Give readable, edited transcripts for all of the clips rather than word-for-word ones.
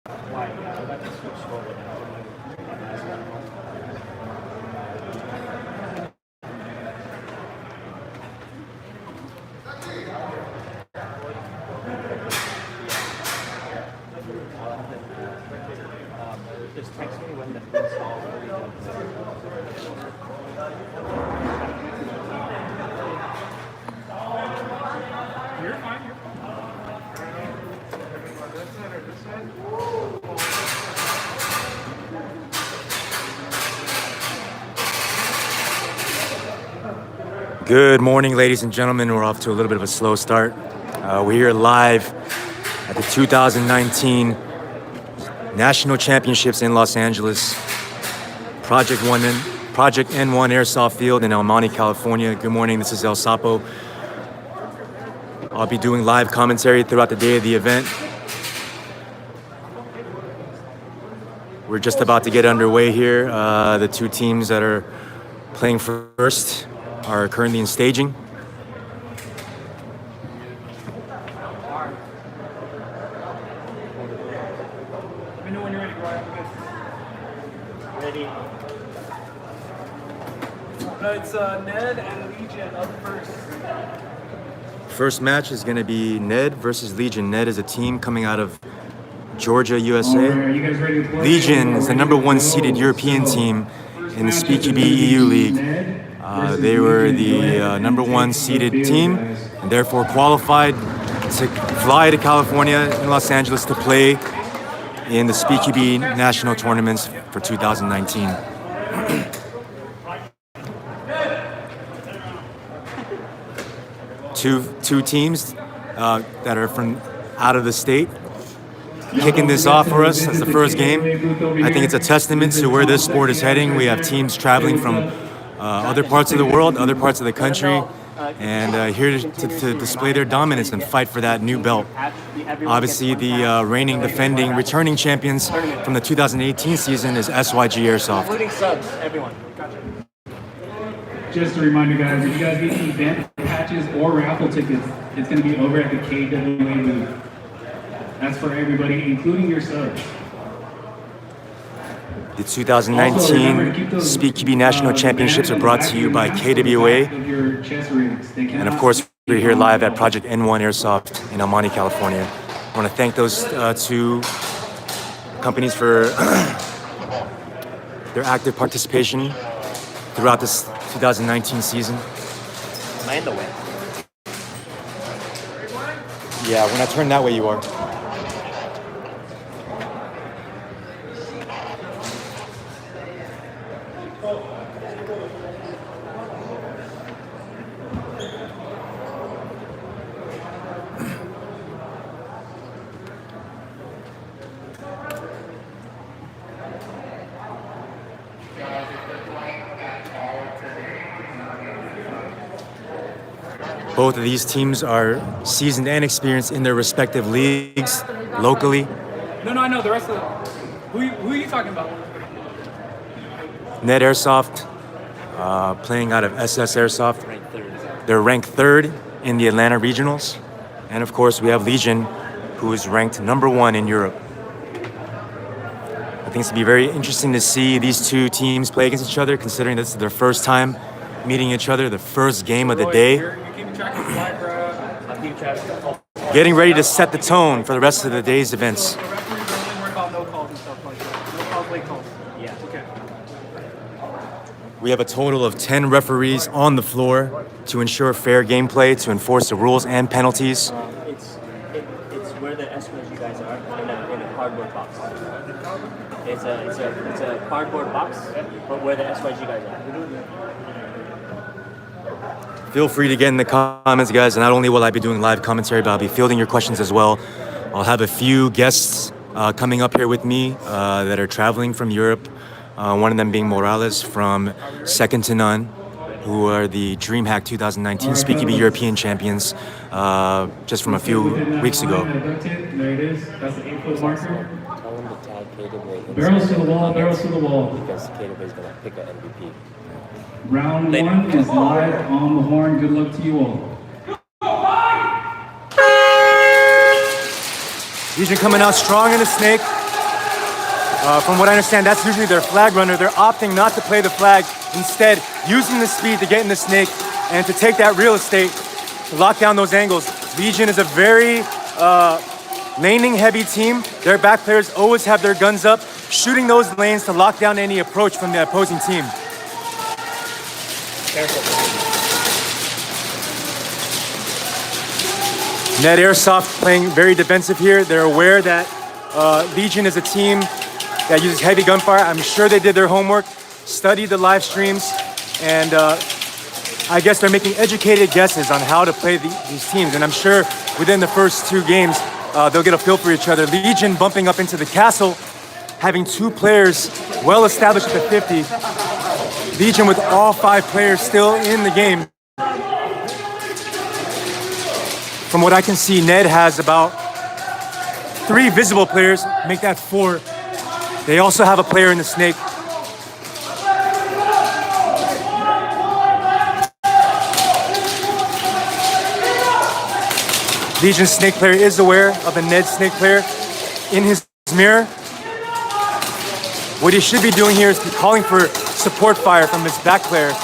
Just text me when the install. You're fine. Good morning, ladies and gentlemen. We're off to a little bit of a slow start. We're here live at the 2019 National Championships in Los Angeles, Project N1 Airsoft Field in El Monte, California. Good morning, this is El Sapo. I'll be doing live commentary throughout the day of the event. We're just about to get underway here. The two teams that are playing first are currently in staging. Let me know when you're ready, Brian. Ready. It's Ned and Legion up first. First match is going to be Ned versus Legion. Ned is a team coming out of Georgia, USA. Legion is the #1 seeded European team in the SpeedQB EU League. They were the #1 seeded team and therefore qualified to fly to California in Los Angeles to play in the SpeedQB national tournaments for 2019. Two teams that are from out of the state kicking this off for us as the first game. I think it's a testament to where this sport is heading. We have teams traveling from other parts of the world, other parts of the country, and here to display their dominance and fight for that new belt. Obviously, the reigning, defending, returning champions from the 2018 season is SYG Airsoft. Including subs, everyone. Gotcha. Just a reminder, guys, if you guys get any event patches or raffle tickets, it's going to be over at the KWA booth. That's for everybody, including your subs. The 2019 SpeedQB National Championships are brought to you by KWA. And of course, we're here live at Project N1 Airsoft in El Monte, California. I want to thank those two companies for their active participation throughout this 2019 season. Am I in the way? Yeah, when I turn that way, you are. Both of these teams are seasoned and experienced in their respective leagues, locally. No, I know the rest of them. Who are you talking about? Ned Airsoft, playing out of SS Airsoft. They're ranked third in the Atlanta Regionals. And of course, we have Legion, who is ranked #1 in Europe. I think it's going to be very interesting to see these two teams play against each other, considering this is their first time meeting each other, the first game of the day. Getting ready to set the tone for the rest of the day's events. We have a total of 10 referees on the floor to ensure fair gameplay, to enforce the rules and penalties. It's where the SYG guys are in a cardboard box. It's a cardboard box, but where the SYG guys are. Feel free to get in the comments, guys. And not only will I be doing live commentary, but I'll be fielding your questions as well. I'll have a few guests coming up here with me that are traveling from Europe. One of them being Morales from Second to None, who are the DreamHack 2019 SpeedQB European champions just from a few weeks ago. There it is. That's the 8-foot marker. Tell them to tag KWA. Barrels to the wall, barrels to the wall. Because KWA is going to pick an MVP. Round 1 is live on the horn. Good luck to you all. Legion coming out strong in the snake. From what I understand, that's usually their flag runner. They're opting not to play the flag, instead using the speed to get in the snake and to take that real estate to lock down those angles. Legion is a very laning heavy team. Their back players always have their guns up, shooting those lanes to lock down any approach from the opposing team. Ned Airsoft playing very defensive here. They're aware that Legion is a team that uses heavy gunfire. I'm sure they did their homework, studied the live streams, and I guess they're making educated guesses on how to play these teams. And I'm sure within the first 2 games, they'll get a feel for each other. Legion bumping up into the castle, having 2 players well established at the 50. Legion with all 5 players still in the game. From what I can see, Ned has about 3 visible players, make that 4. They also have a player in the snake. Legion's snake player is aware of the Ned snake player in his mirror. What he should be doing here is be calling for support fire from his back player.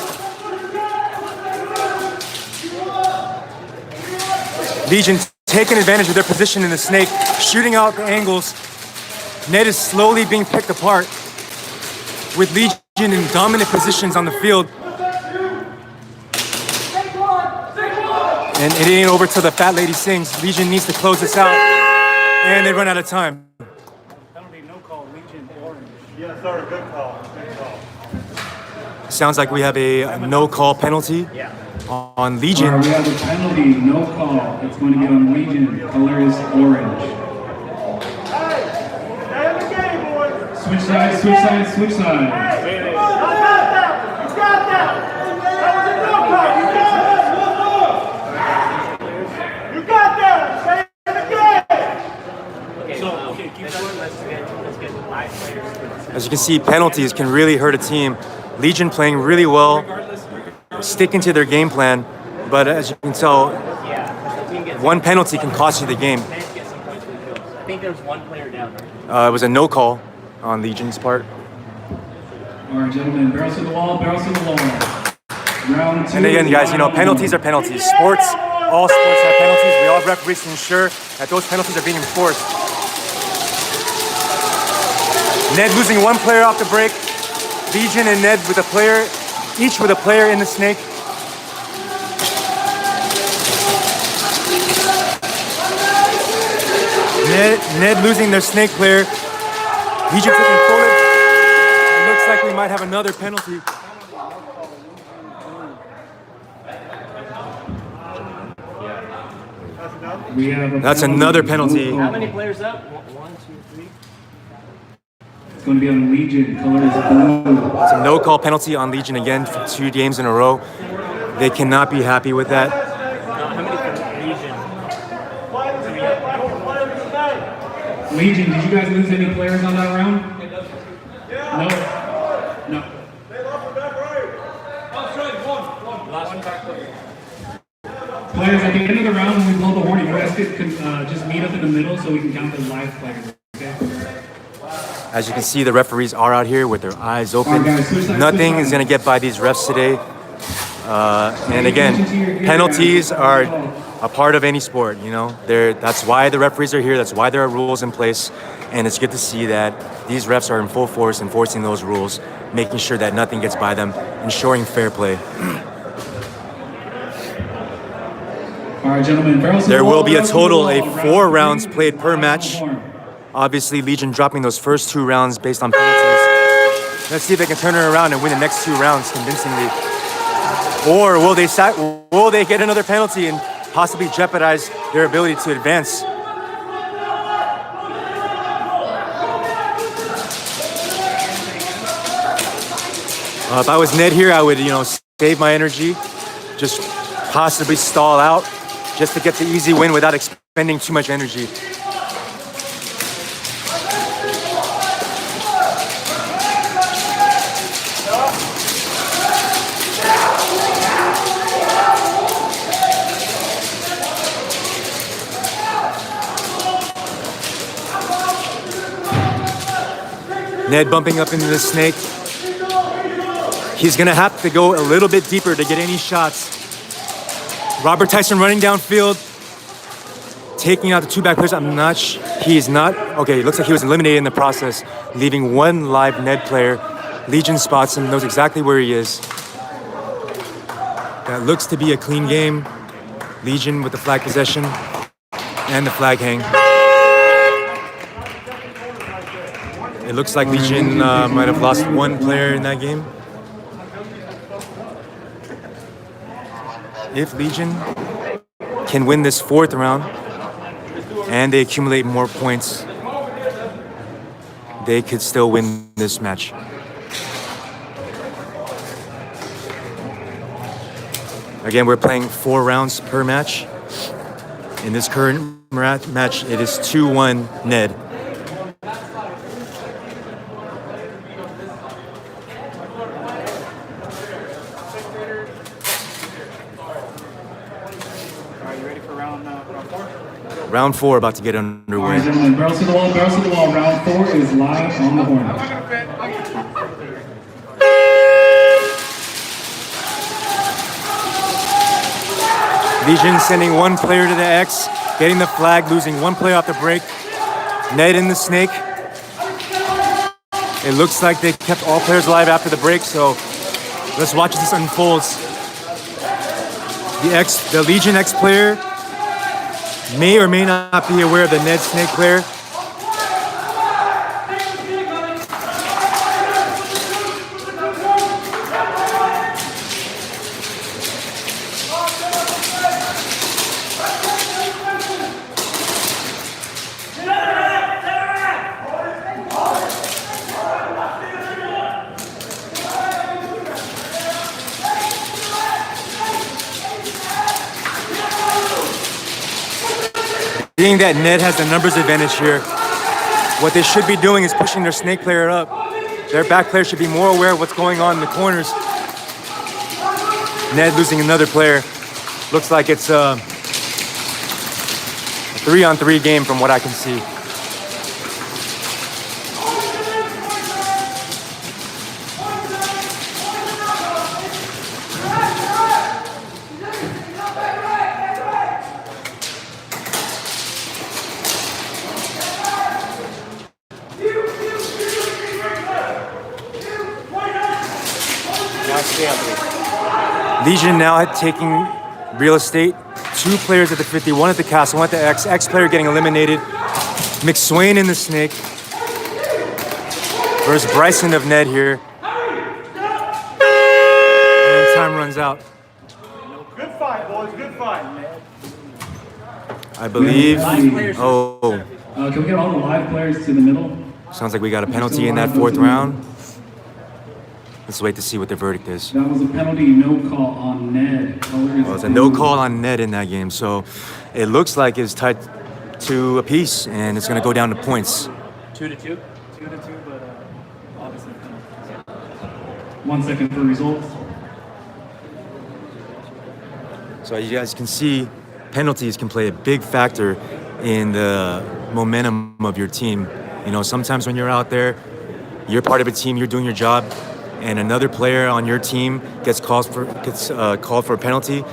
Legion taking advantage of their position in the snake, shooting out the angles. Ned is slowly being picked apart with Legion in dominant positions on the field. And it ain't over till the fat lady sings. Legion needs to close this out, and they run out of time. Penalty, no call, Legion, orange. Yes, sir. Good call. Good call. Sounds like we have a no call penalty on Legion. We have a penalty, no call. It's going to be on Legion. Color is orange. Switch sides, switch sides, switch sides. As you can see, penalties can really hurt a team. Legion playing really well, sticking to their game plan, but as you can tell, 1 penalty can cost you the game. I think there's 1 player down. It was a no call on Legion's part. All right, gentlemen, barrels to the wall, barrels to the wall. Round 2. And again, guys, you know, penalties are penalties. Sports, all sports have penalties. We all have referees to ensure that those penalties are being enforced. Ned losing 1 player off the break. Legion and Ned with a player, each with a player in the snake. Ned losing their snake player. Legion taking forward. It looks like we might have another penalty. We have a That's penalty, another no penalty. call. How many players up? 1, 2, 3. It's going to be on Legion. Color is blue. It's a no call penalty on Legion again for 2 games in a row. They cannot be happy with that. No, how many for Legion? Legion, did you guys lose any players on that round? No. No. Players, at the end of the round, when we blow the horn, you guys can just meet up in the middle so we can count the live players. Okay? As you can see, the referees are out here with their eyes open. All right, guys, switch sides, Nothing switch is going to get by these refs today. And again, penalties are a part of any sport, you know. That's why the referees are here. That's why there are rules in place. And it's good to see that these refs are in full force enforcing those rules, making sure that nothing gets by them, ensuring fair play. All right, gentlemen. There will be a total of 4 rounds played per match. Obviously, Legion dropping those first 2 rounds based on penalties. Let's see if they can turn it around and win the next 2 rounds convincingly. Or will they get another penalty and possibly jeopardize their ability to advance? If I was Ned here, I would, save my energy, just possibly stall out, just to get the easy win without expending too much energy. Ned bumping up into the snake. He's gonna have to go a little bit deeper to get any shots. Robert Tyson running downfield, taking out the two back players. He's not. Okay, it looks like he was eliminated in the process, leaving one live Ned player. Legion spots him, knows exactly where he is. That looks to be a clean game. Legion with the flag possession and the flag hang. It looks like Legion might have lost one player in that game. If Legion can win this fourth round and they accumulate more points, they could still win this match. Again, we're playing 4 rounds per match. In this current match, it is 2-1 Ned. Round 4 about to get underway. All right, gentlemen, barrels to the wall, barrels to the wall. Round 4 is live on the horn. Legion sending one player to the X, getting the flag, losing one player off the break. Ned in the snake. It looks like they kept all players alive after the break, so let's watch as this unfolds. The Legion X player may or may not be aware of the Ned Snake player. Being that Ned has the numbers advantage here, what they should be doing is pushing their snake player up. Their back player should be more aware of what's going on in the corners. Ned losing another player. Looks like it's a 3-on-3 game from what I can see. Legion now taking real estate. 2 players at the 50, 1 at the castle, 1 at the X. X player getting eliminated. McSwain in the snake. Versus Bryson of Ned here. And time runs out. Good fight, boys. Good fight. I believe. Can we get all the live players to the middle? Sounds like we got a penalty in that 4th round. Let's wait to see what the verdict is. That was a penalty, no call on Ned. Well, it's a no call on Ned in that game, so it looks like it's tied to a piece, and it's going to go down to points. 2-2. 2-2, but obviously. 1 second for results. So as you guys can see, penalties can play a big factor in the momentum of your team. You know, sometimes when you're out there, you're part of a team, you're doing your job, and another player on your team gets called for a penalty.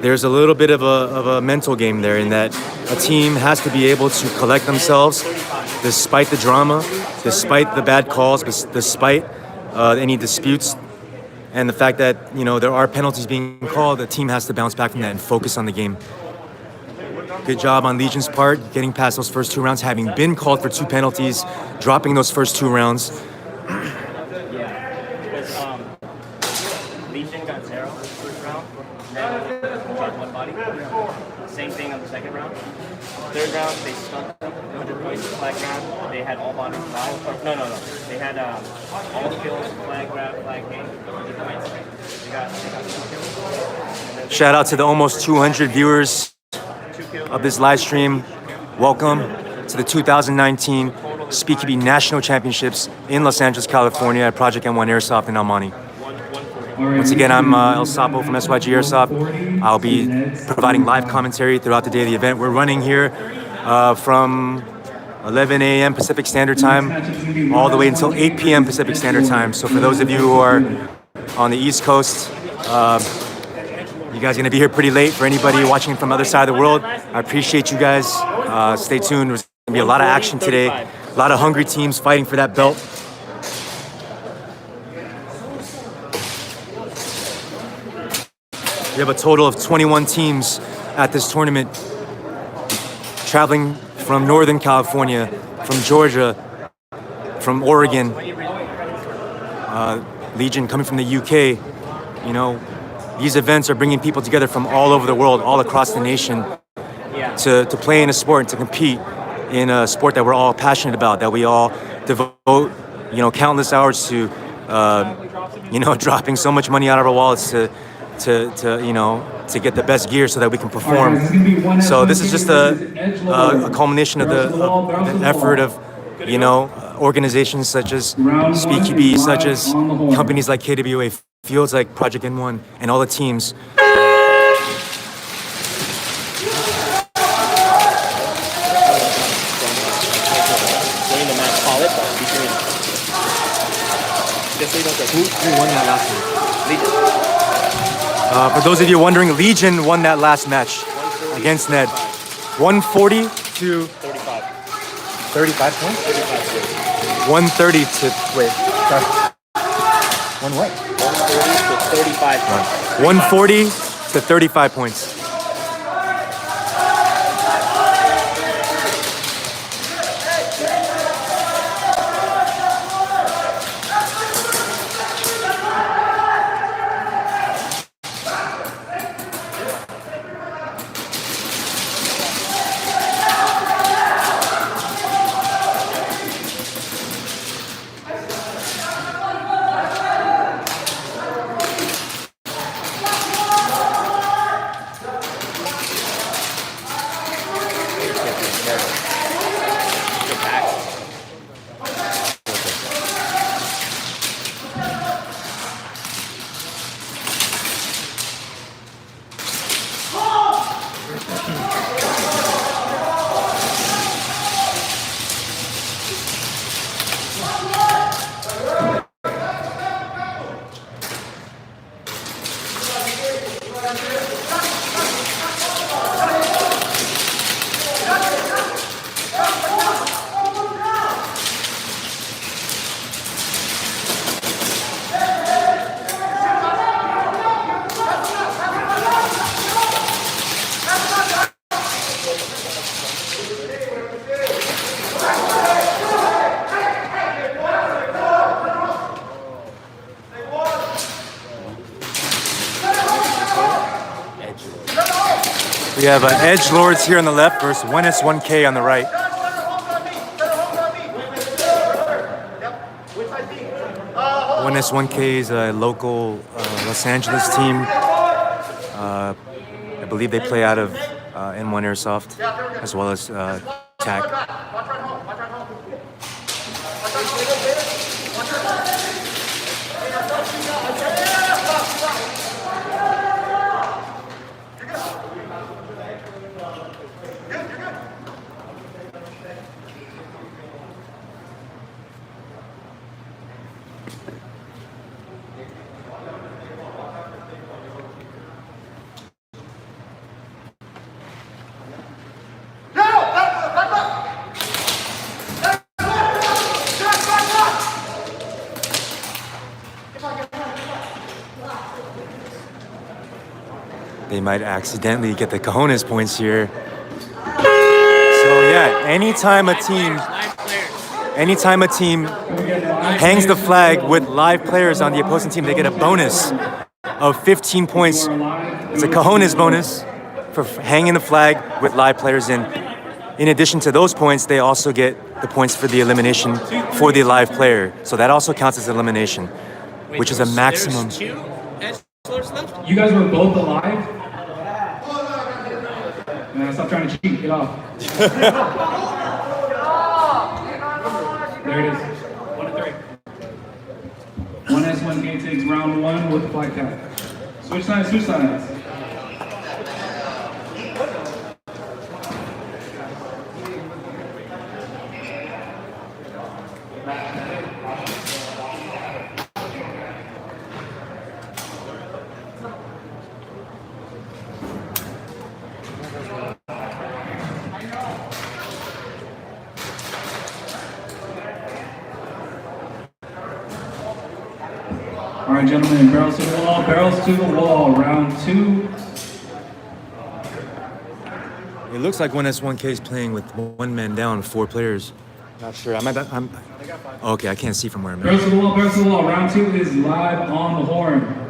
There's a little bit of a mental game there in that a team has to be able to collect themselves despite the drama, despite the bad calls, despite any disputes, and the fact that, you know, there are penalties being called. The team has to bounce back from that and focus on the game. Good job on Legion's part, getting past those first 2 rounds, having been called for 2 penalties, dropping those first 2 rounds. Legion got 0 first round. Then charged 1 body. Same thing on the 2nd round. 3rd round, they stunned them. 100 points, flag grab. They had all body foul. No. They had all kills, flag grab, flag hang. 100 points. They got 2 kills. Shout out to the almost 200 viewers of this live stream. Welcome to the 2019 SpeedQB National Championships in Los Angeles, California at Project M1 Airsoft in El Monte. Once again, I'm El Sapo from SYG Airsoft. I'll be providing live commentary throughout the day of the event. We're running here from 11 a.m. Pacific Standard Time, all the way until 8 p.m. Pacific Standard Time. So for those of you who are on the East Coast, you guys are gonna be here pretty late. For anybody watching from the other side of the world, I appreciate you guys. Stay tuned. There's gonna be a lot of action today. A lot of hungry teams fighting for that belt. We have a total of 21 teams at this tournament, traveling from Northern California, from Georgia, from Oregon, Legion coming from the UK. You know, these events are bringing people together from all over the world, all across the nation, to play in a sport and to compete in a sport that we're all passionate about, that we all devote, you know, countless hours to, you know, dropping so much money out of our wallets to you know, to get the best gear so that we can perform. So this is just a culmination of the effort of, you know, organizations such as SpeedQB, such as companies like KWA, fields like Project N1, and all the teams. Who won that last one? For those of you wondering, Legion won that last match against Ned. 140 to 35. 35 points? 130 to wait. Sorry. One what? 140 to 35 points. 140 to 35 points. We have Hedge Lords here on the left versus 1S1K on the right. 1S1K is a local Los Angeles team. I believe they play out of N1 Airsoft as well as TAC. They might accidentally get the cojones points here. So yeah, anytime a team hangs the flag with live players on the opposing team, they get a bonus of 15 points. It's a cojones bonus for hanging the flag with live players in. In addition to those points, they also get the points for the elimination for the live player. So that also counts as elimination, which is a maximum. You guys were both alive? Man, stop trying to cheat. Get off. There it is. 1-3. 1S1K takes round 1 with the flag tag. Switch sides, switch sides. All right, gentlemen, barrels to the wall, round 2. It looks like 1S1K is playing with one man down, 4 players. Not sure. I'm okay. I can't see from where I'm at. Barrels to the wall. Round 2 is live on the horn.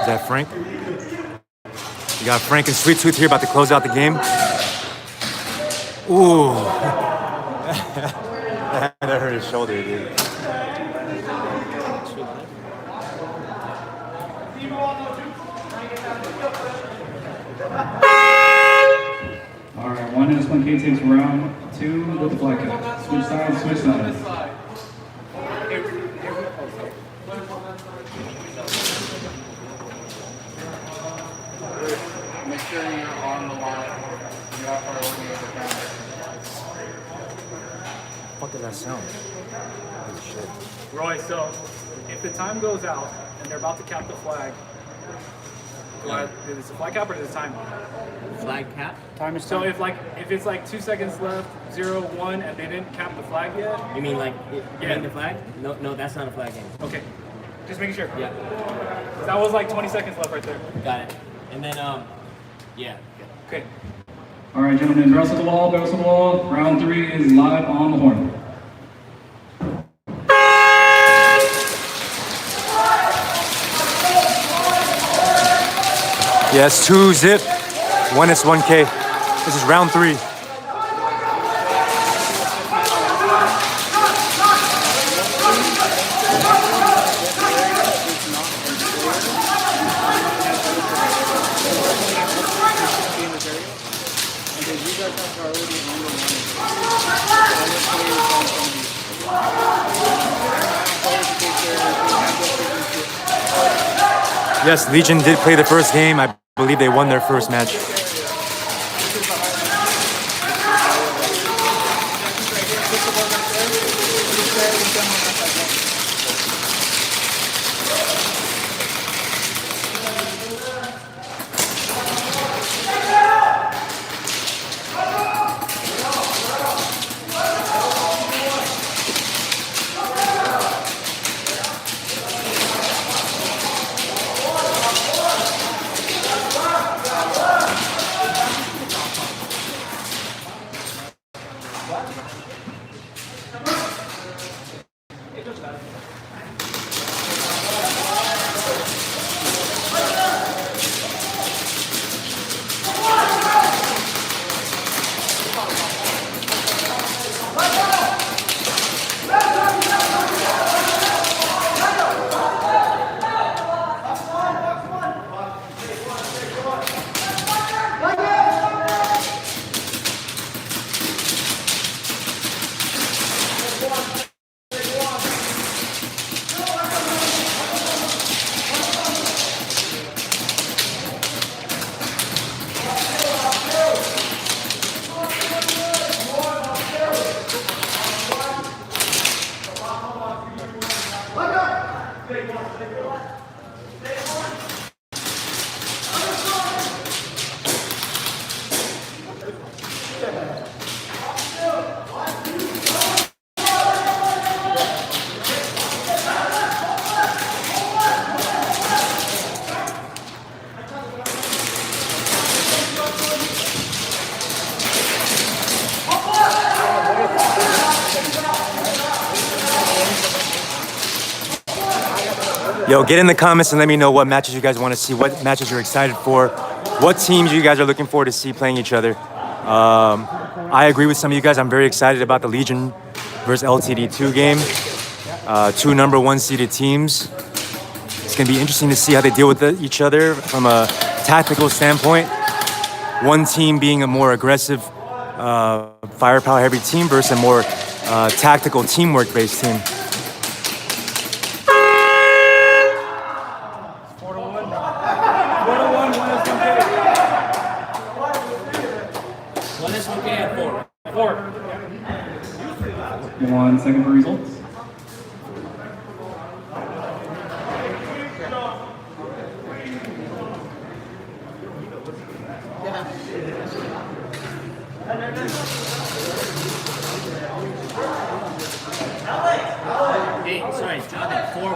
Is that Frank? You got Frank and Sweet Tooth here about to close out the game. Ooh. That hurt his shoulder, dude. All right, 1S1K takes round 2 with the flag catch. Switch sides, switch sides. Make sure you're on the line. You have priority over counter. What does that sound? Holy shit. Roy, so if the time goes out and they're about to cap the flag, is it a flag cap or is it time? Flag cap. So if it's like 2 seconds left, 0, 1, and they didn't cap the flag yet? You mean like Yeah. the flag? No, that's not a flag game. Okay, just making sure. Yeah, 'Cause that was like 20 seconds left right there. got it. And then yeah. Okay. All right, gentlemen, barrels to the wall, barrels to the wall. Round 3 is live on the horn. Yes, 2-zip. 1S1K. This is round 3. Yes, Legion did play the first game. I believe they won their first match. Yo, get in the comments and let me know what matches you guys want to see, what matches you're excited for, what teams you guys are looking forward to see playing each other. I agree with some of you guys. I'm very excited about the Legion versus LTD2 game. Two number 1 seeded teams. It's going to be interesting to see how they deal with each other from a tactical standpoint. One team being a more aggressive, firepower heavy team versus a more tactical teamwork based team. 1 second for results. Hey, sorry, Jonathan, 4-1.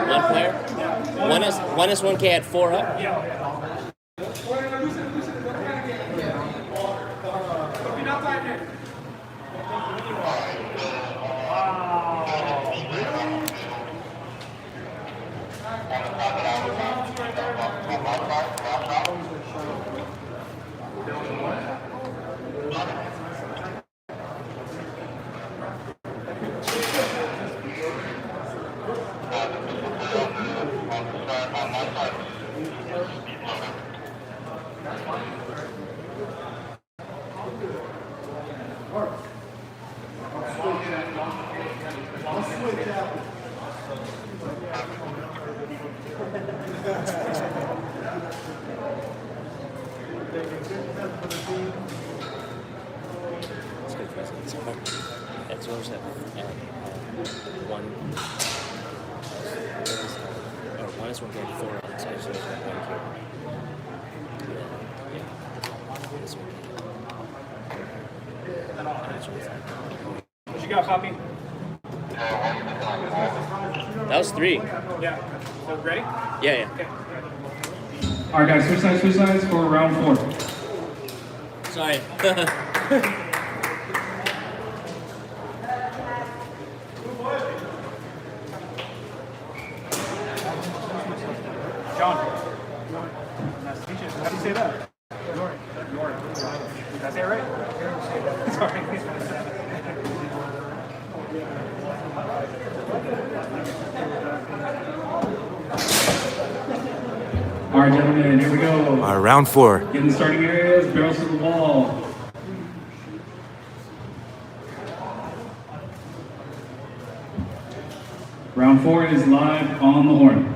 One player? One is 1K at 4 up? Yeah. That's yours at 1. Or 1 is 1K at 4 up, so it's 1K. What you got, Poppy? That was 3. Yeah. So ready? Yeah. Okay. All right, guys, switch sides for round 4. Sorry. John. Nice to meet you. How do you say that? Nori. Did I say it right? Sorry. All right, gentlemen, here we go. All right, round 4. In the starting areas, barrels to the wall. Round 4 is live on the horn.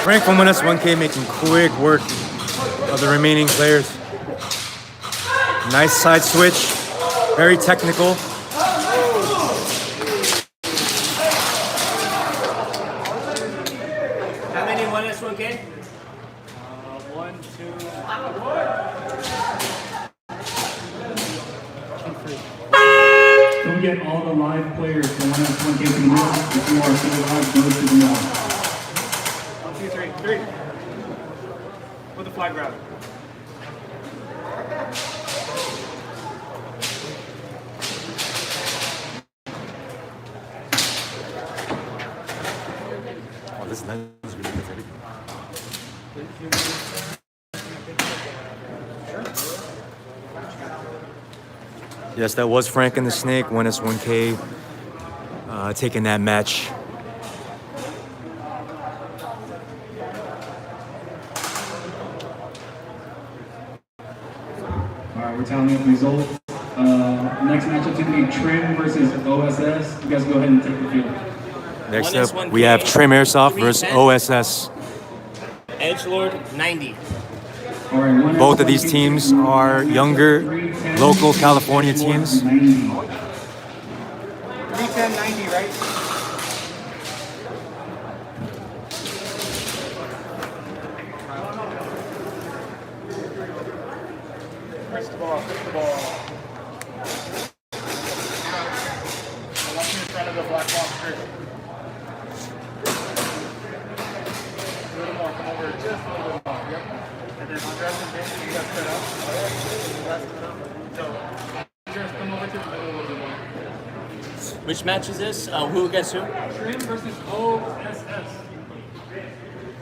Frank from 1S1K making quick work of the remaining players. Nice side switch, very technical. How many 1S1K? 1, 2, Don't forget all the live players for 1S1K to the middle. If you are still live, go to the middle. 1, 2, 3, 3. With the flag grab. Oh, this is nice. This is really pathetic. Yes, that was Frank and the Snake, 1S1K, taking that match. All right, we're tallying up results. Next matchup's going to be Trim versus OSS. You guys go ahead and take the field. Next 1S1K, up, we have Trim Airsoft versus 310. OSS. Edge Lord 90. All right, 1S1K Both of these teams are younger, 310, local California teams. 90. 310, 90, right? First of all. I want you in front of the black box first. A little more, come over just a little bit more. Yep. And then on dress and bench, you got set up. So, just come over to the middle a little bit more. Which match is this? Who against who? Trim versus OSS.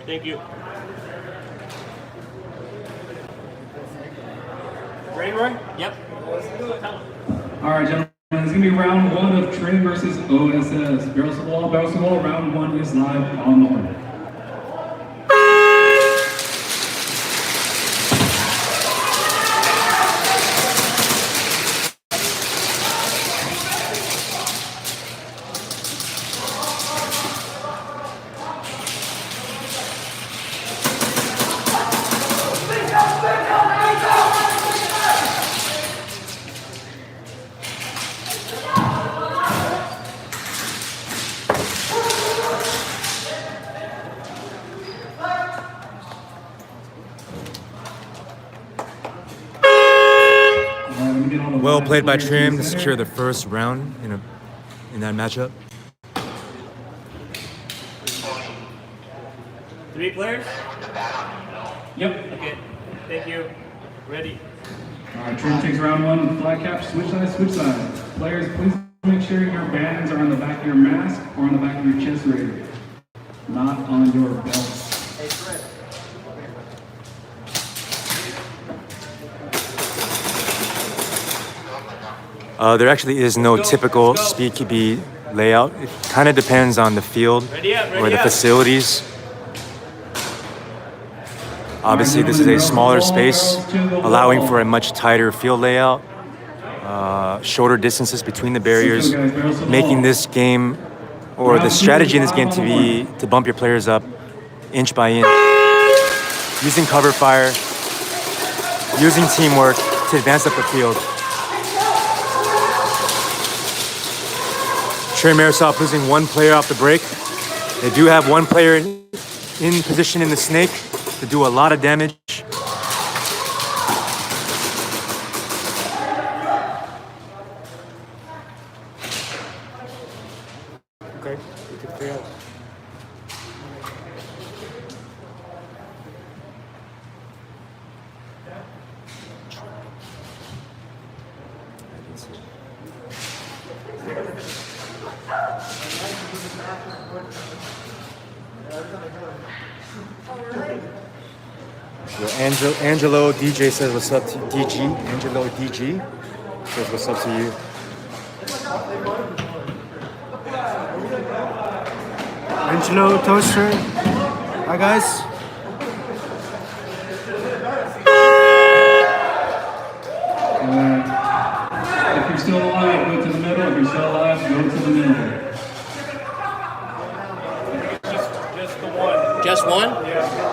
Thank you. Ready, Roy? Yep. All right, gentlemen, this is going to be round one of Trim versus OSS. Barrels to wall, round one is live on the horn. Well played by Trim to secure the first round in that matchup. 3 players? Yep. Okay. Thank you. Ready. All right, Trim takes round one. Flag cap, switch side, switch side. Players, please make sure your bands are on the back of your mask or on the back of your chest rig, not on your belt. There actually is no typical SpeedQB layout. It kind of depends on the field or the facilities. Obviously, this is a smaller space, allowing for a much tighter field layout, shorter distances between the barriers, making this game, or the strategy in this game, to bump your players up inch by inch, using cover fire, using teamwork to advance up the field. Trim Airsoft losing one player off the break. They do have one player in position in the Snake to do a lot of damage. Okay. We took 3 out. Angelo DJ says what's up to DG. Angelo DG says what's up to you. Angelo Toaster. Hi guys. If you're still alive, go to the middle. If you're still alive, go to the middle. Just the one. Just one? Yeah.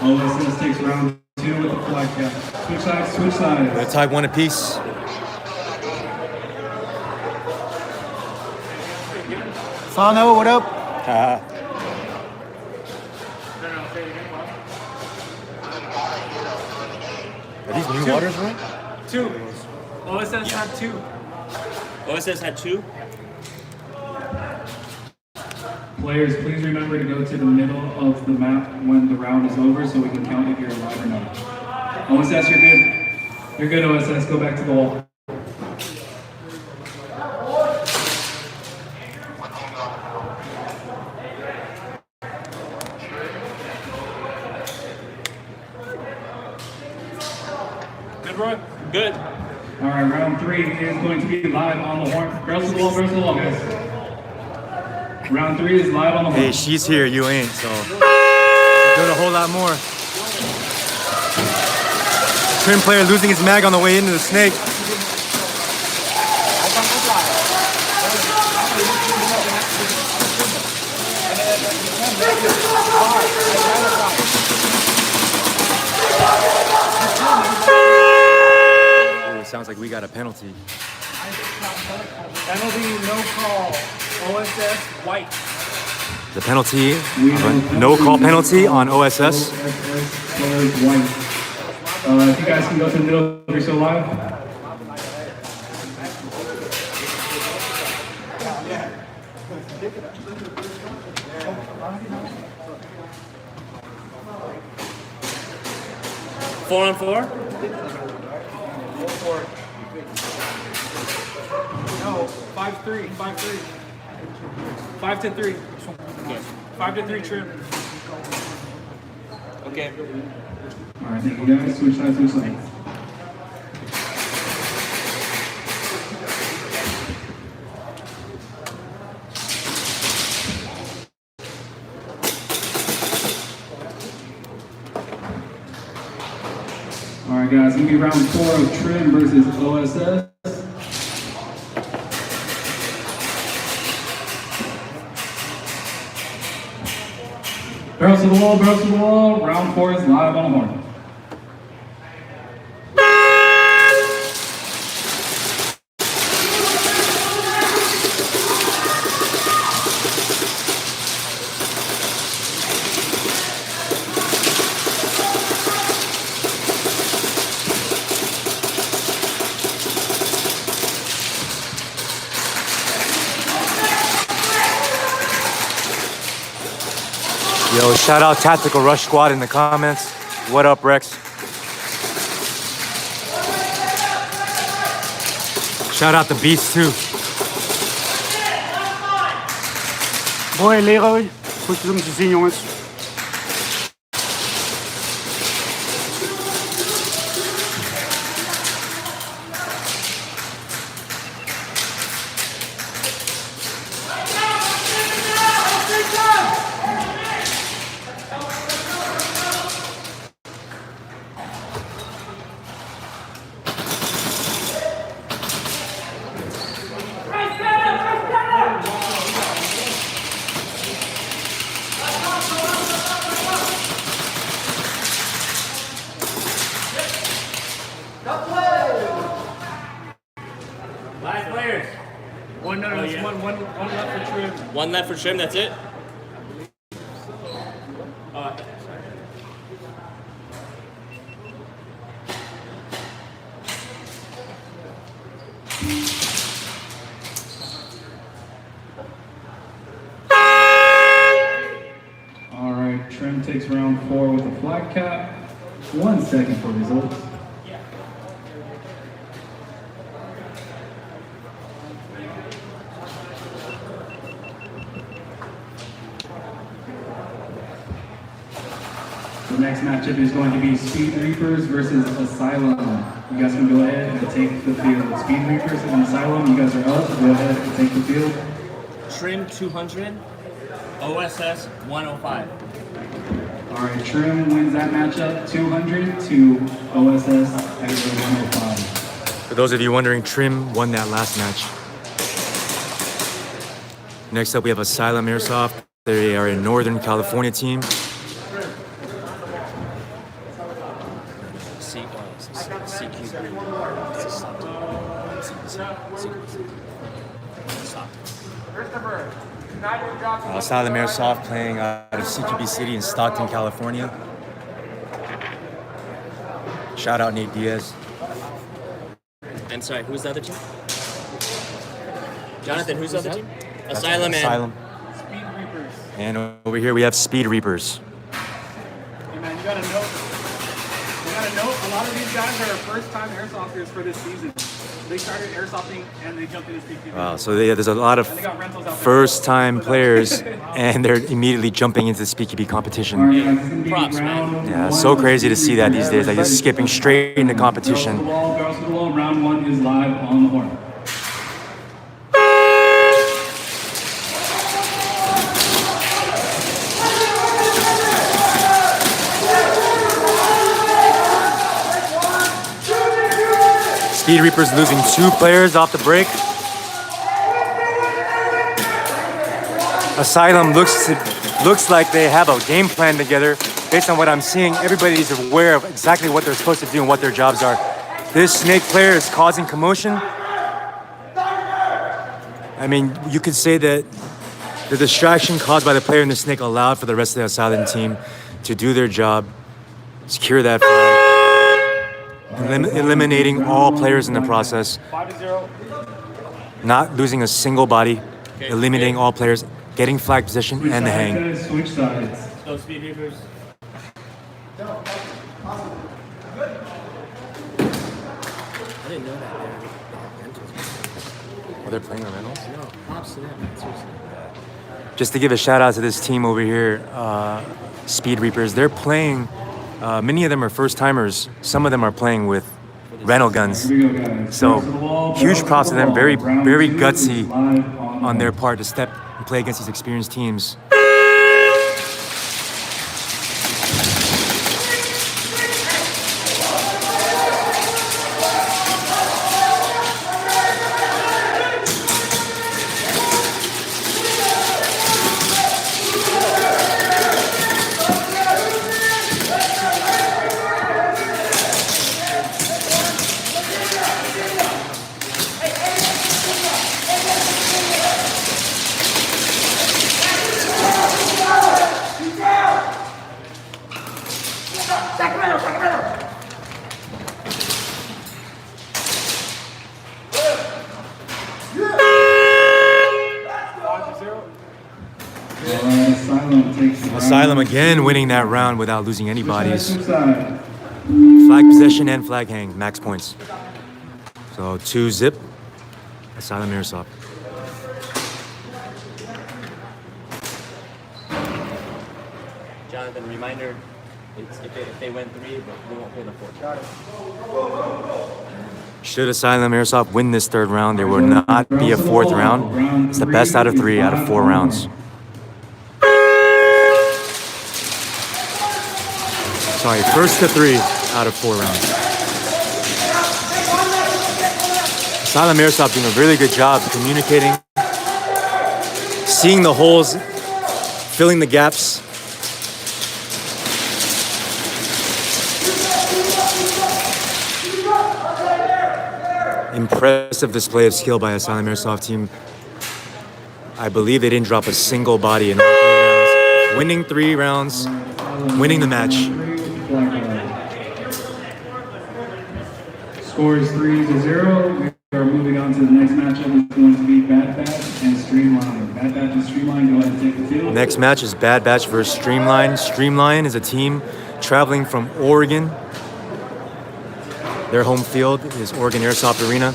OSS OSS takes round 2 with the flag cap. Switch sides, switch sides. We're tied 1 apiece. Fano, what up? Are these new waters, right? 2. OSS had 2. OSS had 2. Players, please remember to go to the middle of the map when the round is over so we can count if you're alive or not. OSS, you're good. You're good, OSS. Go back to the wall. Good, Roy? Good. All right, round 3 is going to be live on the horn. Barrels to the wall, guys. Round 3 is live on the horn. Hey, she's here, you ain't, so doing a whole lot more. Trim player losing his mag on the way into the snake. Oh, it sounds like we got a penalty. Penalty, no call. OSS, white. The penalty, no call penalty on OSS. Players white. If you guys can go to the middle if you're still live. Four on 4. No, 5-3, 5-3. 5-3. 5-3 trim. Okay. All right, thank you guys. Switch sides, switch sides. All right, guys, gonna be round 4 of Trim versus OSS. Barrels to the wall, barrels to the wall. Round 4 is live on the horn. Yo, shout out Tactical Rush Squad in the comments. What up, Rex? Shout out the Beast too. Mooi, Leroy. Goed om te zien, jongens. Last players. One left for trim. 1 left for trim, that's it? All right, Trim takes round 4 with a flag cap. 1 second for results. The next matchup is going to be Speed Reapers versus Asylum. You guys can go ahead and take the field. Speed Reapers and Asylum, you guys are up. Go ahead and take the field. Trim 200. OSS 105. All right, Trim wins that matchup 200 to OSS at 105. For those of you wondering, Trim won that last match. Next up, we have Asylum Airsoft. They are a Northern California team. CQB. It's a stock team. Christopher, not your job. Asylum Airsoft playing out of CQB City in Stockton, California. Shout out Nate Diaz. And sorry, who's the other team? Jonathan, who's the other team? Asylum and Asylum. Speed Reapers. And over here we have Speed Reapers. Hey man, you gotta know, a lot of these guys are first-time airsofters for this season. They started airsofting and they jumped into SpeedQB. Wow, so there's a lot of And they got rentals out there. first-time players, and they're immediately jumping into the SpeedQB competition. Alright, guys, this is gonna be Props, round man. Yeah, one so of crazy to see that these days. Like just SpeedQB. skipping straight into Girls to the competition. wall, girls to the wall. Round one is live on the horn. Speed Reapers losing 2 players off the break. Asylum looks like they have a game plan together. Based on what I'm seeing, everybody's aware of exactly what they're supposed to do and what their jobs are. This snake player is causing commotion. I mean, you could say that the distraction caused by the player in the snake allowed for the rest of the Asylum team to do their job, secure that flag, eliminating all players in the process, 5-0. not losing a single body, eliminating all players, getting flag position and the hang. Guys, switch sides. go Speed Reapers. I didn't know that Oh, they're playing the Reynolds? No, props to them, man. Seriously. Just to give a shout out to this team over here, Speed Reapers. They're playing, many of them are first timers. Some of them are playing with rental guns. Here we go, guys. So, Girls to the wall, huge girls props to them. the Very, wall. Round very two gutsy is live on their the part to step and play against these experienced teams. Asylum takes the round. Asylum again winning that round without losing any bodies. Switch side. Flag possession and flag hang, max points. So 2-0, Asylum Airsoft. Jonathan, reminder, if they win 3, but we won't play the 4th. Should Asylum Airsoft win this 3rd round, there will not be a 4th round. It's the best out of 3 out of 4 rounds. Sorry, first to 3 out of 4 rounds. Asylum Airsoft doing a really good job communicating, seeing the holes, filling the gaps. Impressive display of skill by Asylum Airsoft team. I believe they didn't drop a single body in all 3 rounds. Winning 3 rounds, winning the match. Score is 3-0. We are moving on to the next matchup. It's going to be Bad Batch and Streamline. Bad Batch and Streamline, go ahead and take the field. Next match is Bad Batch versus Streamline. Streamline is a team traveling from Oregon. Their home field is Oregon Airsoft Arena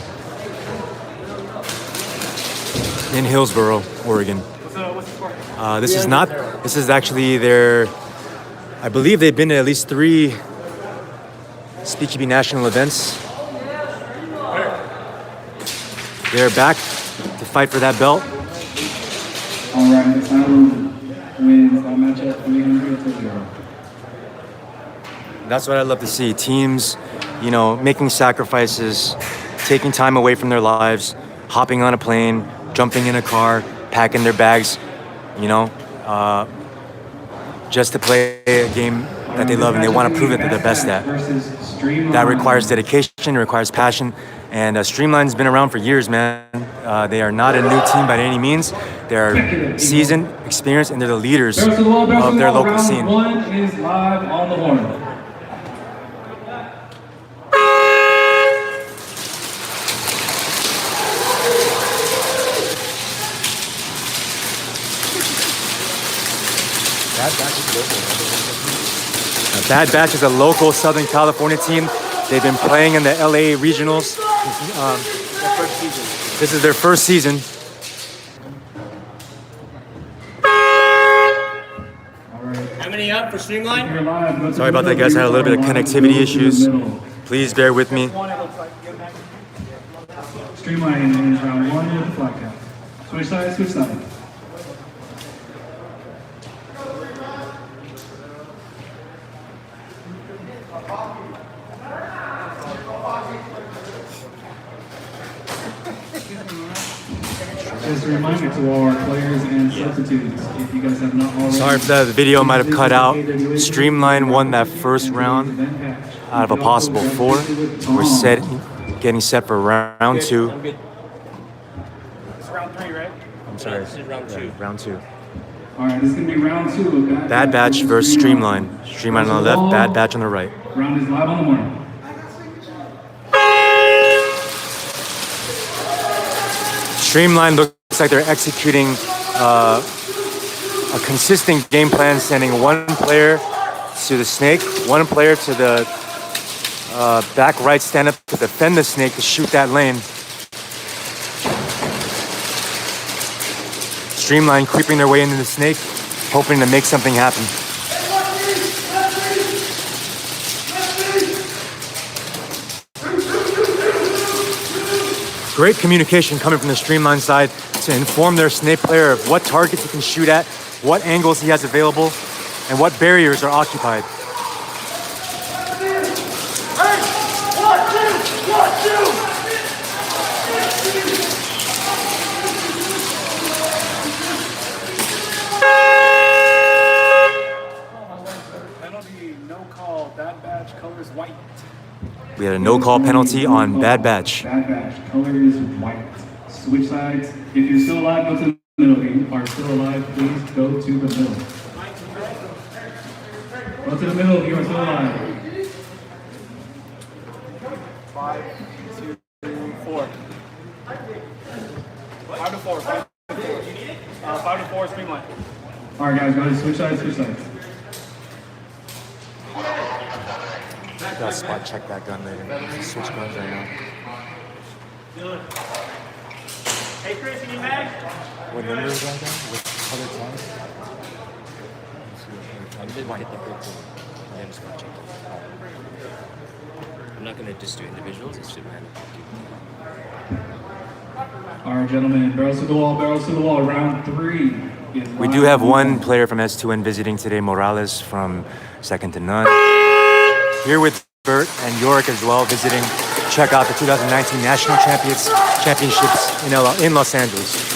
in Hillsboro, Oregon. What's the score? This is actually their, I believe they've been to at least 3 SpeedQB national events. They're back to fight for that belt. All right, Asylum wins that matchup 300-0. That's what I love to see. Teams, you know, making sacrifices, taking time away from their lives, hopping on a plane, jumping in a car, packing their bags, you know, just to play a game that they love and they want to prove that they're the best at. That requires dedication, requires passion, and Streamline's been around for years, man. They are not a new team by any means. They're seasoned, experienced, and they're the leaders of their local scene. Round 1 is live on the horn. Bad Batch is a local Southern California team. They've been playing in the LA regionals. This is their first season. How many up for Streamline? Sorry about that, guys. I had a little bit of connectivity issues. Please bear with me. Streamline is round 1 with the flag count. Switch sides, switch sides. Just a reminder to all our players and substitutes, if you guys have not already... Sorry for that, the video might have cut out. Streamline won that first round out of a possible 4. We're getting set for round 2. It's round 3, right? I'm sorry. This is round 2. Round 2. All right, this is going to be round 2. Bad Batch versus Streamline. Streamline on the left, Bad Batch on the right. Round is live on the horn. Streamline looks like they're executing a consistent game plan, sending one player to the snake, one player to the back right stand-up to defend the snake to shoot that lane. Streamline creeping their way into the snake, hoping to make something happen. Great communication coming from the Streamline side to inform their snake player of what targets he can shoot at, what angles he has available, and what barriers are occupied. Penalty, no call. Bad Batch, colors white. We had a no-call penalty on Bad Batch. Bad Batch, color is white. Switch sides. If you're still alive, go to the middle. If you are still alive, please go to the middle. Go to the middle if you are still alive. 5, 2, 4. 5 to 4. 5 to 4. 5 to 4, Streamline. All right, guys, go ahead. Switch sides, switch sides. Gotta spot check that gun later. Switch guns right now. Hey Chris, you need mag? What number is that gun? What color tag? I did hit the big one. I just want to check it. I'm not going to just do individuals, it's just random. All right, gentlemen, barrels to the wall, barrels to the wall. Round 3. We do have one player from S2N visiting today, Morales from Second to None. Here with Bert and Yorick as well, visiting. Check out the 2019 National Championships in Los Angeles.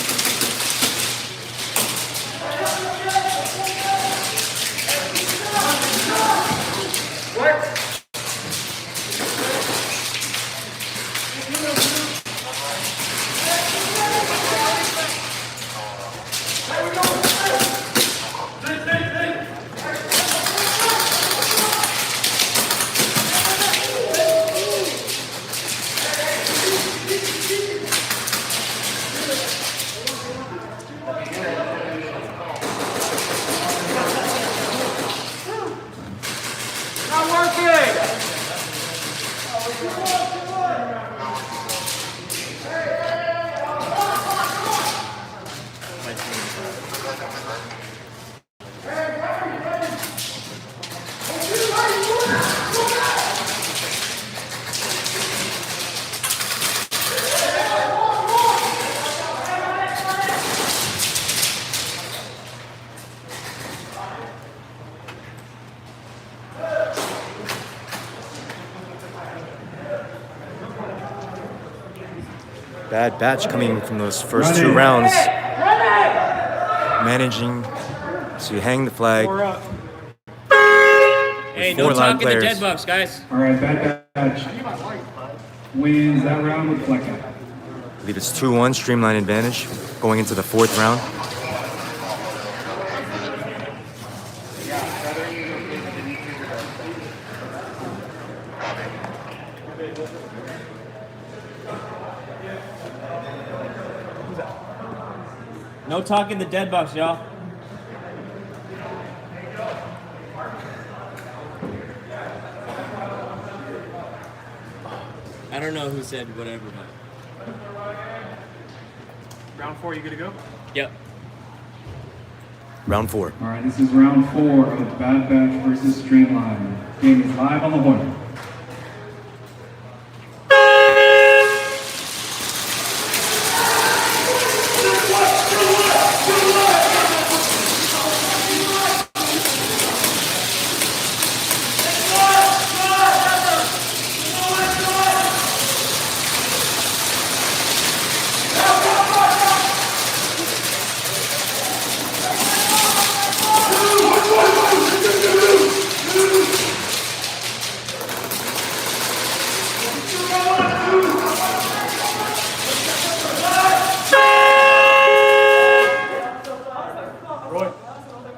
Bad Batch coming from those first 2 rounds, managing to hang the flag Hey, Four no live talking the players. dead bugs, guys. All right, Bad Batch wins that round with flex out. I believe it's 2-1, Streamline advantage, going into the 4th round. No talking the dead bugs, y'all. I don't know who said whatever, but Round 4, you good to go? yep. Round 4. All right, this is round 4 of Bad Batch versus Streamline. Game is live on the horn.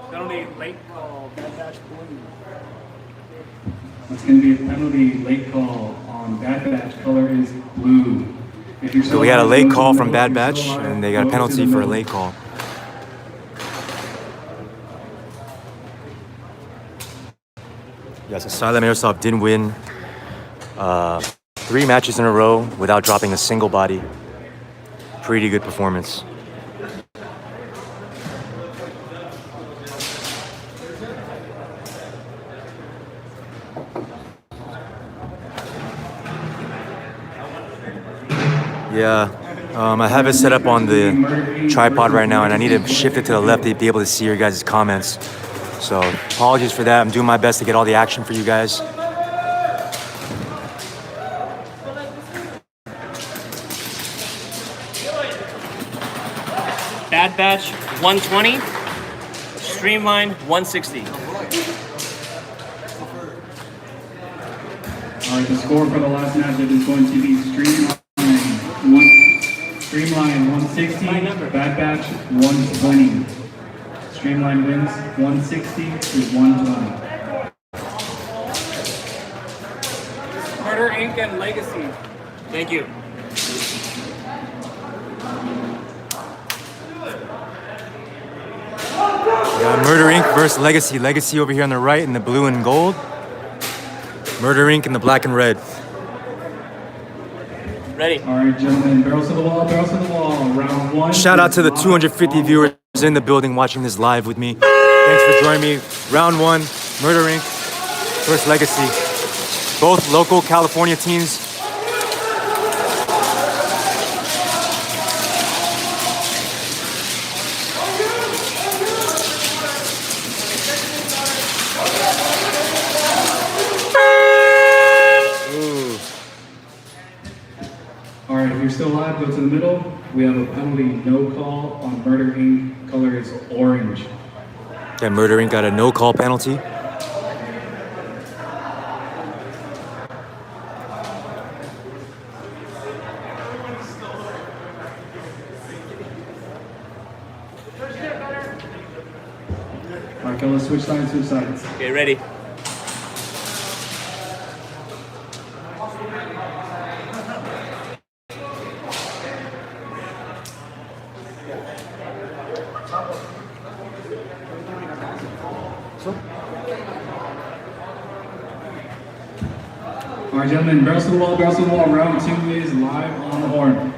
Penalty late call. Bad Batch blue. It's going to be a penalty late call on Bad Batch. Color is blue. If you're So we had a late go to call the from middle. Bad If you're Batch, still alive, and they got a go to penalty the for a middle. late call. Yes, Asylum Airsoft did win 3 matches in a row without dropping a single body. Pretty good performance. Yeah, I have it set up on the tripod right now, and I need to shift it to the left to be able to see your guys' comments. So apologies for that. I'm doing my best to get all the action for you guys. Bad Batch 120, Streamline 160. All right, the score for the last matchup is going to be Streamline 160, Bad Batch 120. Streamline wins 160 to 120. Murder Inc. and Legacy. Thank you. Yeah, Murder Inc. versus Legacy. Legacy over here on the right in the blue and gold. Murder Inc. in the black and red. Ready. All right, gentlemen, barrels to the wall, round 1. Shout out to the 250 viewers in the building watching this live with me. Thanks for joining me. Round 1, Murder Inc. versus Legacy. Both local California teams. All right, if you're still alive, go to the middle. We have a penalty no call on Murder Inc. Color is orange. Okay, Murder Inc. got a no call penalty. All right, let's switch sides. Okay, ready. All right, gentlemen, barrels to the wall, round 2 is live on the horn.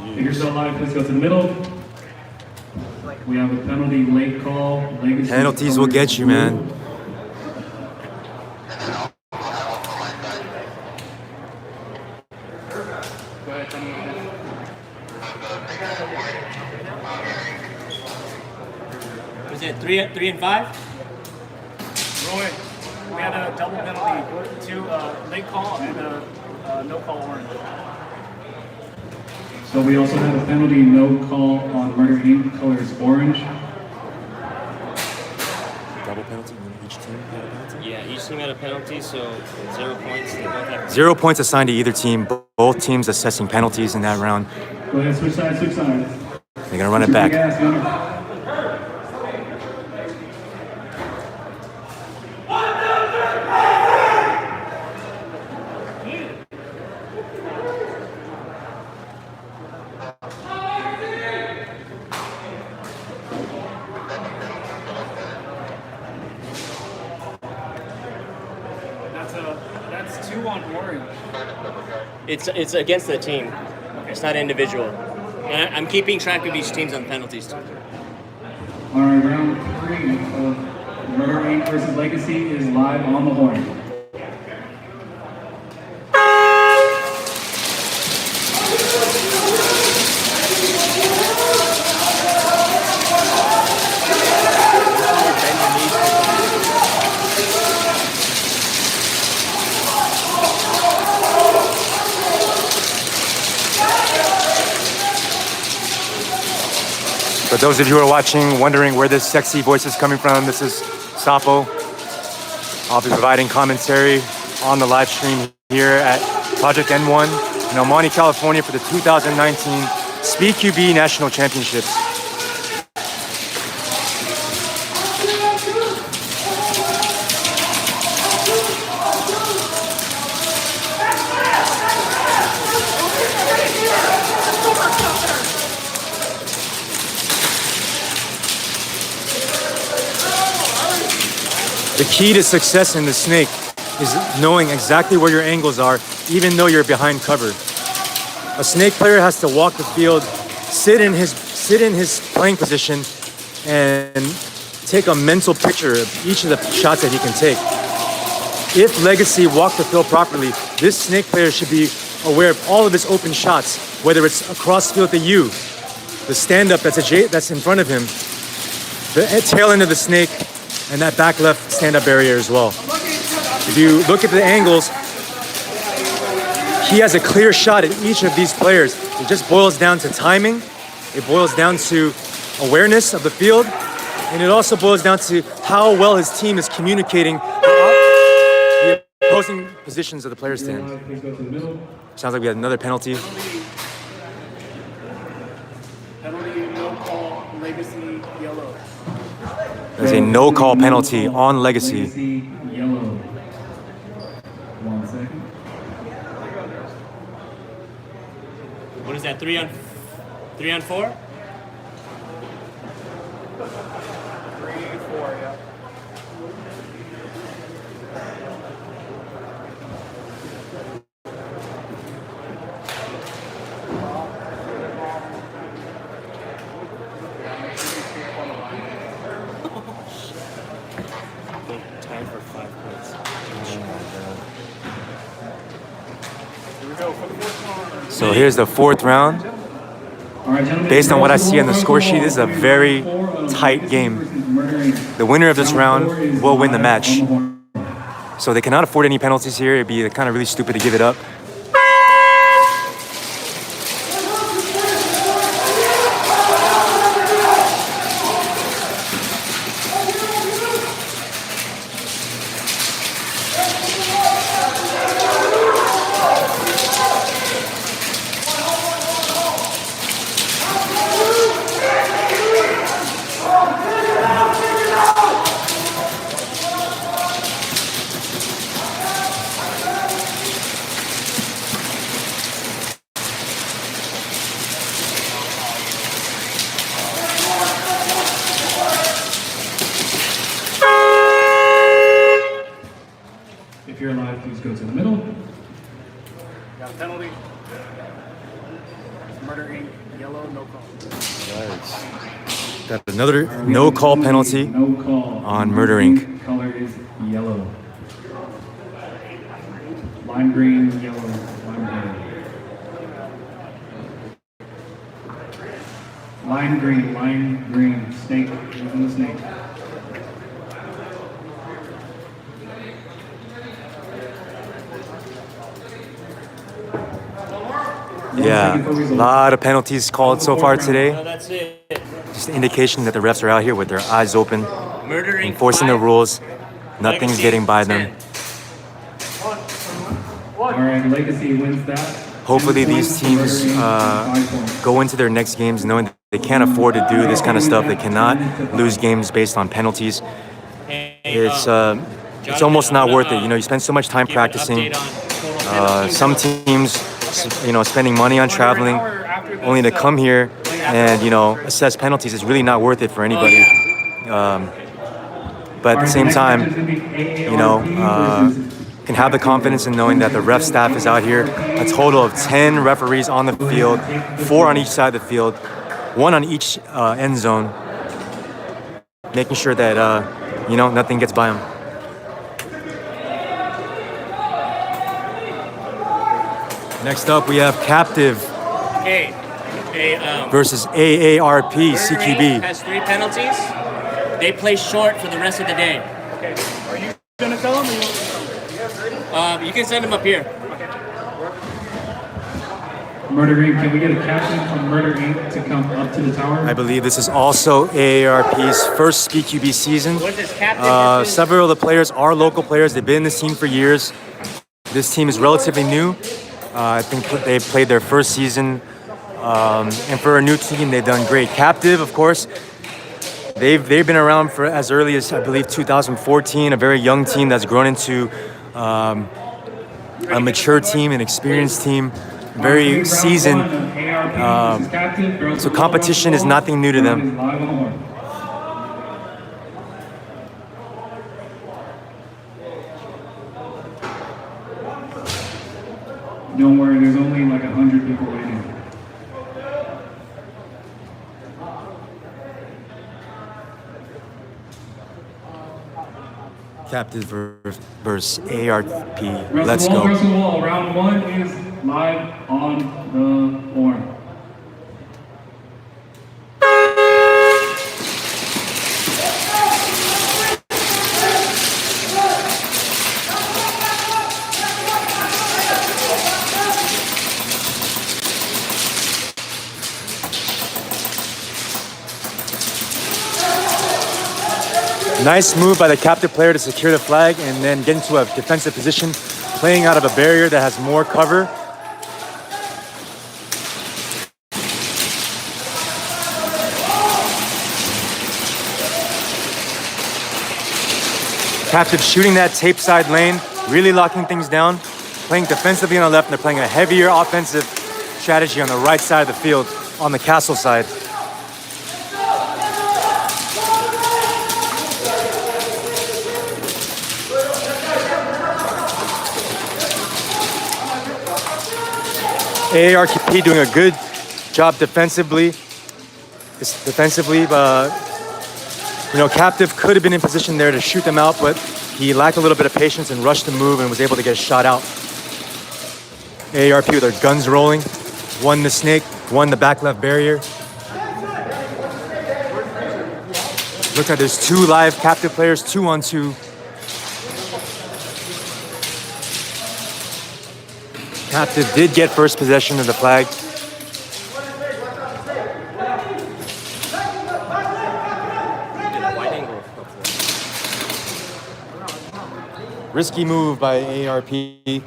If you're still alive, please go to the middle. We have a penalty late call. Legacy Penalties will get you, man. ahead, tell me what it is. Was it 3 and 5? Roy, we had a double penalty, 2 late call and a no call orange. So we also have a penalty, no call on Murder Inc. Colors orange. Double penalty. Each team had a penalty. Yeah, each team had a penalty, so 0 points. They both have 0 points assigned to either team. Both teams assessing penalties in that round. Go ahead, switch sides, switch sides. They're gonna run it Shoot the back. gas, Gunner. That's 2 on orange. It's against the team. It's not individual. And I'm keeping track of each team's on penalties too. All right, round 3 of Murder Inc. versus Legacy is live on the horn. For those of you who are watching, wondering where this sexy voice is coming from, this is Sapo. I'll be providing commentary on the live stream here at Project N1 in El Monte, California for the 2019 SpeedQB National Championships. The key to success in the snake is knowing exactly where your angles are, even though you're behind cover. A snake player has to walk the field, sit in his playing position, and take a mental picture of each of the shots that he can take. If Legacy walk the field properly, this snake player should be aware of all of his open shots, whether it's across field to you, the stand-up that's in front of him, the tail end of the snake, and that back left stand-up area as well. If you look at the angles, he has a clear shot at each of these players. It just boils down to timing. It boils down to awareness of the field. And it also boils down to how well his team is communicating the opposing positions of the players' stand. Sounds like we had another penalty. Penalty, no call, Legacy, yellow. There's a no-call penalty on Legacy. Yellow. 1 second. What is that? 3 on 4? 3, 4, yeah. Time for 5 points. Here we go for the 4th round. So here's the 4th round. All right, gentlemen, Based on what I see on the score sheet, this is a very tight game. The winner of this round will win the match. So they cannot afford any penalties here. It'd be kind of really stupid to give it up. If you're alive, please go to the middle. Got a penalty. Murder Inc. Yellow, no call. Got another no-call penalty No call. on Murder Inc. Color is yellow. Lime green, yellow, lime green. Lime green, snake, using the snake. Yeah, a lot of penalties called so far today. No, that's it. Just an indication that the refs are out here with their eyes open, Murdering enforcing the 5, rules. Nothing's Legacy getting by 10. them. All right, Legacy wins that. Hopefully these teams go into their next games knowing that they can't afford to do this kind of stuff. They cannot lose games based on penalties. It's almost not worth it. You know, you spend so much time practicing. Some teams, you know, spending money on traveling only to come here and, you know, assess penalties is really not worth it for anybody. But at the same time, you know, can have the confidence in knowing that the ref staff is out here. A total of 10 referees on the field, 4 on each side of the field, 1 on each end zone, making sure that, you know, nothing gets by them. Next up, we have Captive versus AARP CQB. Has 3 penalties. They play short for the rest of the day. Okay. Are you gonna tell them? Or You can send them up here. Murder Inc., can we get a captain from Murder Inc. to come up to the tower? I believe this is also AARP's first SpeedQB season. What is captain? Several of the players are local players. They've been in this team for years. This team is relatively new. I think they played their first season. And for a new team, they've done great. Captive, of course, they've been around for as early as, I believe, 2014, a very young team that's grown into a mature team, an experienced team, very seasoned. So competition is nothing new to them. Don't worry, there's only like 100 people waiting. Captive versus ARP. Russell Let's Wall, go. Russell Wall. Round 1 is live on the horn. Nice move by the captive player to secure the flag and then get into a defensive position, playing out of a barrier that has more cover. Captive shooting that tape side lane, really locking things down, playing defensively on the left, and they're playing a heavier offensive strategy on the right side of the field, on the castle side. AARP doing a good job defensively. You know, Captive could have been in position there to shoot them out, but he lacked a little bit of patience and rushed the move and was able to get a shot out. AARP with their guns rolling, won the snake, won the back left barrier. Look at there's 2 live Captive players, 2-on-2. Captive did get first possession of the flag. Risky move by AARP.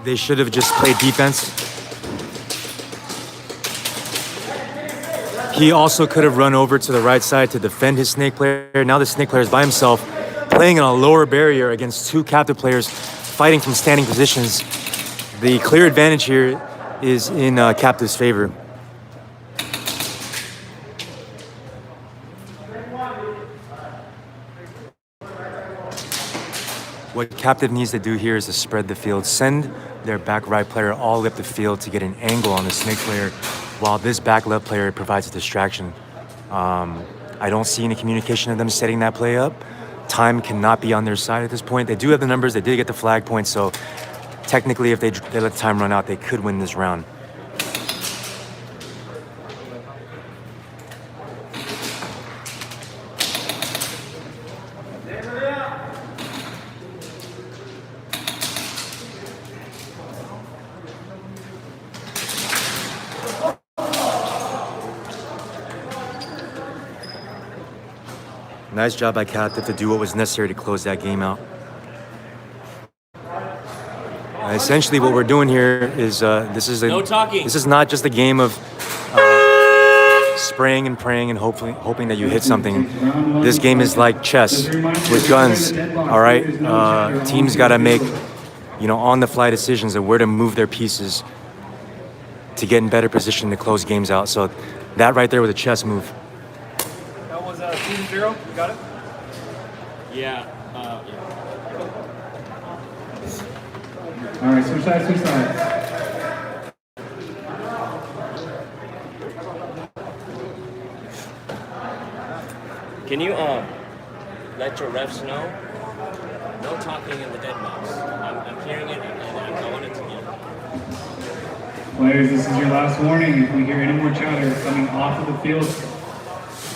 They should have just played defense. He also could have run over to the right side to defend his snake player. Now the snake player is by himself, playing on a lower barrier against 2 captive players fighting from standing positions. The clear advantage here is in Captive's favor. What Captive needs to do here is to spread the field, send their back right player all the way up the field to get an angle on the snake player, while this back left player provides a distraction. I don't see any communication of them setting that play up. Time cannot be on their side at this point. They do have the numbers, they did get the flag point, so technically if they let the time run out, they could win this round. Nice job by Captive to do what was necessary to close that game out. Essentially, what we're doing here is this is not just a game of spraying and praying and hoping that you hit something. This game is like chess with guns. All right, teams got to make on-the-fly decisions of where to move their pieces to get in better position to close games out. So that right there was a chess move. That was 2-0. You got it? Yeah. All right, switch sides, switch sides. Can you let your refs know? No talking in the dead box. I'm hearing it and I want it to be. Players, this is your last warning. If we hear any more chatter coming off of the field,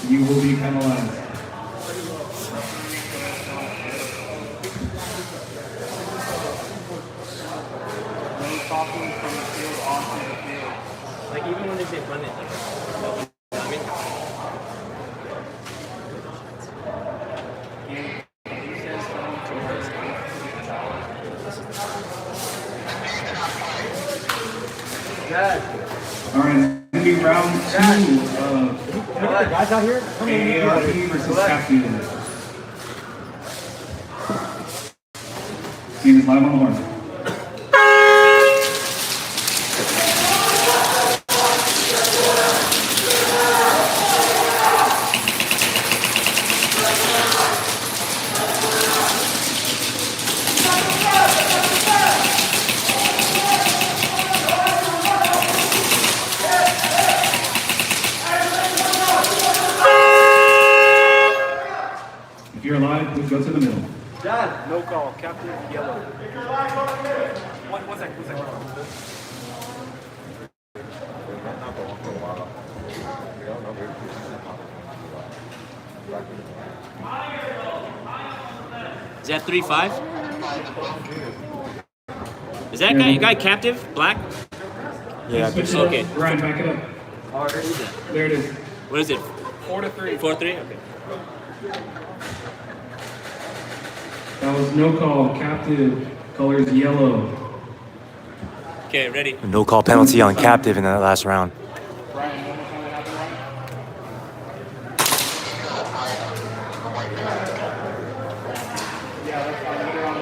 you will be penalized. Talking from the field onto the field. Like even when they say run it, like, I mean, He says something to us. All right, it's going to be round 2 of Guys out here? AARP versus Captain. Team is live on the horn. If you're alive, please go to the middle. No call. Captain yellow. One second. is that 3-5? Is that guy captive? Black? Yeah. Switch it Okay. up. Ryan, back it up. There it is. What is it? 4-3. 4-3? Okay. That was no call. Captive. Colors yellow. Okay, ready. No call penalty on Captive in that last round. Brian, one more time what happened, Ryan? Yeah, that's fine. Either on the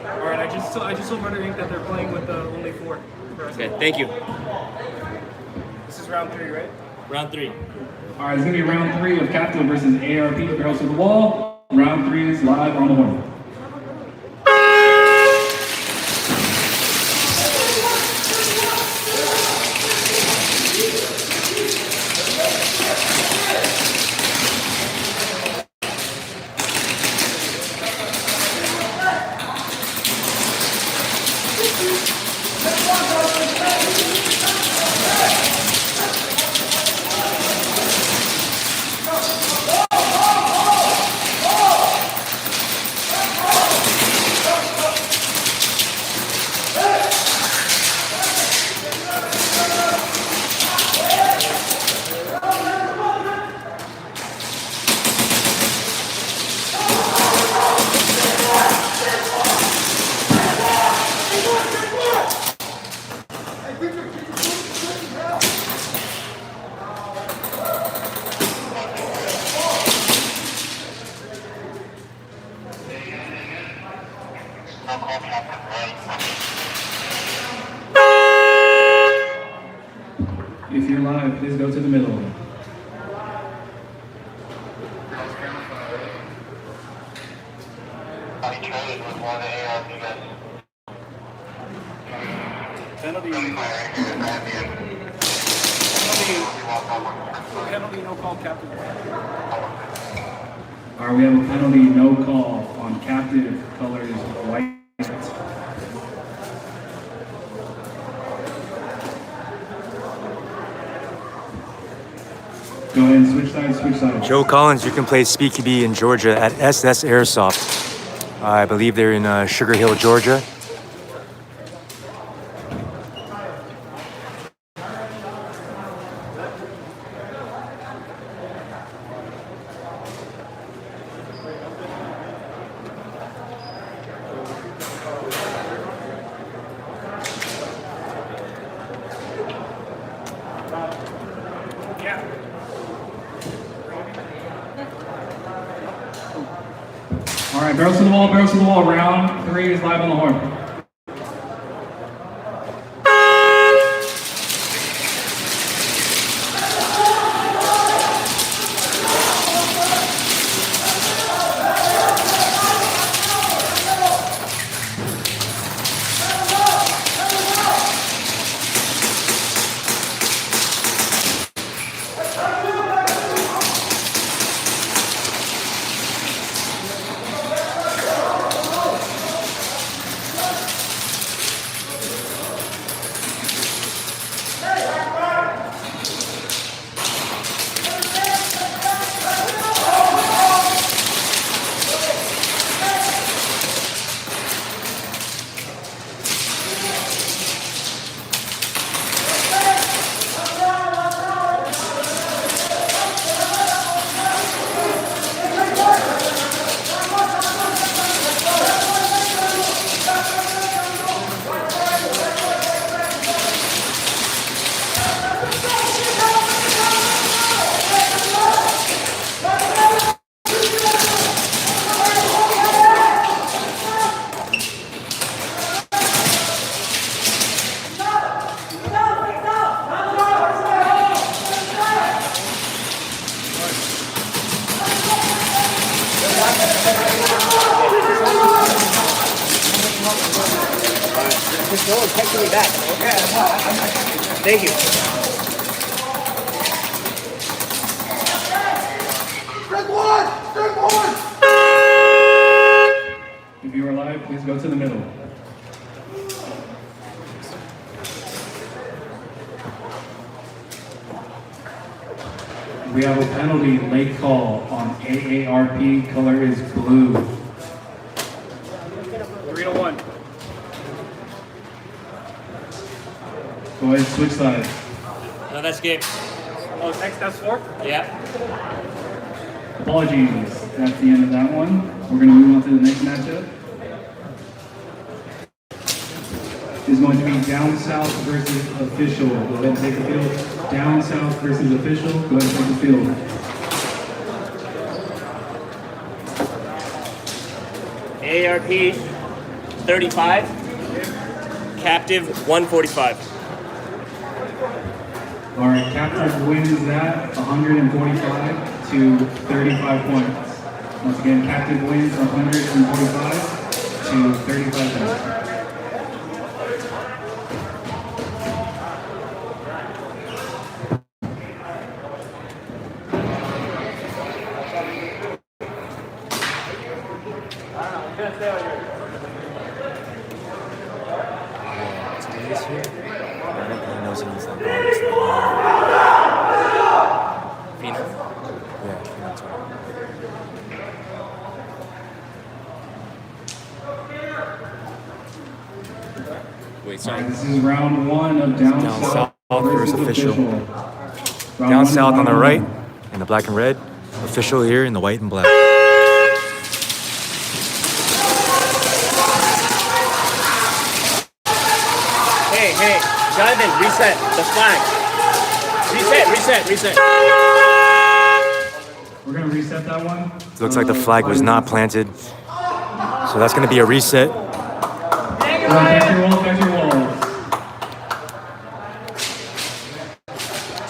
All right, I just told Murder Inc. that they're playing with only 4. Okay, thank you. This is round 3, right? Round 3. All right, it's going to be round 3 of Captain versus AARP. Girls to the wall. Round 3 is live on the horn. If you're live, please go to the middle. I traded with one of the ARP guys. Penalty, no call, Captain. All right, we have a penalty, no call on Captive. Colors white. Go ahead and switch sides, switch sides. Joe Collins, you can play SpeedQB in Georgia at SS Airsoft. I believe they're in Sugar Hill, Georgia. All right, barrels to the wall, barrels to the wall. Round 3 is live on the horn. Thank you. If you are live, please go to the middle. We have a penalty late call on AARP. Color is blue. 3-1. Go ahead, switch sides. No, that's game. Oh, that's 4? Yeah. Apologies. That's the end of that one. We're going to move on to the next matchup. Is going to be down south versus official. Go ahead and take the field. Down south versus official. Go ahead and take the field. AARP 35. Captive 145. All right, captive wins that 145 to 35 points. Once again, captive wins 145 to 35 points. Wait, All right, sorry. this is round 1 of down south versus official. Round Down one, south on the round right, one. in the black and red. Official here in the white and black. Hey, Jonathan, reset the flag. Reset. We're going to reset that one. Looks like the flag was not planted. So that's going to be a reset. Back your walls.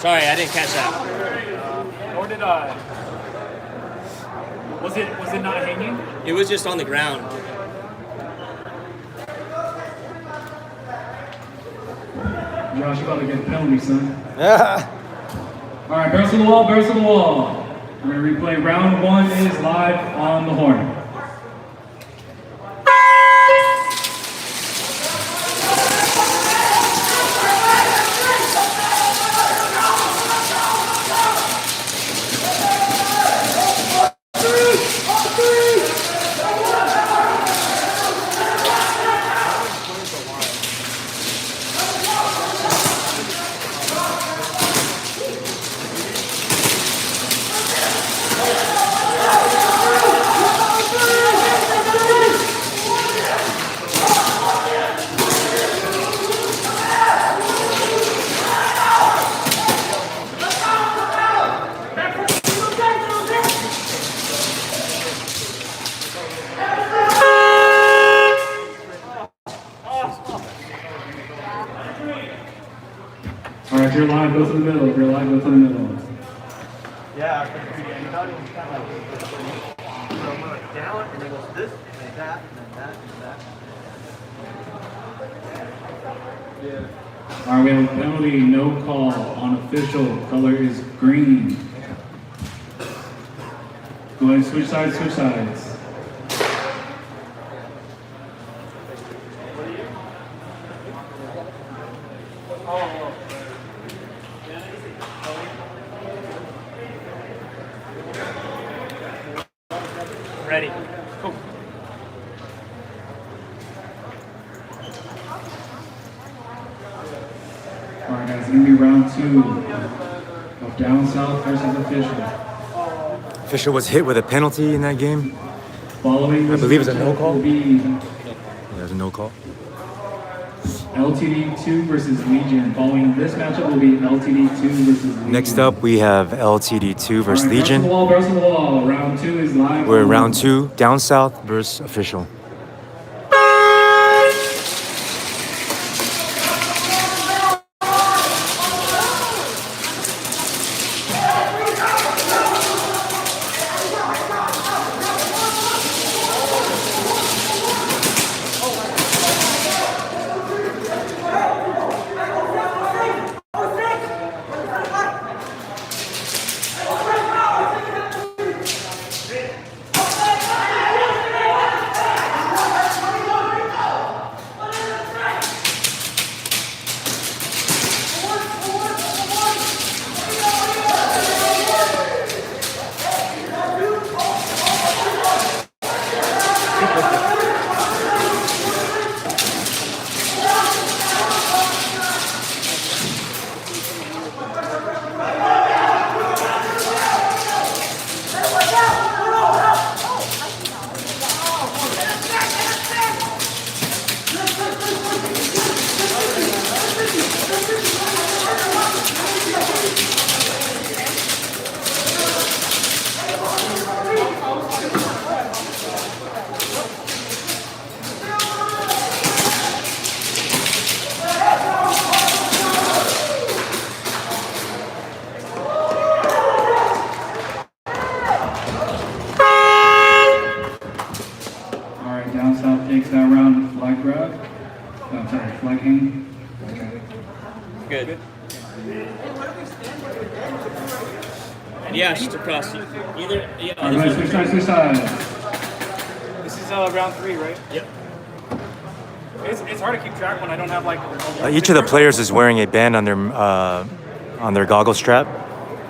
Sorry, I didn't catch that. Nor did I. Was it not hanging? It was just on the ground. Josh, you about to get a penalty, son. All right, barrels to the wall, barrels to the wall. We're going to replay. Round 1 is live on the horn. alive, go to the middle. If you're alive, go to the middle. Yeah, I thought it was kind of like so I'm like down, and then goes this, and that, and then that, and that. Yeah. All right, we have a penalty, no call on official. Color is green. Go ahead, switch sides, switch sides. Ready. Cool. All right, guys, it's gonna be round 2 of down south versus official. Official was hit with a penalty in that game. Following this I believe it's a no matchup call. will be There's a no call. LTD 2 versus Legion. Following this matchup will be LTD 2 versus Legion. Next up, we have LTD2 versus All right, Legion. Burst the wall. Round 2 is live. We're in on- round 2, down south versus official. All right, down south takes that round. Flag grab. I'm sorry, flag hang. Okay. Good. Yeah, just across. Either. Yeah. All right, switch sides, switch sides. This is round 3, right? Yep. It's hard to keep track when I don't have like. Each of the players is wearing a band on their goggle strap.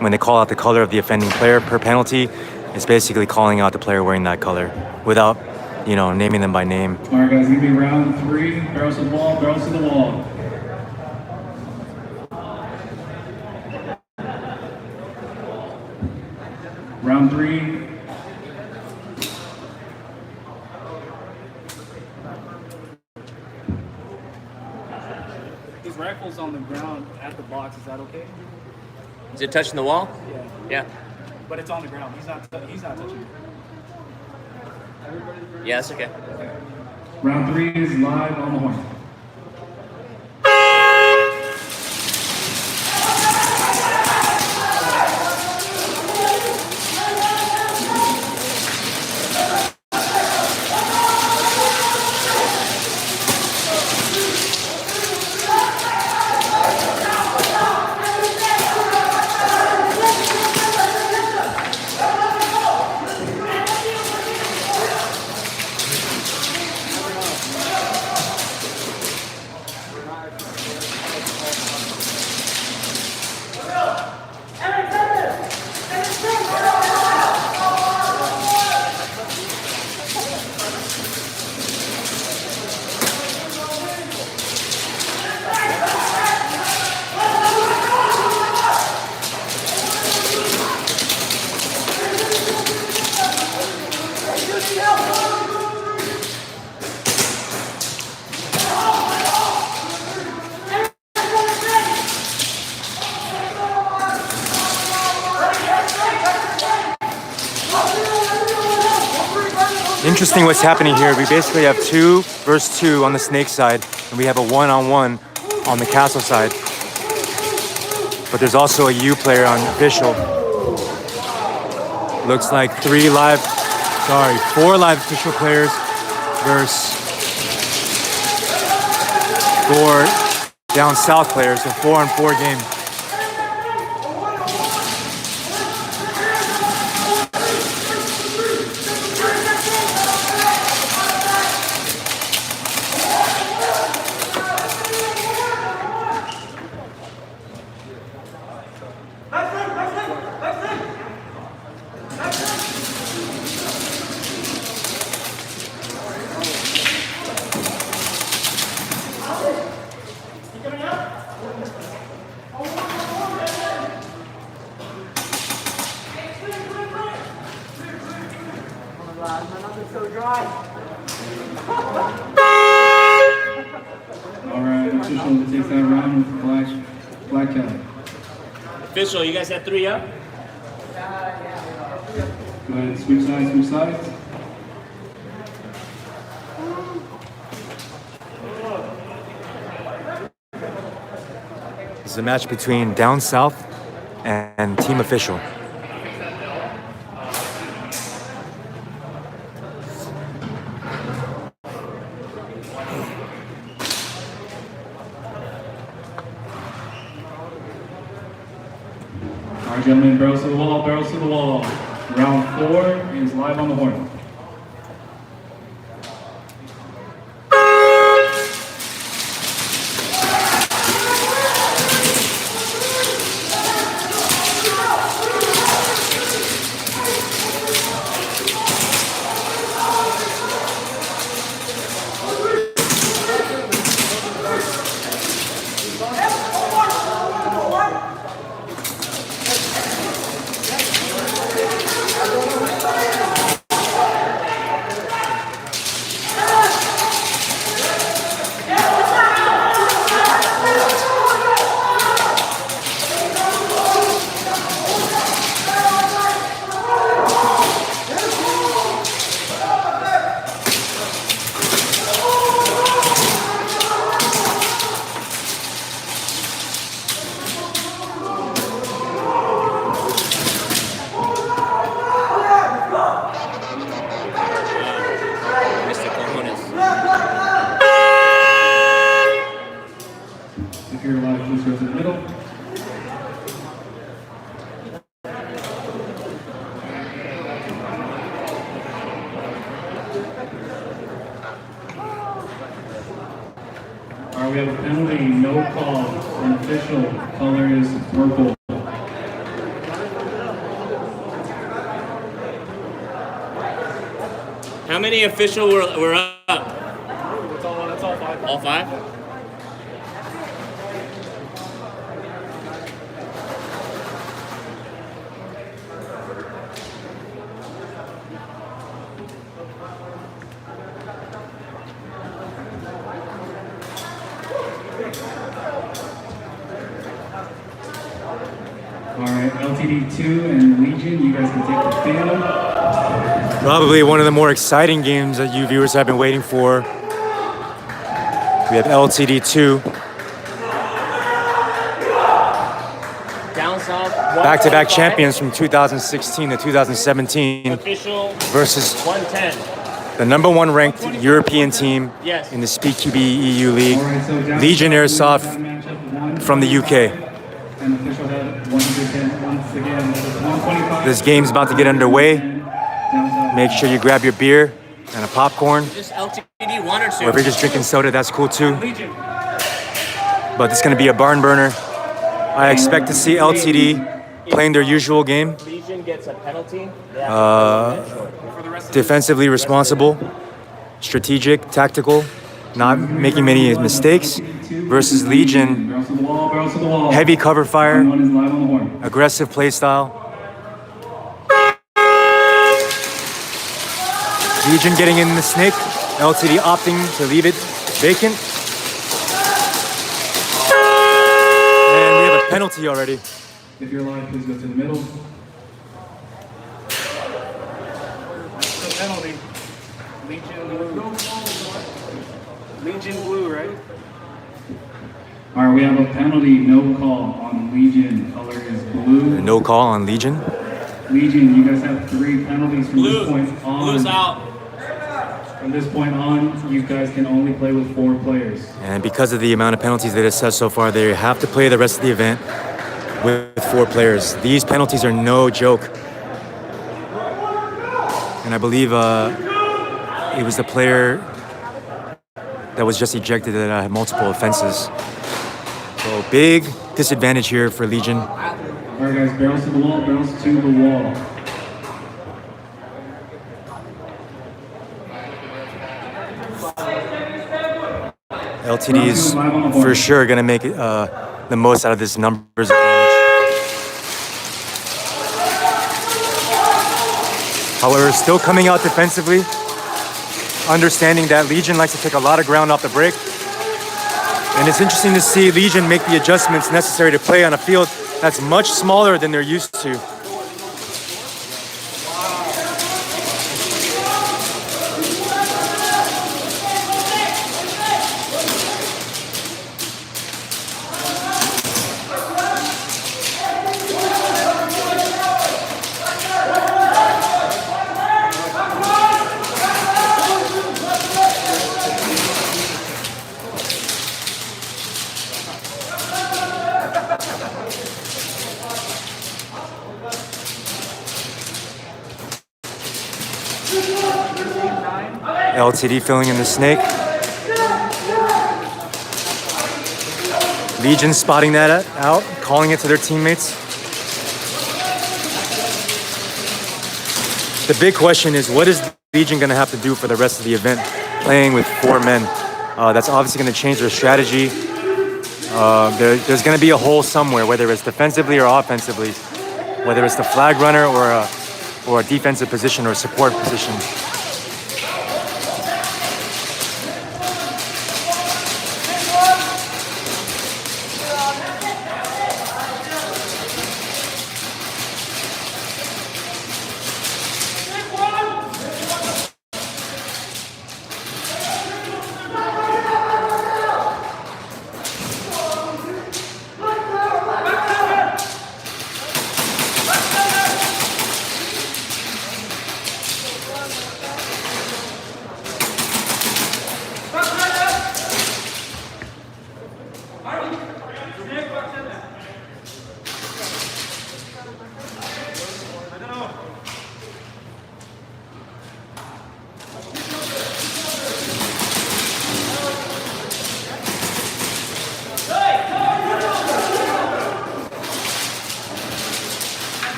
When they call out the color of the offending player per penalty, it's basically calling out the player wearing that color without, naming them by name. All right, guys, gonna be round 3. Barrels to the wall, barrels to the wall. Round 3. His rifle's on the ground at the box. Is that okay? Is it touching the wall? Yeah. Yeah. But it's on the ground. He's not touching it. Yeah, that's okay. Round 3 is live on the horn. Interesting what's happening here. We basically have 2 versus 2 on the snake side, and we have a 1-on-1 on the castle side. but there's also a U player on official. Looks like 4 live official players versus 4 down south players, so 4-on-4 game. Alright, official takes that round with black cap. Official, you guys have 3 up? Go ahead, switch sides. This is a match between down south and team official. Alright, gentlemen, barrels to the wall, barrels to the wall. Round 4 is live on the horn. If you're alive, please go to the middle. Alright, we have a penalty, no call, an official, color is purple. How many official were up? It's all 5. All 5? Alright, LTD2 and Legion, you guys can take the field. Probably one of the more exciting games that you viewers have been waiting for. We have LTD2, Down south. back-to-back champions from 2016 to 2017 Official versus 110. the #1 ranked European team Yes. in the SpeedQB EU League, Alright, so down Legion Airsoft matchup, from the UK. And official had 110 once again. 125. This game's about to get underway. Down south. Make sure you grab your beer and a popcorn. Just LTD 1 or 2? Or if you're just drinking soda, that's cool too. Legion. But it's gonna be a barn burner. I expect to see LTD playing their usual game. Legion gets a penalty. They have Defensively responsible, strategic, tactical, not making many mistakes. Versus Legion, Barrels to the wall, barrels to the wall. heavy cover fire, One is live on the horn. aggressive play style. Legion getting in the snake, LTD opting to leave it vacant. And we have a penalty already. If you're alive, please go to the middle. That's the penalty. Legion blue. Legion blue, right? All right, we have a penalty, no call on Legion. Color is blue. No call on Legion. Legion, you guys have 3 penalties from this point on. Blue's out. From this point on, you guys can only play with 4 players. And because of the amount of penalties they've assessed so far, they have to play the rest of the event with 4 players. These penalties are no joke. And I believe it was the player that was just ejected that had multiple offenses. So big disadvantage here for Legion. All right, guys, barrels to the wall, barrels to the wall. LTD is for sure going to make the most out of this numbers advantage. However, still coming out defensively, understanding that Legion likes to take a lot of ground off the break. And it's interesting to see Legion make the adjustments necessary to play on a field that's much smaller than they're used to. LTD filling in the snake. Legion spotting that out, calling it to their teammates. The big question is, what is Legion going to have to do for the rest of the event, playing with 4 men? That's obviously going to change their strategy. There's going to be a hole somewhere, whether it's defensively or offensively, whether it's the flag runner or a defensive position or support position.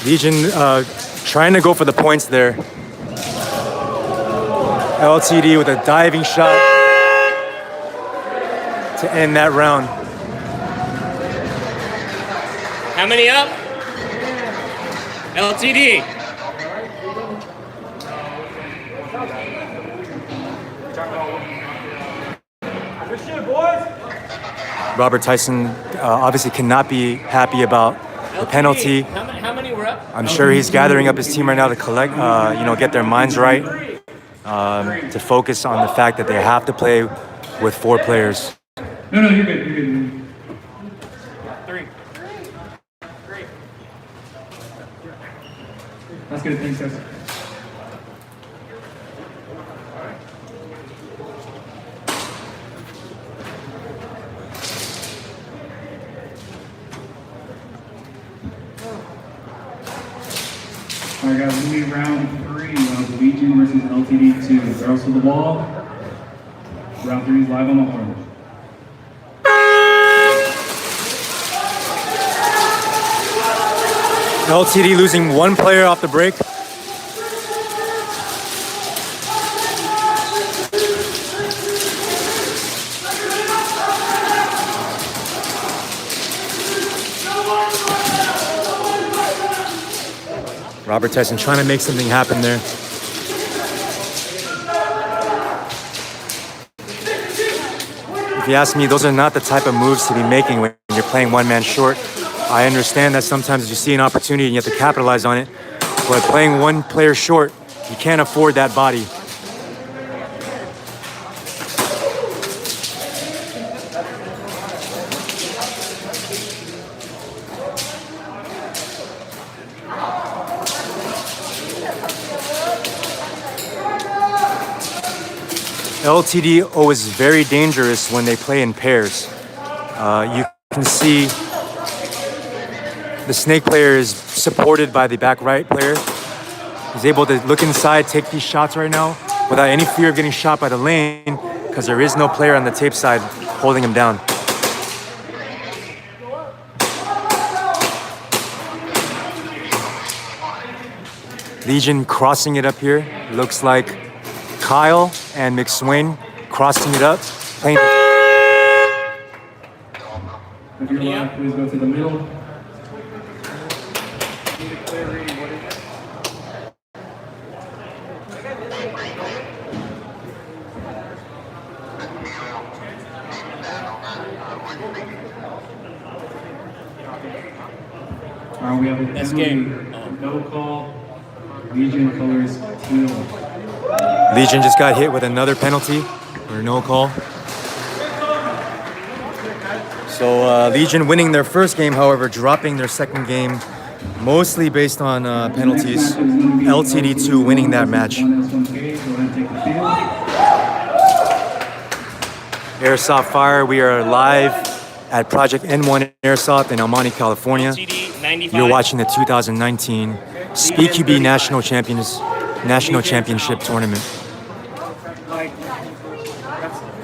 Legion trying to go for the points there. LTD with a diving shot to end that round. How many up? LTD. Robert Tyson obviously cannot be happy about the penalty. How many were up? I'm sure he's gathering up his team right now to collect, get their minds right, to focus on the fact that they have to play with 4 players. No, you're good. You're good. 3. That's good. Thanks, guys. All right, guys, we round 3 of Legion versus LTD 2. Barrels to the wall. Round 3 is live on the horn. LTD losing 1 player off the break. Robert Tyson trying to make something happen there. If you ask me, those are not the type of moves to be making when you're playing 1 man short. I understand that sometimes you see an opportunity and you have to capitalize on it, but playing 1 player short, you can't afford that body. LTDO is very dangerous when they play in pairs. You can see the snake player is supported by the back right player. He's able to look inside, take these shots right now without any fear of getting shot by the lane because there is no player on the tape side holding him down. Legion crossing it up here. Looks like Kyle and McSwain crossing it up. Playing. If you're live, please go to the middle. We have a penalty, no call. Legion colors teal. Legion just got hit with another penalty or no call. So Legion winning their first game, however, dropping their second game, mostly based on penalties. LTD2 winning that match. Airsoft Fire, we are live at Project N1 Airsoft in El Monte, California. You're watching the 2019 SpeedQB National Championship Tournament.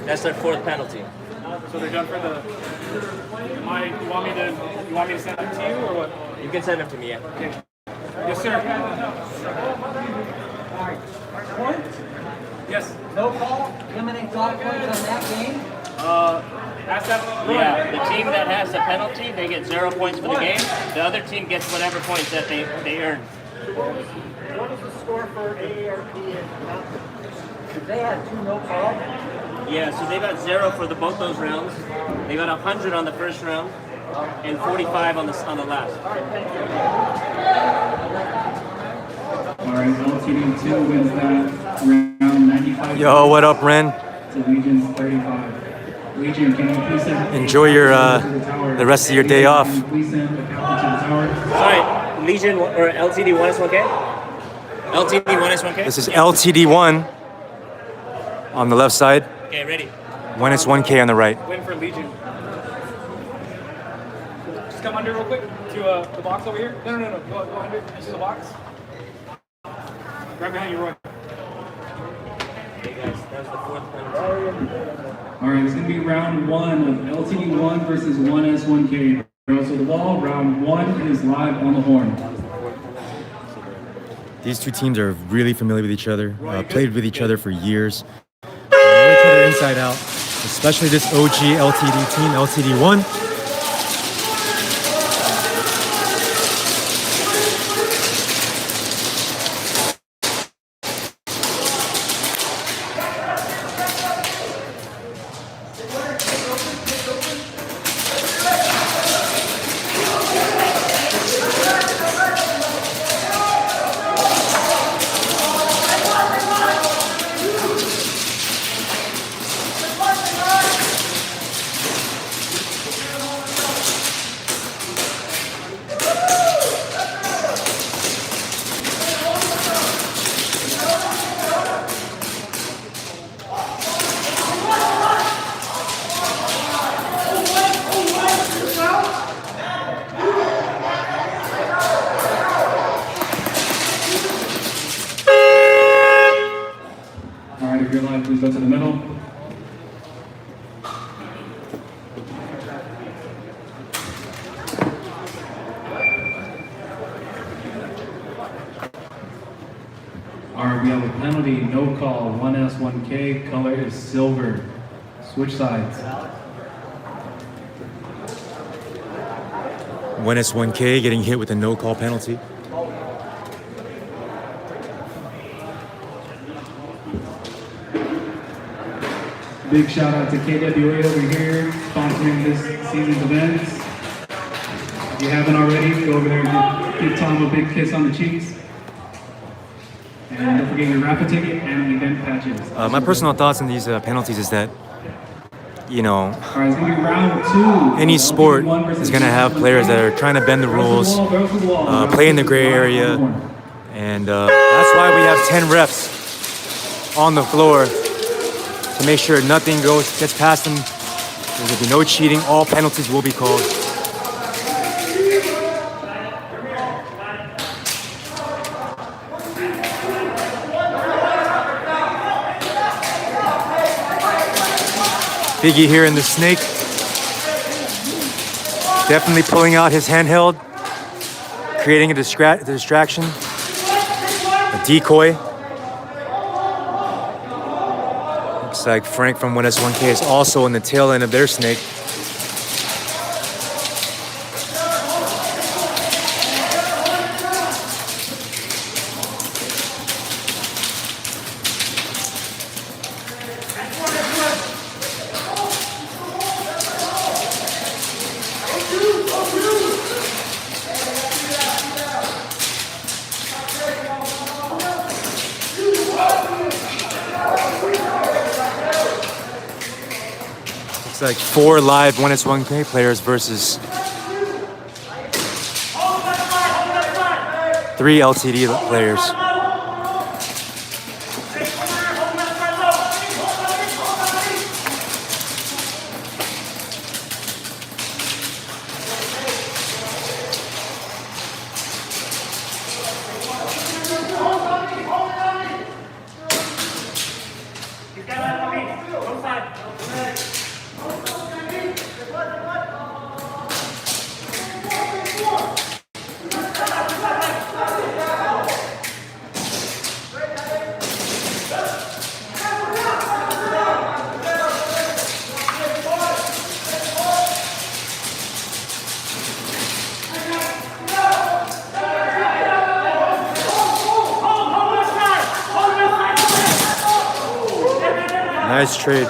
That's their fourth penalty. So they're done for the. You want me to send them to you or what? You can send them to me, yeah. Okay. Yes, sir. Yes. No call, limiting thought points on that game. That's that. Yeah, the team that has the penalty, they get 0 points for the game. The other team gets whatever points that they earn. What is the score for AARP and Penalties? They had 2 no call. Yeah, so they got 0 for both those rounds. They got 100 on the first round and 45 on the last. All right, LTD2 wins that round 95. Yo, what up, Ren? To Legion's 35. Legion, can you please send Enjoy your the rest of your day off. Can you please send the captain to the tower? Sorry, Legion or LTD 1S1K? LTD 1S1K? This is LTD1 on the left side. Okay, ready. 1S1K on the right. Win for Legion. Just come under real quick to the box over here. No. Go under. This is the box. Right behind you, Roy. Hey guys, that was the fourth penalty. All right, it's going to be round 1 of LTD1 versus 1S1K. Girls to the wall. Round 1 is live on the horn. These two teams are really familiar with each other, played with each other for years. They know each other inside out, especially this OG LTD team, LTD1. If you're live, please go to the middle. All right, we have a penalty, no call, 1S1K, color is silver. Switch sides. 1S1K getting hit with a no call penalty. Big shout out to KWA over here, sponsoring this season's events. If you haven't already, go over there and give Tom a big kiss on the cheeks. And don't forget your raffle ticket and event patches. My personal thoughts on these penalties is that, you know, All right, it's gonna be round 2. any sport is going to have players that are trying to bend the rules, play in the gray area, and that's why we have 10 refs on the floor to make sure nothing gets past them. There will be no cheating. All penalties will be called. Biggie here in the snake. Definitely pulling out his handheld, creating a distraction, a decoy. Looks like Frank from 1S1K is also in the tail end of their snake. It's like 4 live 1S1K players versus 3 LTD players. Nice trade.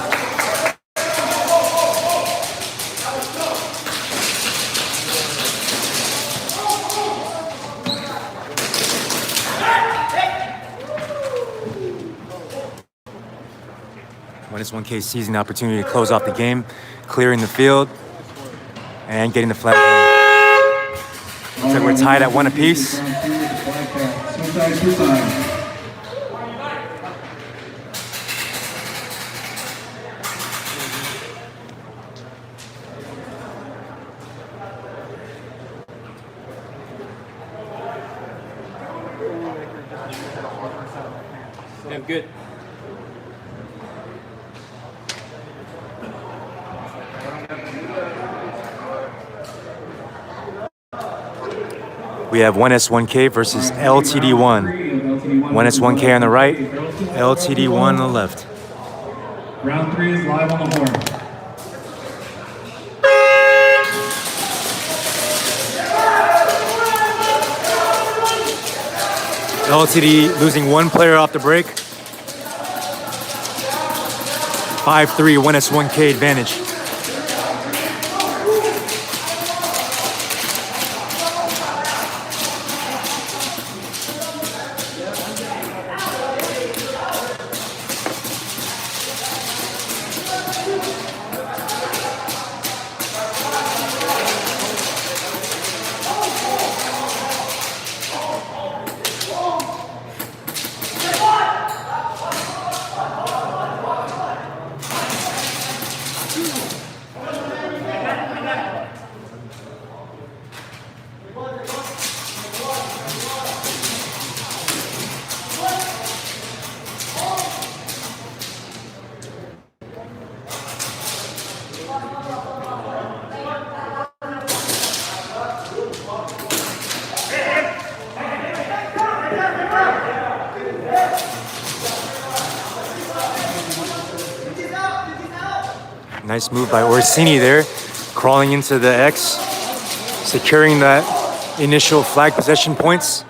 When it's 1K seizing the opportunity to close off the game, clearing the field, and getting the flag. Looks like we're tied at 1 apiece. I'm good. We have 1S1K versus LTD1. 1S1K on the right, LTD1 on the left. Round 3 is live on the horn. LTD losing 1 player off the break. 5-3 1S1K advantage. Nice move by Orsini there, crawling into the X, securing that initial flag possession points.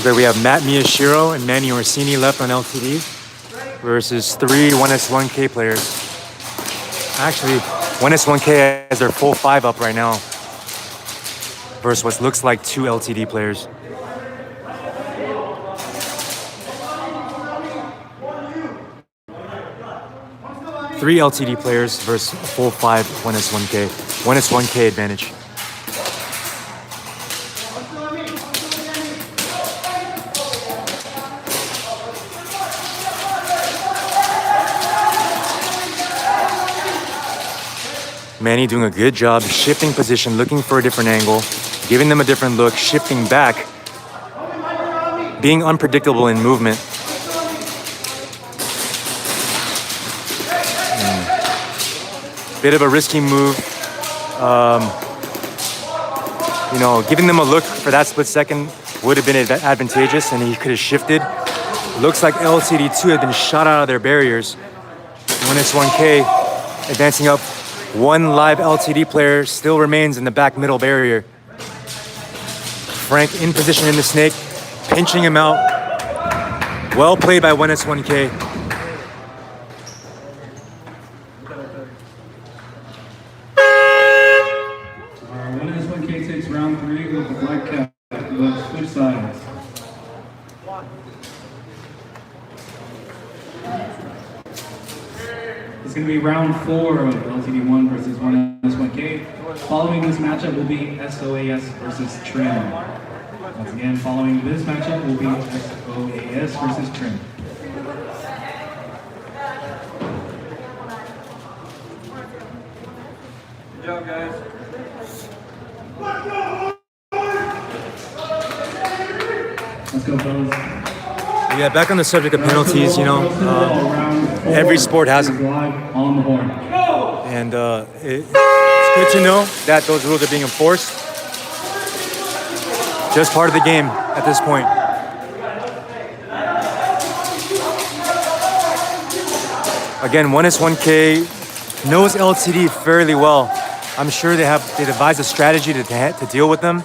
There we have Matt Miyashiro and Manny Orsini left on LTD versus 3 1S1K players. Actually, 1S1K has their full 5 up right now versus what looks like 2 LTD players. Three LTD players versus a full 5 1S1K. 1S1K advantage. Manny doing a good job shifting position, looking for a different angle, giving them a different look, shifting back, being unpredictable in movement. Bit of a risky move. You know, giving them a look for that split second would have been advantageous, and he could have shifted. Looks like LTD2 had been shot out of their barriers. When it's 1K, advancing up, one live LTD player still remains in the back middle barrier. Frank in position in the snake, pinching him out. Well played by 1S1K. Our 1S1K takes round 3 with the black cap. Let's switch sides. It's going to be round 4 of LTD1 versus 1S1K. Following this matchup will be SOAS versus Trim. Once again, following this matchup will be SOAS versus Trim. Good job, guys. Let's go, fellas. Yeah, back on the subject of penalties, you know, every sport has them. On the horn. And it's good to know that those rules are being enforced. Just part of the game at this point. Again, 1S1K knows LTD fairly well. I'm sure they devised a strategy to deal with them.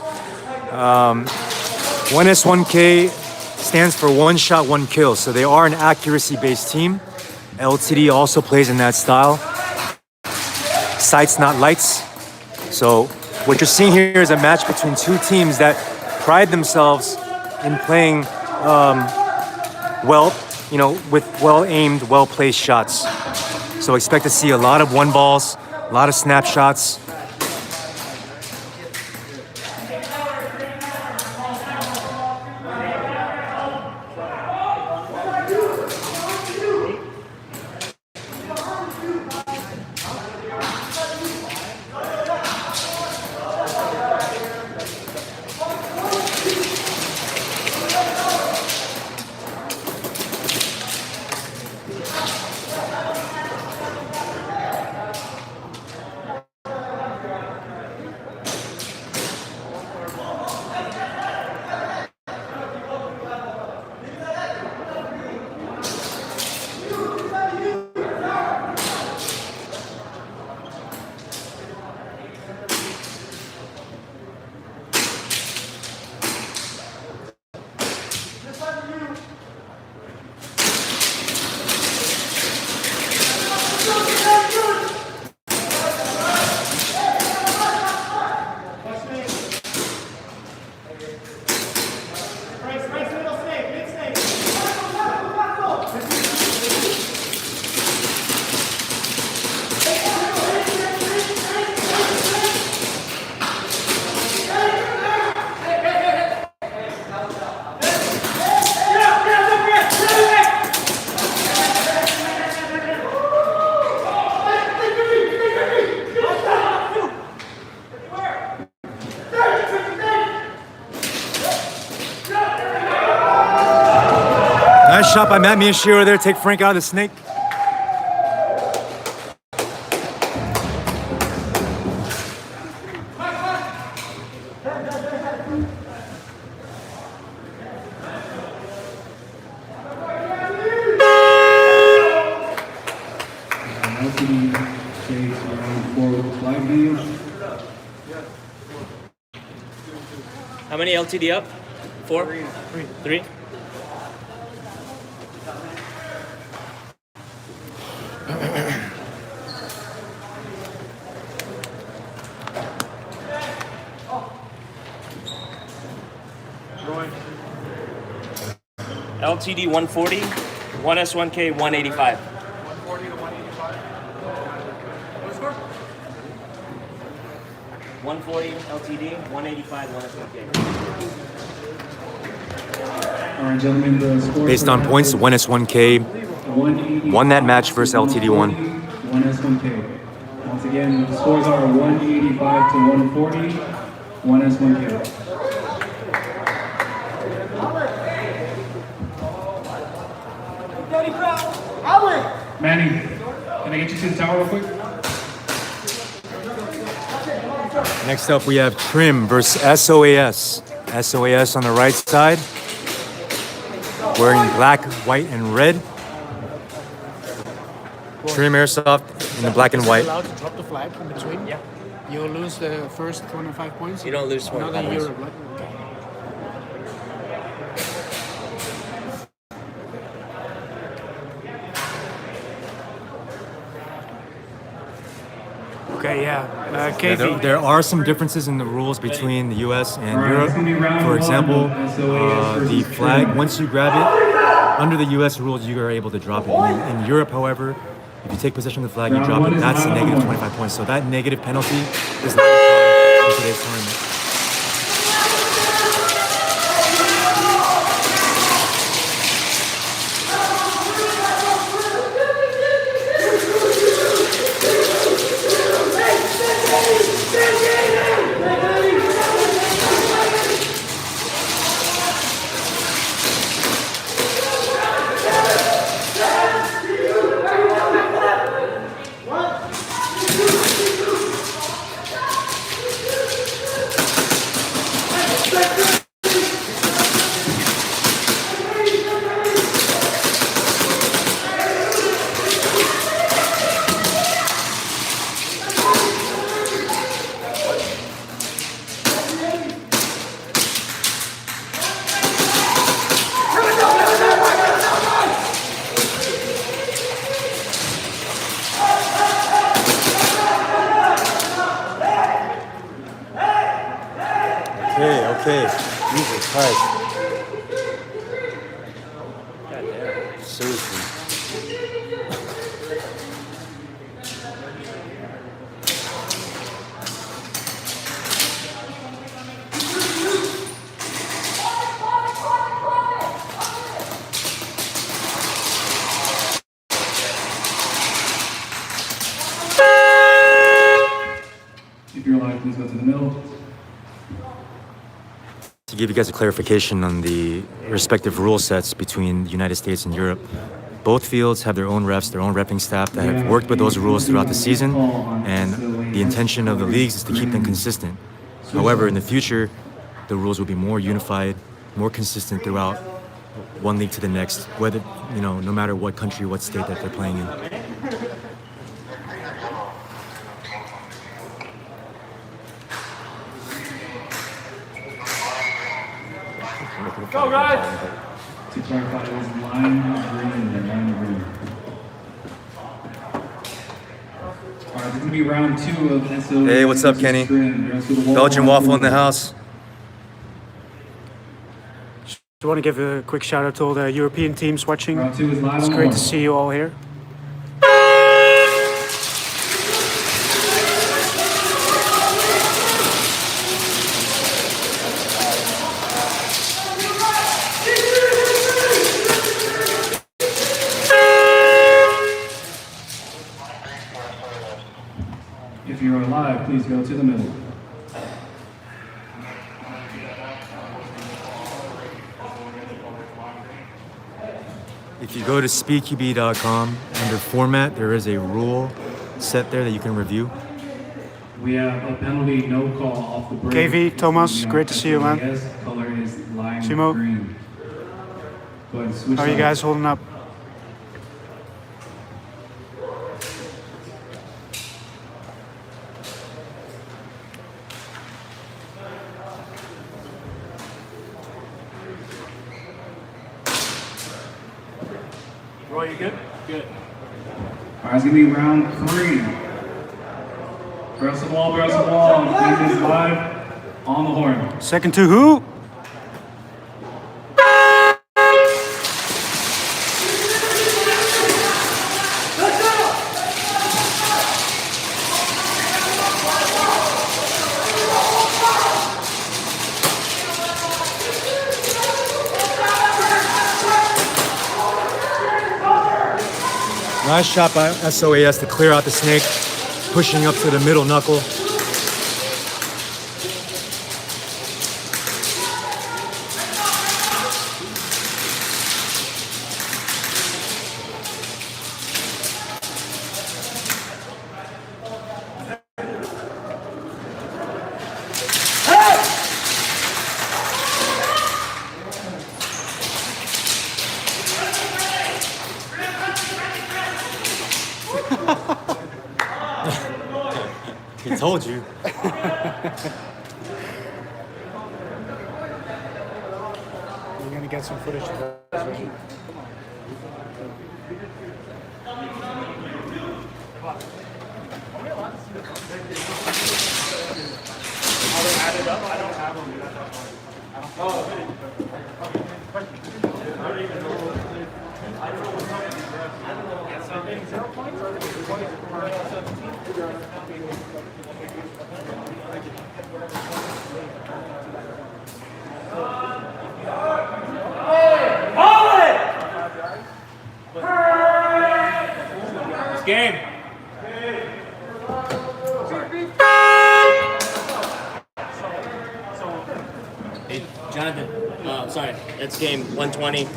1S1K stands for one shot, one kill. So they are an accuracy-based team. LTD also plays in that style. Sights, not lights. So what you're seeing here is a match between two teams that pride themselves in playing well, you know, with well-aimed, well-placed shots. So expect to see a lot of one balls, a lot of snapshots. Nice shot by Matt Miyashiro there. Take Frank out of the snake. How many LTD up? 4? 3? LTD 140, 1S1K 185. 140 to 185. What score? 140 LTD, 185 1S1K. All right, gentlemen, the score Based on points, 1S1K won that match versus LTD1. 1S1K. Once again, the scores are 185 to 140. 1S, 1K. Manny, can I get you to the tower real quick? Next up, we have Trim versus SOAS. SOAS on the right side, wearing black, white, and red. Trim Airsoft in the black and white. Allowed to drop the flag in between? Yeah. You'll lose the first 25 points? You don't lose 25 Not in points. Europe, right? Okay, yeah. Yeah, KV. there are some differences in the rules between the US and All right, Europe. it's gonna be round For one example, of SOAS the versus flag, Trim. once you grab it, under the US rules, you are able to drop it. In Europe, however, if you take possession of the flag, you Round drop one it, is that's a round negative one. 25 points. So that negative penalty is not applied in today's tournament. Okay. Jesus Christ. Seriously. If you're alive, please go to the middle. To give you guys a clarification on the respective rule sets between the United States and Europe, both fields have their own refs, their own repping staff that have worked with those rules throughout the season, and the intention of the leagues is to keep them consistent. However, in the future, the rules will be more unified, more consistent throughout one league to the next, whether, no matter what country, what state that they're playing in. Go, guys! To clarify, it was lime green and lime green. All right, this is gonna be round two of SOAS. Hey, what's up, versus Kenny? Trim. You're also the wall Belgian waffle in the house. Just want to give a quick shout out to all the European teams watching. Round two is live It's on great one. to see you all here. If you're alive, please go to the middle. If you go to SpeedQB.com, under format, there is a rule set there that you can review. We have a penalty no call off the break. KV, Thomas, great to see you, man. Yes, color is lime Timo. green. Go ahead and switch How are you sides. guys holding up? Roy, you good? Good. All right, it's gonna be round three. Barrel some wall, barrel some wall. Please is live on the horn. Second to who? Nice shot by SOAS to clear out the snake. pushing up to the middle knuckle. He told you. You're gonna get some footage of that. Right? It's game. Hey, Jonathan. Sorry, it's game 120.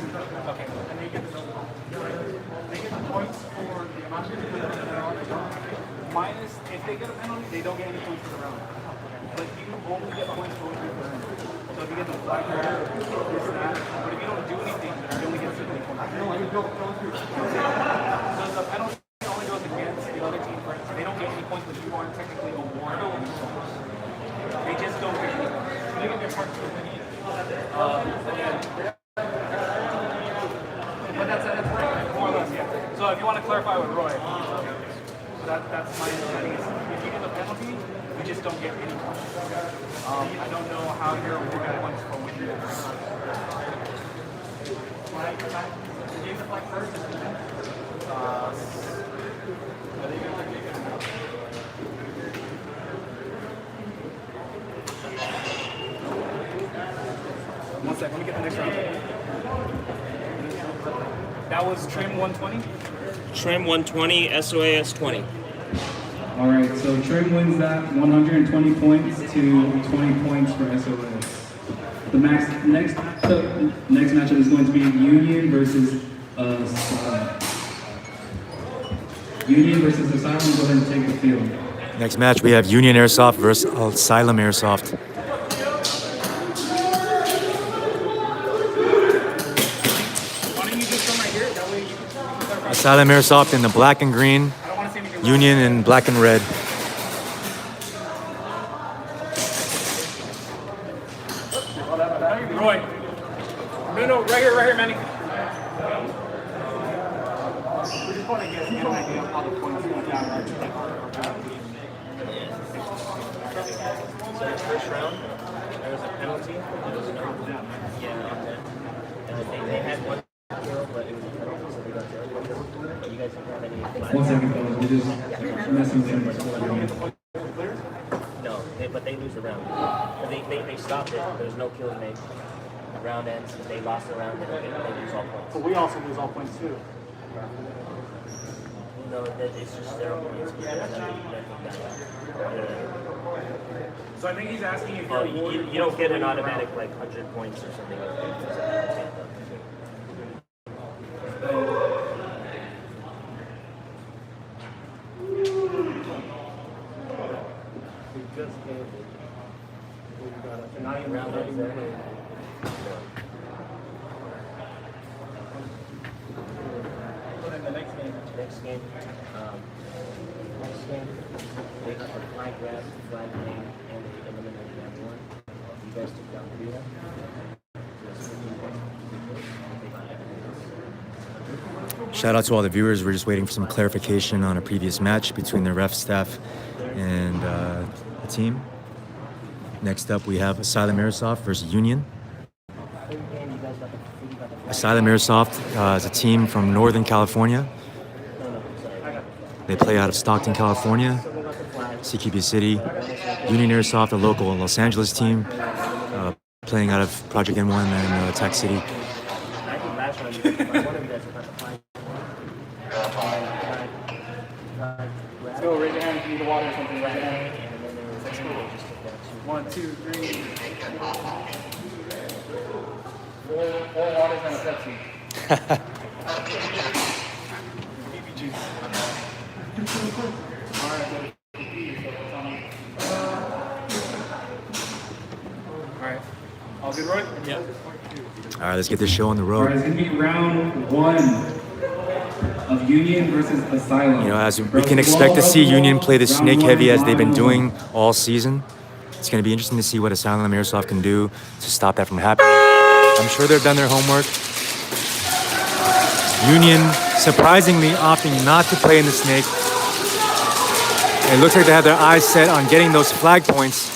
Minus, if they get a penalty, they don't get any points for the round. But you only get points for what you earn. So if you get the flag grab, this, that. But if you don't do anything, then you only get 70 points. So the penalty only goes against the other team, right? So they don't get any points, but you aren't technically awarded any points. They just don't get any points. So they get their parts for winning. But that's right, more or less, yeah. So if you want to clarify with Roy, so that's my understanding. If you get the penalty, you just don't get any points. I don't know how you're awarded points for winning. Use the flag first. One sec, let me get the next round. That was trim 120? Trim 120, SOAS 20. All right, so Trim wins that 120 points to 20 points for SOS. The next matchup is going to be Union versus Asylum. Go ahead and take the field. Next match, we have Union Airsoft versus Asylum Airsoft. Asylum Airsoft in the black and green, Union in black and red. Roy. No, right here, Manny. We just want to get an idea of how the points went down. So the first round, there was a penalty. There was no and they had one kill, but it was a penalty, so they got zero. You guys don't have any flags? 1 second, fellas. We're just messing with him. No, but they lose the round. They stopped it. There was no kills made. The round ends. If they lost the round, they lose all points. But we also lose all points too. No, it's just their points. So I think he's asking if You don't get an automatic like 100 points or something like that. Next game, they got the flag grab, flag name, and they eliminated everyone. You guys took down the deal. Shout out to all the viewers. We're just waiting for some clarification on a previous match between the ref staff and the team. Next up, we have Asylum Airsoft versus Union. Asylum Airsoft is a team from Northern California. They play out of Stockton, California, CQB City. Union Airsoft, a local Los Angeles team, playing out of Project N1 and Tech City. So raise your hand if you need to 1, 2, 3. Four waters and a Pepsi. BB juice. Alright. All good, Roy? Yeah. All right, let's get this show on the All road. right, it's gonna be round 1 of Union versus Asylum. You know, as we can expect to see Union play the snake heavy as they've been doing all season. It's going to be interesting to see what Asylum Airsoft can do to stop that from happening. I'm sure they've done their homework. Union surprisingly opting not to play in the snake. It looks like they have their eyes set on getting those flag points.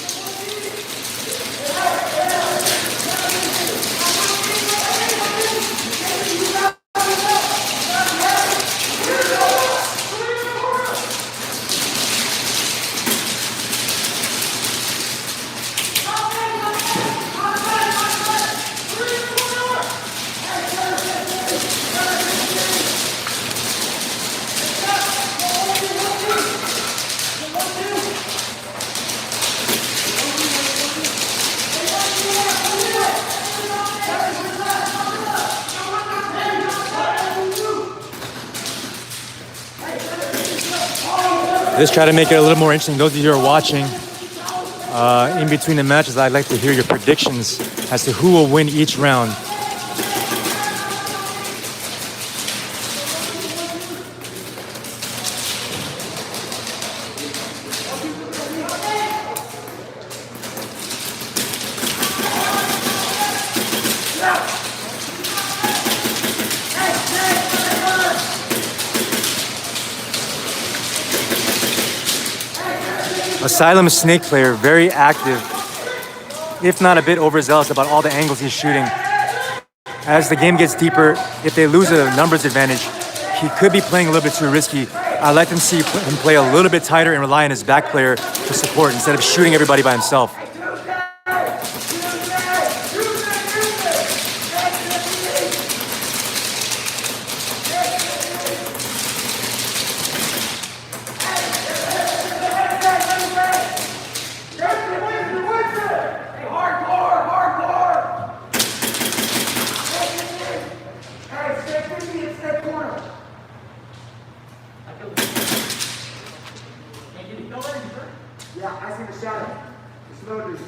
Let's try to make it a little more interesting. Those of you who are watching, in between the matches, I'd like to hear your predictions as to who will win each round. Asylum snake player, very active, if not a bit overzealous about all the angles he's shooting. As the game gets deeper, if they lose a numbers advantage, he could be playing a little bit too risky. I'd like to see him play a little bit tighter and rely on his back player for support instead of shooting everybody by himself. Yeah, I see the shadow. It's loaded.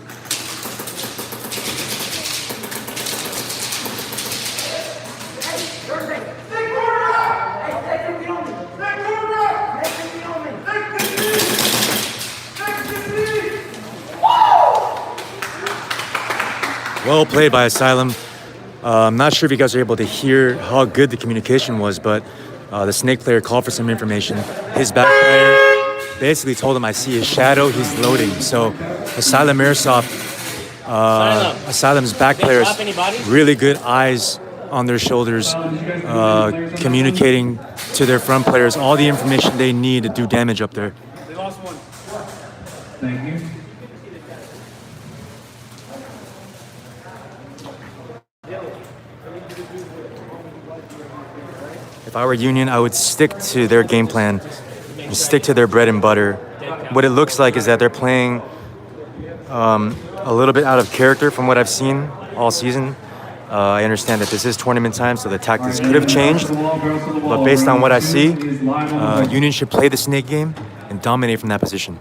Hey, Thursday. Stay corner up! Hey, stay on me. Stay corner up! Stay on me. Well played by Asylum. I'm not sure if you guys are able to hear how good the communication was, but the snake player called for some information. His back player basically told him, I see his shadow, he's loading. So Asylum Airsoft, Asylum's back players, really good eyes on their shoulders, communicating to their front players all the information they need to do damage up there. They lost one. Thank you. If I were Union, I would stick to their game plan and stick to their bread and butter. What it looks like is that they're playing a little bit out of character from what I've seen all season. I understand that this is tournament time, so the tactics could have changed. But based on what I see, Union should play the snake game and dominate from that position.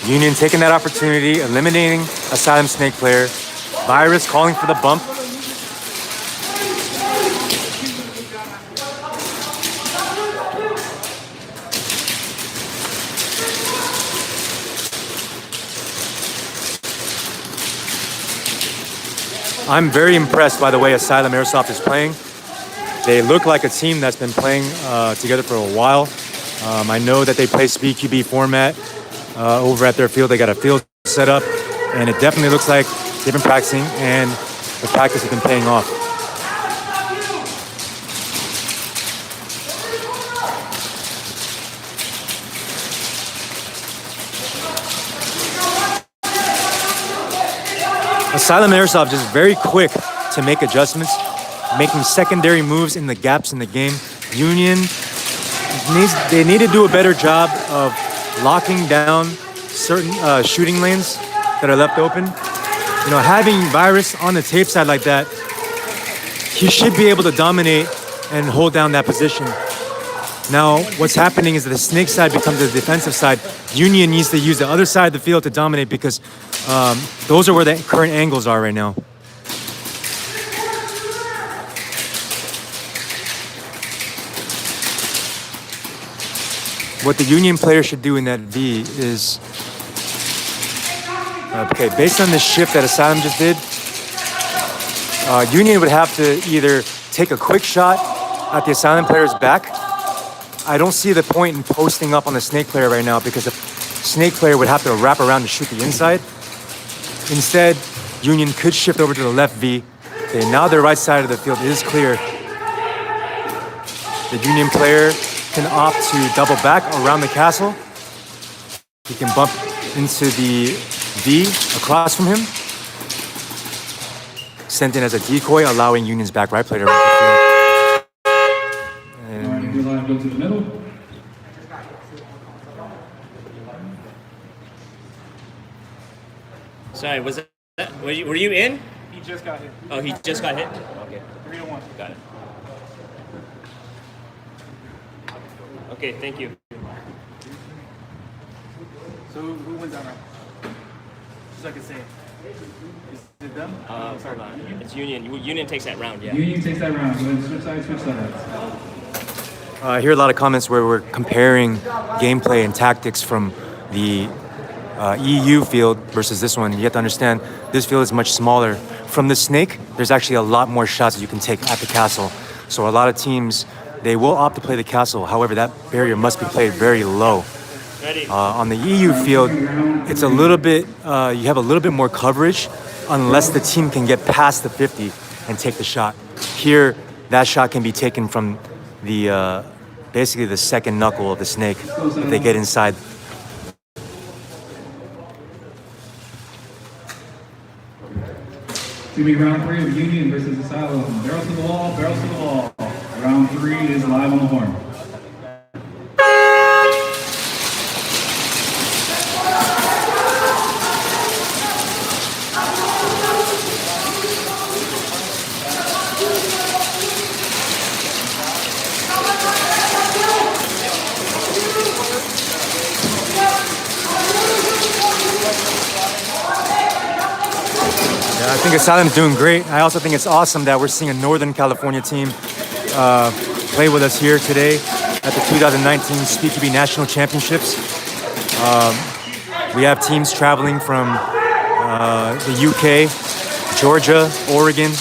Union taking that opportunity, eliminating Asylum snake player. Virus calling for the bump. I'm very impressed by the way Asylum Airsoft is playing. They look like a team that's been playing together for a while. I know that they play SpeedQB format over at their field. They got a field set up, and it definitely looks like they've been practicing, and the practice has been paying off. Asylum Airsoft is very quick to make adjustments, making secondary moves in the gaps in the game. Union they need to do a better job of locking down certain shooting lanes that are left open. You know, having Virus on the tape side like that, he should be able to dominate and hold down that position. Now, what's happening is that the snake side becomes the defensive side. Union needs to use the other side of the field to dominate because those are where the current angles are right now. What the Union player should do in that V is, okay, based on the shift that Asylum just did, Union would have to either take a quick shot at the Asylum player's back. I don't see the point in posting up on the snake player right now because the snake player would have to wrap around to shoot the inside. Instead, Union could shift over to the left V. Okay, now their right side of the field is clear. The Union player can opt to double back around the castle. He can bump into the V across from him. Sent in as a decoy, allowing Union's back right player to run the field. Alright, good line, go to the middle. Sorry, was that? Were you in? He just got hit. Oh, he just got hit? Okay. 3-1. Got it. Okay, thank you. So who wins that round? Just so I can say it. Is it them? Hold on. It's Union. Union takes that round, yeah. Union takes that round. Go ahead, switch sides, switch sides. I hear a lot of comments where we're comparing gameplay and tactics from the EU field versus this one. You have to understand, this field is much smaller. From the snake, there's actually a lot more shots that you can take at the castle. So a lot of teams, they will opt to play the castle. However, that barrier must be played very low. On the EU field, it's a little bit, you have a little bit more coverage unless the team can get past the 50 and take the shot. Here, that shot can be taken from the, basically the second knuckle of the snake if they get inside. It's gonna be round 3 of Union versus Asylum. Barrels to the wall, barrels to the wall. Round 3 is live on the horn. I think Asylum's doing great. I also think it's awesome that we're seeing a Northern California team play with us here today at the 2019 SpeedQB National Championships. We have teams traveling from the UK, Georgia, Oregon,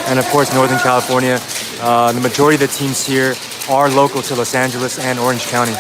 and of course Northern California. The majority of the teams here are local to Los Angeles and Orange County.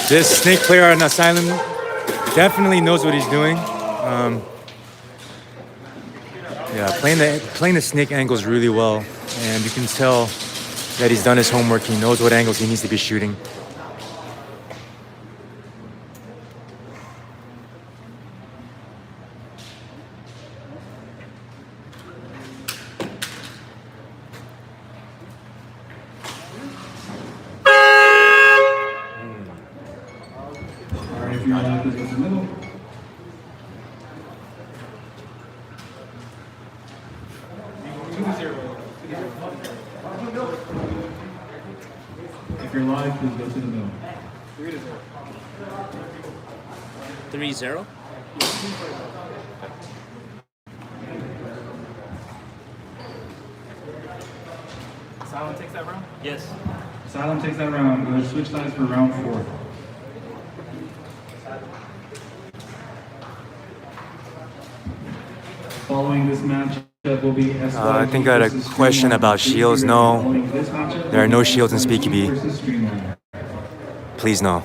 This snake player on Asylum definitely knows what he's doing. Yeah, playing the snake angles really well, and you can tell that he's done his homework. He knows what angles he needs to be shooting. Alright, if you're allowed, please go to the middle. If you're live, please go to the middle. 3-0. Asylum takes that round? Yes. Asylum takes that round. We'll switch sides for round 4. Following this matchup will be I think I had a question about shields. No, there are no shields in SpeedQB. Please no.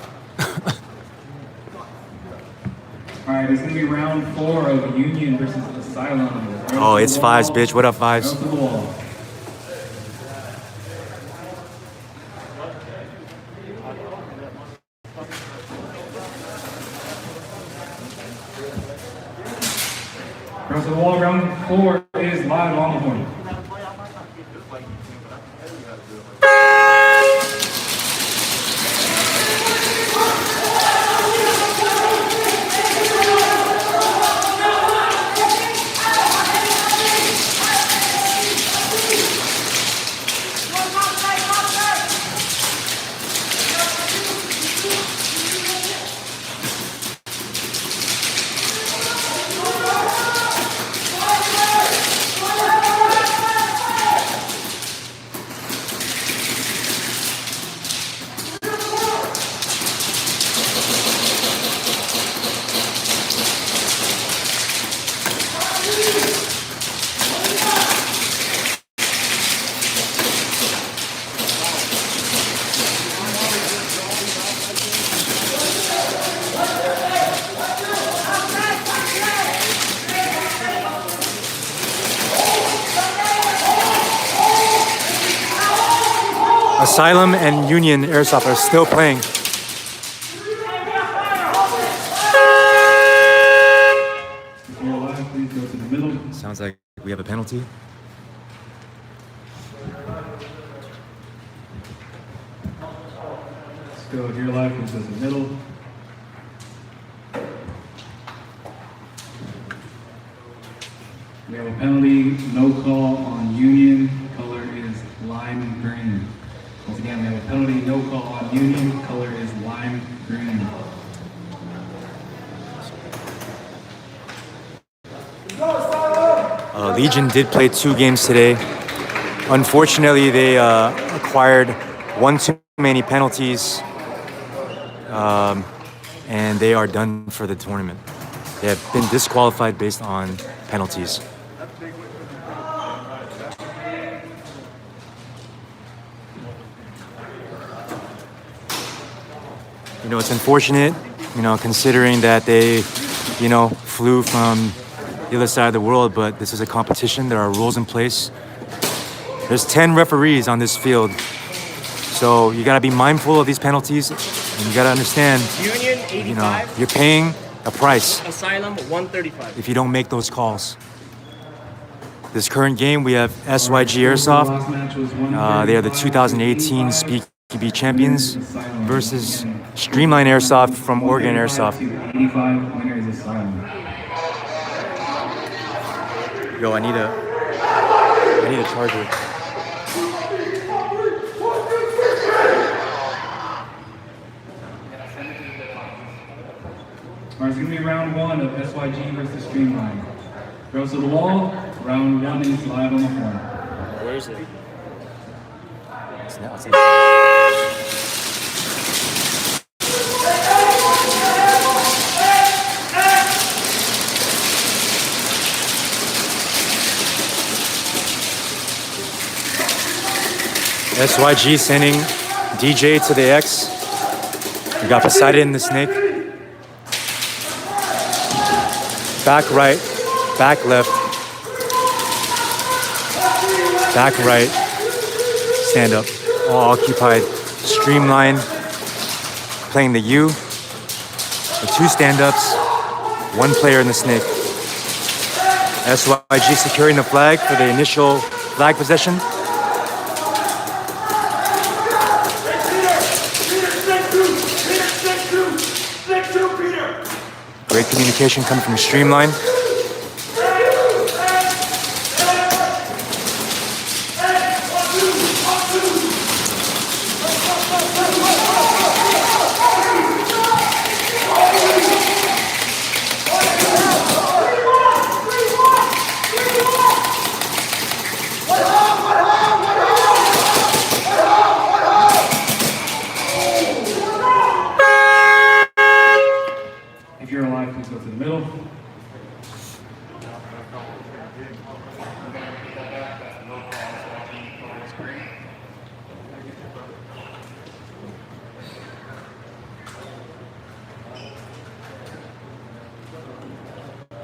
Alright, it's going to be round 4 of Union versus Asylum. Oh, it's fives, bitch. What up, fives? Round to the wall. Across the wall, round 4 is live on the horn. Asylum and Union Airsoft are still playing. If you're live, please go to the middle. Sounds like we have a penalty. Let's go. If you're live, please go to the middle. We have a penalty, no call on Union. Color is lime green. Once again, we have a penalty, no call on Union. Color is lime green. Legion did play 2 games today. Unfortunately, they acquired 1 too many penalties, and they are done for the tournament. They have been disqualified based on penalties. You know, it's unfortunate, you know, considering that they, you know, flew from the other side of the world, but this is a competition. There are rules in place. There's 10 referees on this field. So you gotta be mindful of these penalties, and you gotta understand, Union 85. you know, you're paying a price Asylum 135. if you don't make those calls. This current game, we have SYG Airsoft. They are the 2018 SpeedQB champions versus Streamline Airsoft from Oregon Airsoft. 85 winner is Asylum. Yo, I need a charger. Alright, it's going to be round 1 of SYG versus Streamline. Goes to the wall, round 1 is live on the horn. Where is it? SYG sending DJ to the X. We got Poseidon in the snake. Back right, back left, back right, stand up, all occupied. Streamline, playing the U, the 2 stand-ups, 1 player in the snake. SYG securing the flag for the initial flag possession. Great communication coming from Streamline. If you're alive, please go to the middle.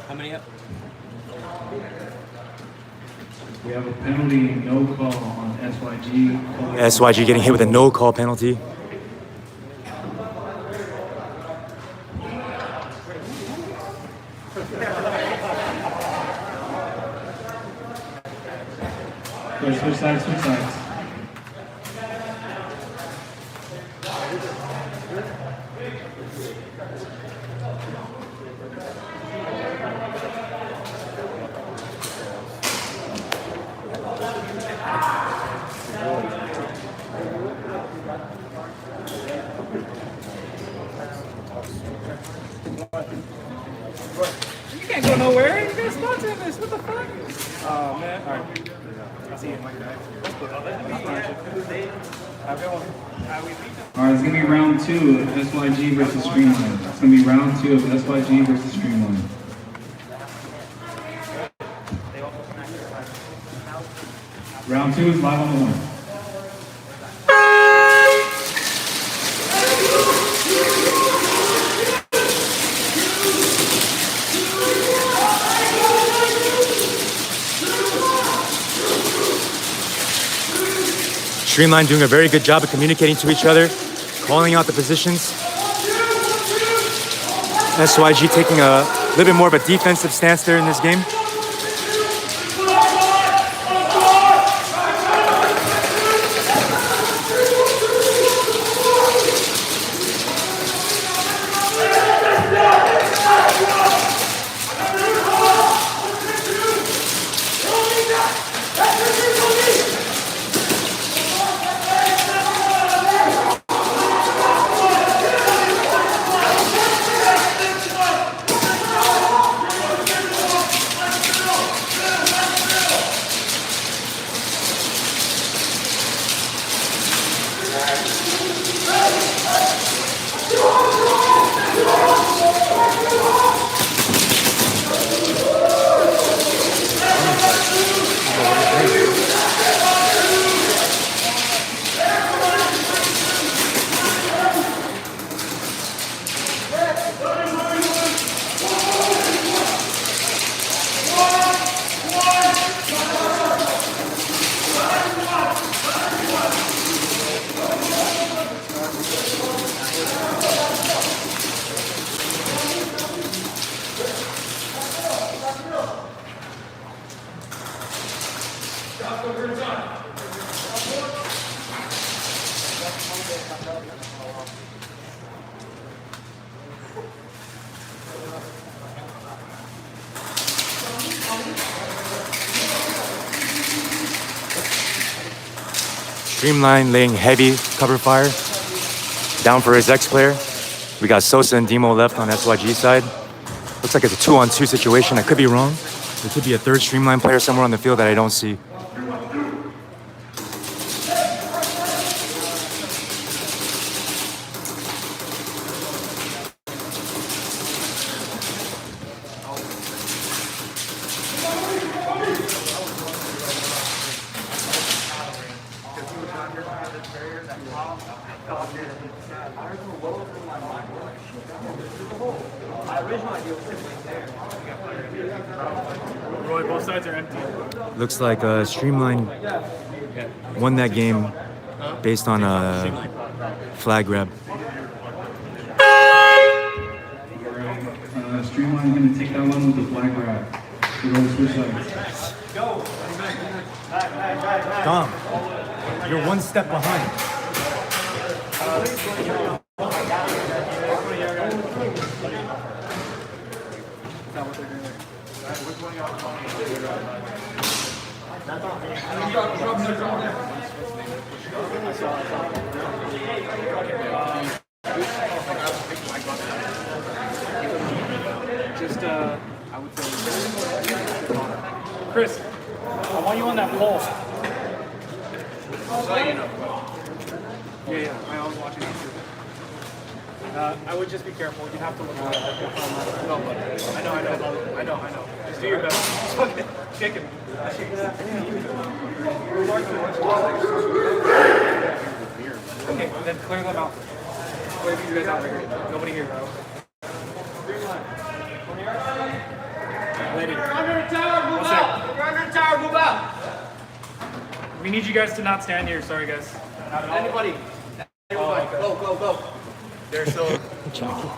How many up? We have a penalty, no call on SYG. SYG getting hit with a no call penalty. Go switch sides, switch sides. You can't go nowhere. You got spots in this. What the fuck? Oh, man. All right. I see it. All right, it's gonna be round 2 of SYG versus Streamline. It's gonna be round 2 of SYG versus Streamline. Round 2 is live on the horn. Streamline doing a very good job of communicating to each other, calling out the positions. SYG taking a little bit more of a defensive stance there in this game. Streamline laying heavy cover fire down for his ex-player. We got Sosa and Demo left on SYG side. Looks like it's a 2-on-2 situation. I could be wrong. There could be a third Streamline player somewhere on the field that I don't see. Roy, both sides are empty. Looks like Streamline won that game based on a flag grab. Streamline going to take that one with the flag grab. We're going to switch sides. Dom, you're one step behind. Just, I would say, Chris, I want you on that pole. Yeah, I was watching that too. I would just be careful. You have to look at it. No, but I know. Just do your best. Kick him. Okay, then clear them out. Clear these guys out right here. Nobody here. Lady. You're under the tower, move out. You're under the tower, move out. We need you guys to not stand here. Sorry, guys. Anybody? Everybody, Go. They're so.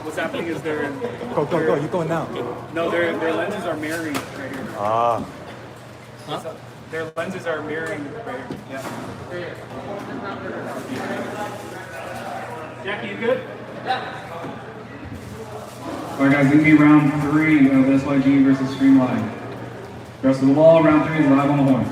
What's happening is they're. Go. You're going now. No, their lenses are mirroring right here. Ah. Their lenses are mirroring right here. Yeah. Jackie, you good? All right, guys, going to be round 3 of SYG versus Streamline. Rest of the wall, round 3 is live on the horn.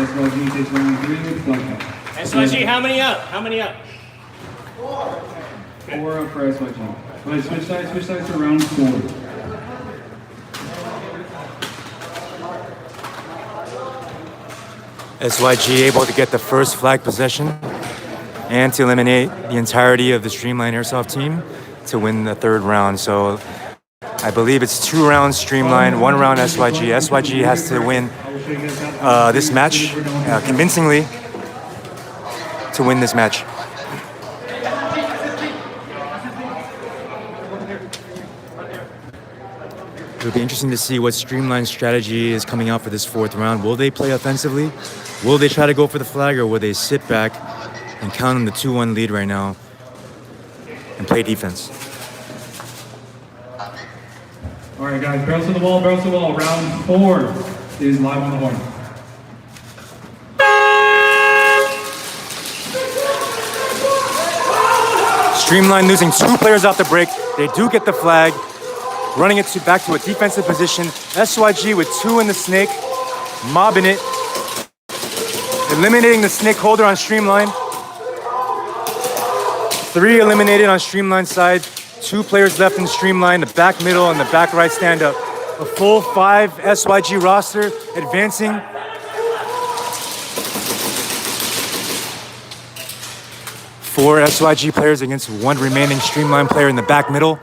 SYG takes round 3 with flag count. SYG, how many up? 4 up for SYG. Wait, switch sides to round 4. SYG able to get the first flag possession and to eliminate the entirety of the Streamline Airsoft team to win the 3rd round. So I believe it's 2 rounds Streamline, 1 round SYG. SYG has to win this match convincingly to win this match. It'll be interesting to see what Streamline's strategy is coming out for this 4th round. Will they play offensively? Will they try to go for the flag, or will they sit back and count on the 2-1 lead right now and play defense? All right, guys, barrels to the wall. Round 4 is live on the horn. Streamline losing 2 players off the break. They do get the flag, running it back to a defensive position. SYG with 2 in the snake, mobbing it, eliminating the snake holder on Streamline. 3 eliminated on Streamline side. 2 players left in Streamline, the back middle and the back right stand up. A full 5 SYG roster advancing 4 SYG players against 1 remaining Streamline player in the back middle.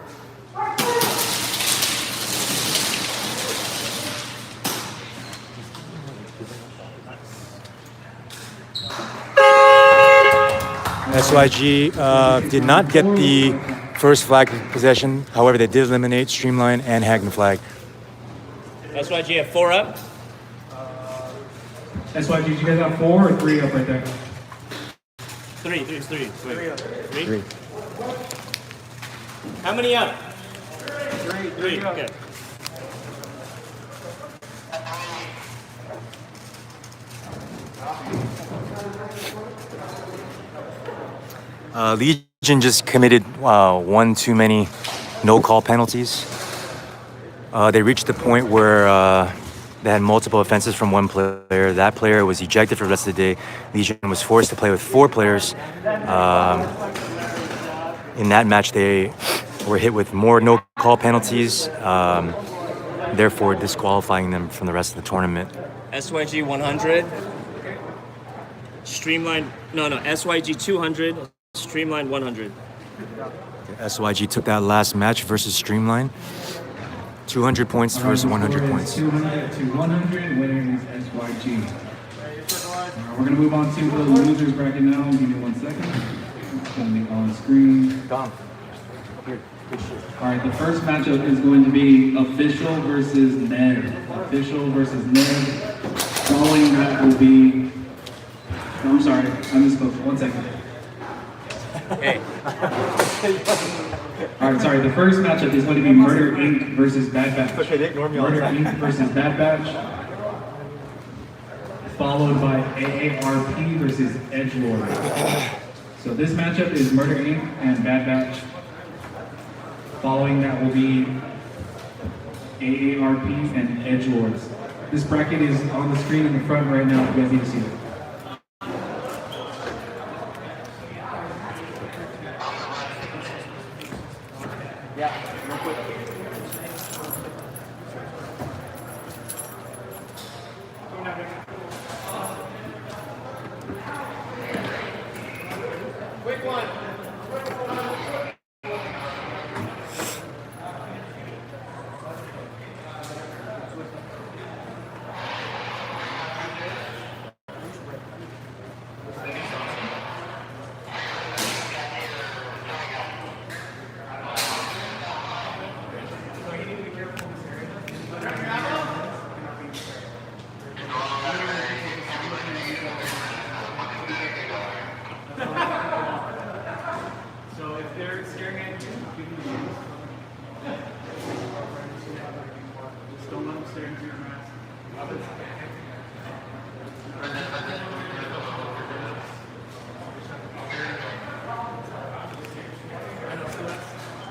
SYG did not get the first flag possession. However, they did eliminate Streamline and Hagen flag. SYG have 4 up. SYG, did you guys have 4 or 3 up right there? 3. There's 3. Wait. 3? 3. How many up? 3. Okay. Legion just committed 1 too many no-call penalties. They reached the point where they had multiple offenses from 1 player. That player was ejected for the rest of the day. Legion was forced to play with 4 players. In that match, they were hit with more no-call penalties, therefore disqualifying them from the rest of the tournament. SYG 100. Streamline. No. SYG 200. Streamline 100. SYG took that last match versus Streamline. 200 points versus 100 points. 200 to 100. Winner is SYG. We're going to move on to the losers bracket now. Give me 1 second. It's going to be on screen. All right, the first matchup is going to be Official versus Ned. Official versus Ned. Following that will be... No, I'm sorry. I misspoke. 1 second. Hey. All right, sorry. The first matchup is going to be Murder Inc. versus Bad Batch. Okay, they ignore me all the time. Murder Inc. versus Bad Batch. Followed by AARP versus Hedge Lords. So this matchup is Murder Inc. and Bad Batch. Following that will be AARP and Hedge Lords. This bracket is on the screen in the front right now if you guys need to see it.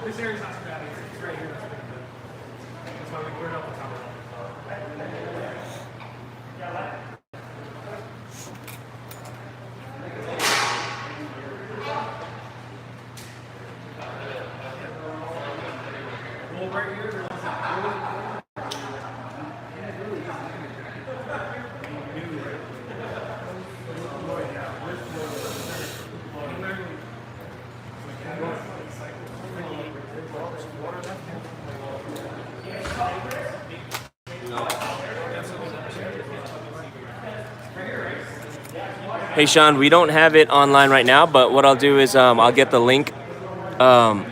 This area's not so bad. It's right here. That's why we cleared up the top. Well, right here, there's Hey Sean, we don't have it online right now, but what I'll do is I'll get the link and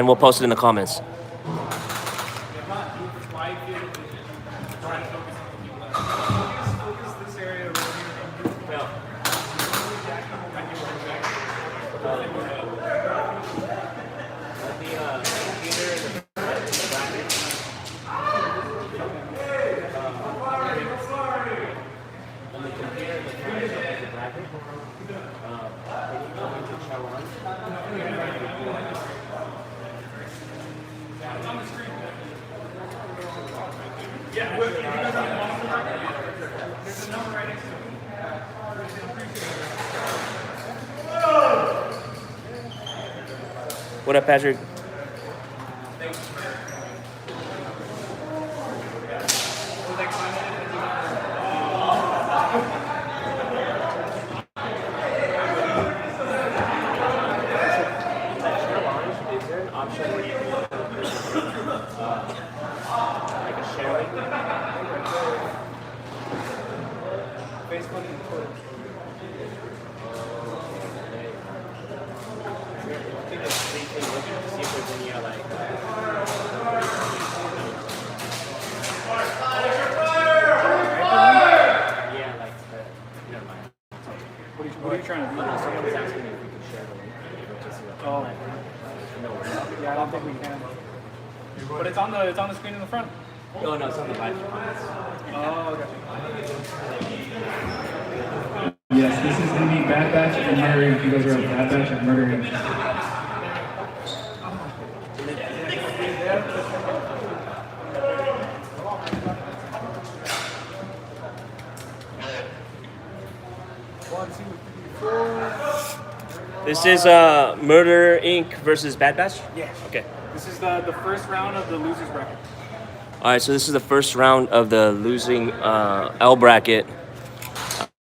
we'll post it in the comments. What up, Patrick? See if there's any like. Yeah, like. Never mind. What are you trying to do? Oh, no, someone was asking me if we could share the link. To see what Oh. Yeah, I don't think we can. But it's on the screen in the front. No, no, it's on the live comments. Oh, gotcha. Yes, this is going to be Bad Batch and Murder Inc. You guys are at Bad Batch and Murder Inc. This is Murder Inc. versus Bad Batch? Yeah. Okay. This is the first round of the losers bracket. Alright, so this is the first round of the losing L bracket.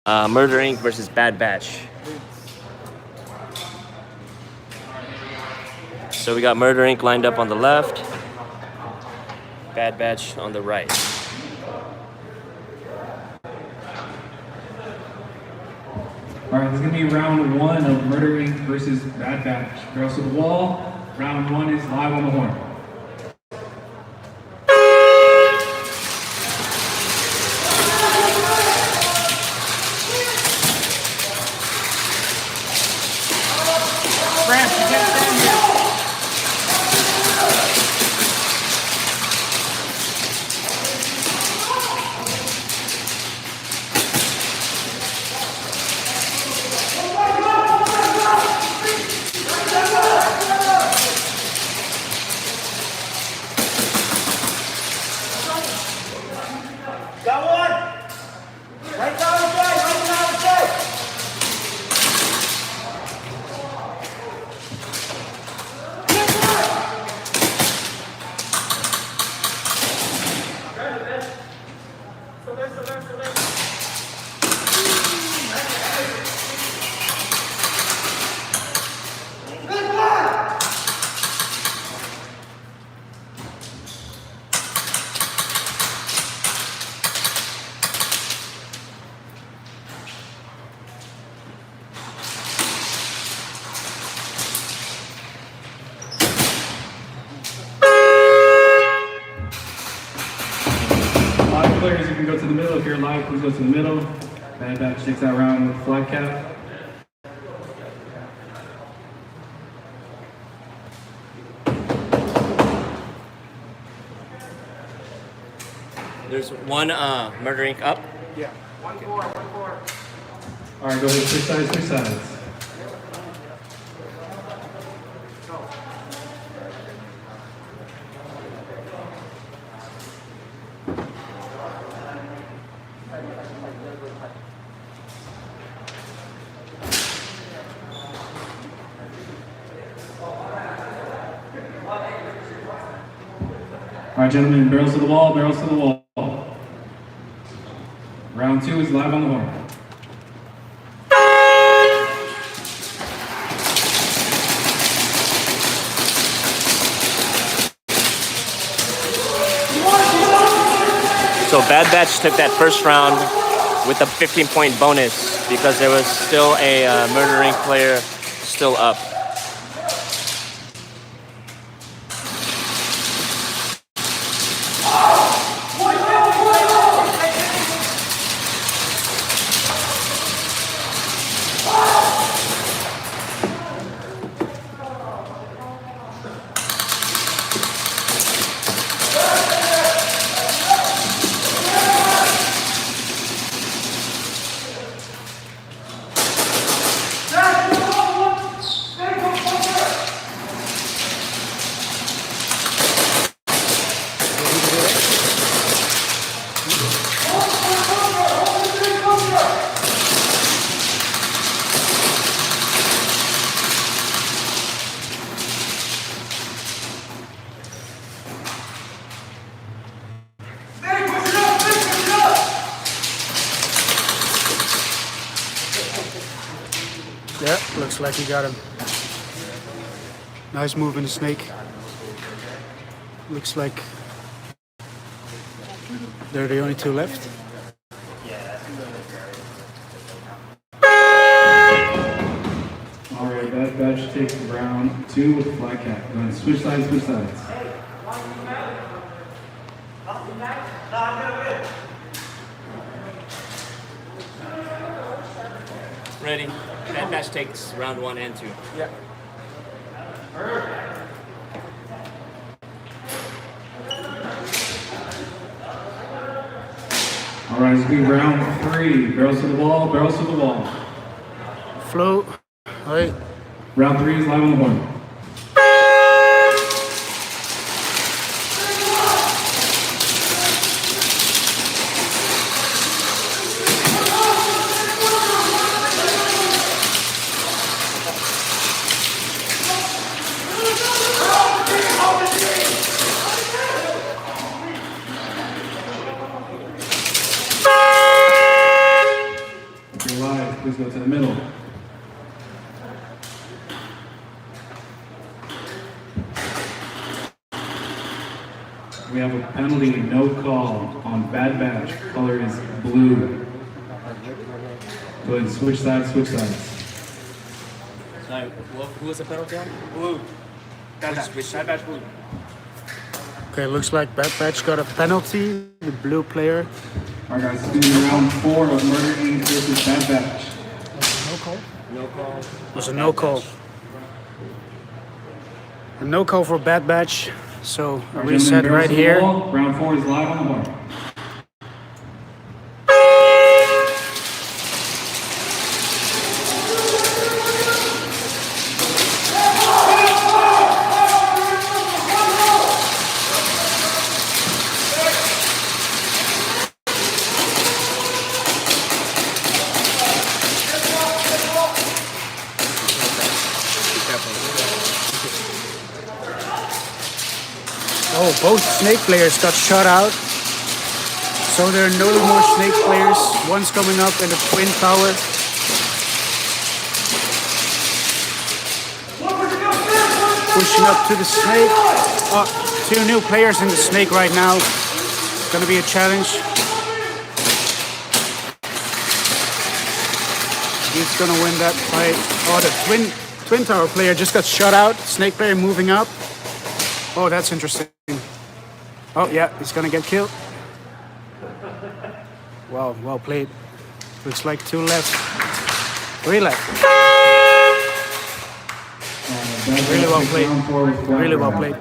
Murder Inc. versus Bad Batch. So we got Murder Inc. lined up on the left, Bad Batch on the right. All right, this is going to be round one of Murder Inc. versus Bad Batch. Barrels to the wall. Round one is live on the horn. France, you can't stand here. Got one! Right down the side, right down the side! Live players, you can go to the middle. If you're live, please go to the middle. Bad Batch takes that round with flag cap. There's one Murder Inc. up. Yeah. 1-4, 1-4. All right, go ahead, switch sides, switch sides. All right, gentlemen, barrels to the wall, barrels to the wall. Round two is live on the horn. So Bad Batch took that first round with a 15-point bonus because there was still a Murder Inc. player still up. Yeah, looks like he got him. Nice move in the snake. Looks like they're the only two left. Bash takes round 2 with the flag cap. Go ahead, switch sides, switch sides. Ready. Bad Batch takes round 1 and 2. Yeah. All right, it's gonna be round 3. Barrels to the wall, barrels to the wall. Float. Right. Round 3 is live on the board. If you're live, please go to the middle. We have a penalty, no call on Bad Batch. Color is blue. Go ahead, switch sides, switch sides. Sorry, who was the penalty on? Blue. Bad Batch. Bad Batch blue. Okay, looks like Bad Batch got a penalty. The blue player. All right, guys, it's going to be round 4 of Murder Inc. versus Bad Batch. No call. It was a no call. A no call for Bad Batch. So a All right, gentlemen, reset barrels right to the here. wall. Round 4 is live on the board. Oh, both snake players got shot out. So there are no more snake players. One's coming up in the twin tower. Pushing up to the snake. Oh, 2 new players in the snake right now. It's gonna be a challenge. He's gonna win that fight. Oh, the twin tower player just got shot out. Snake player moving up. Oh, that's interesting. Oh, yeah, he's gonna get killed. Wow, well played. Looks like 2 left. 3 left. Really well played. Really well played.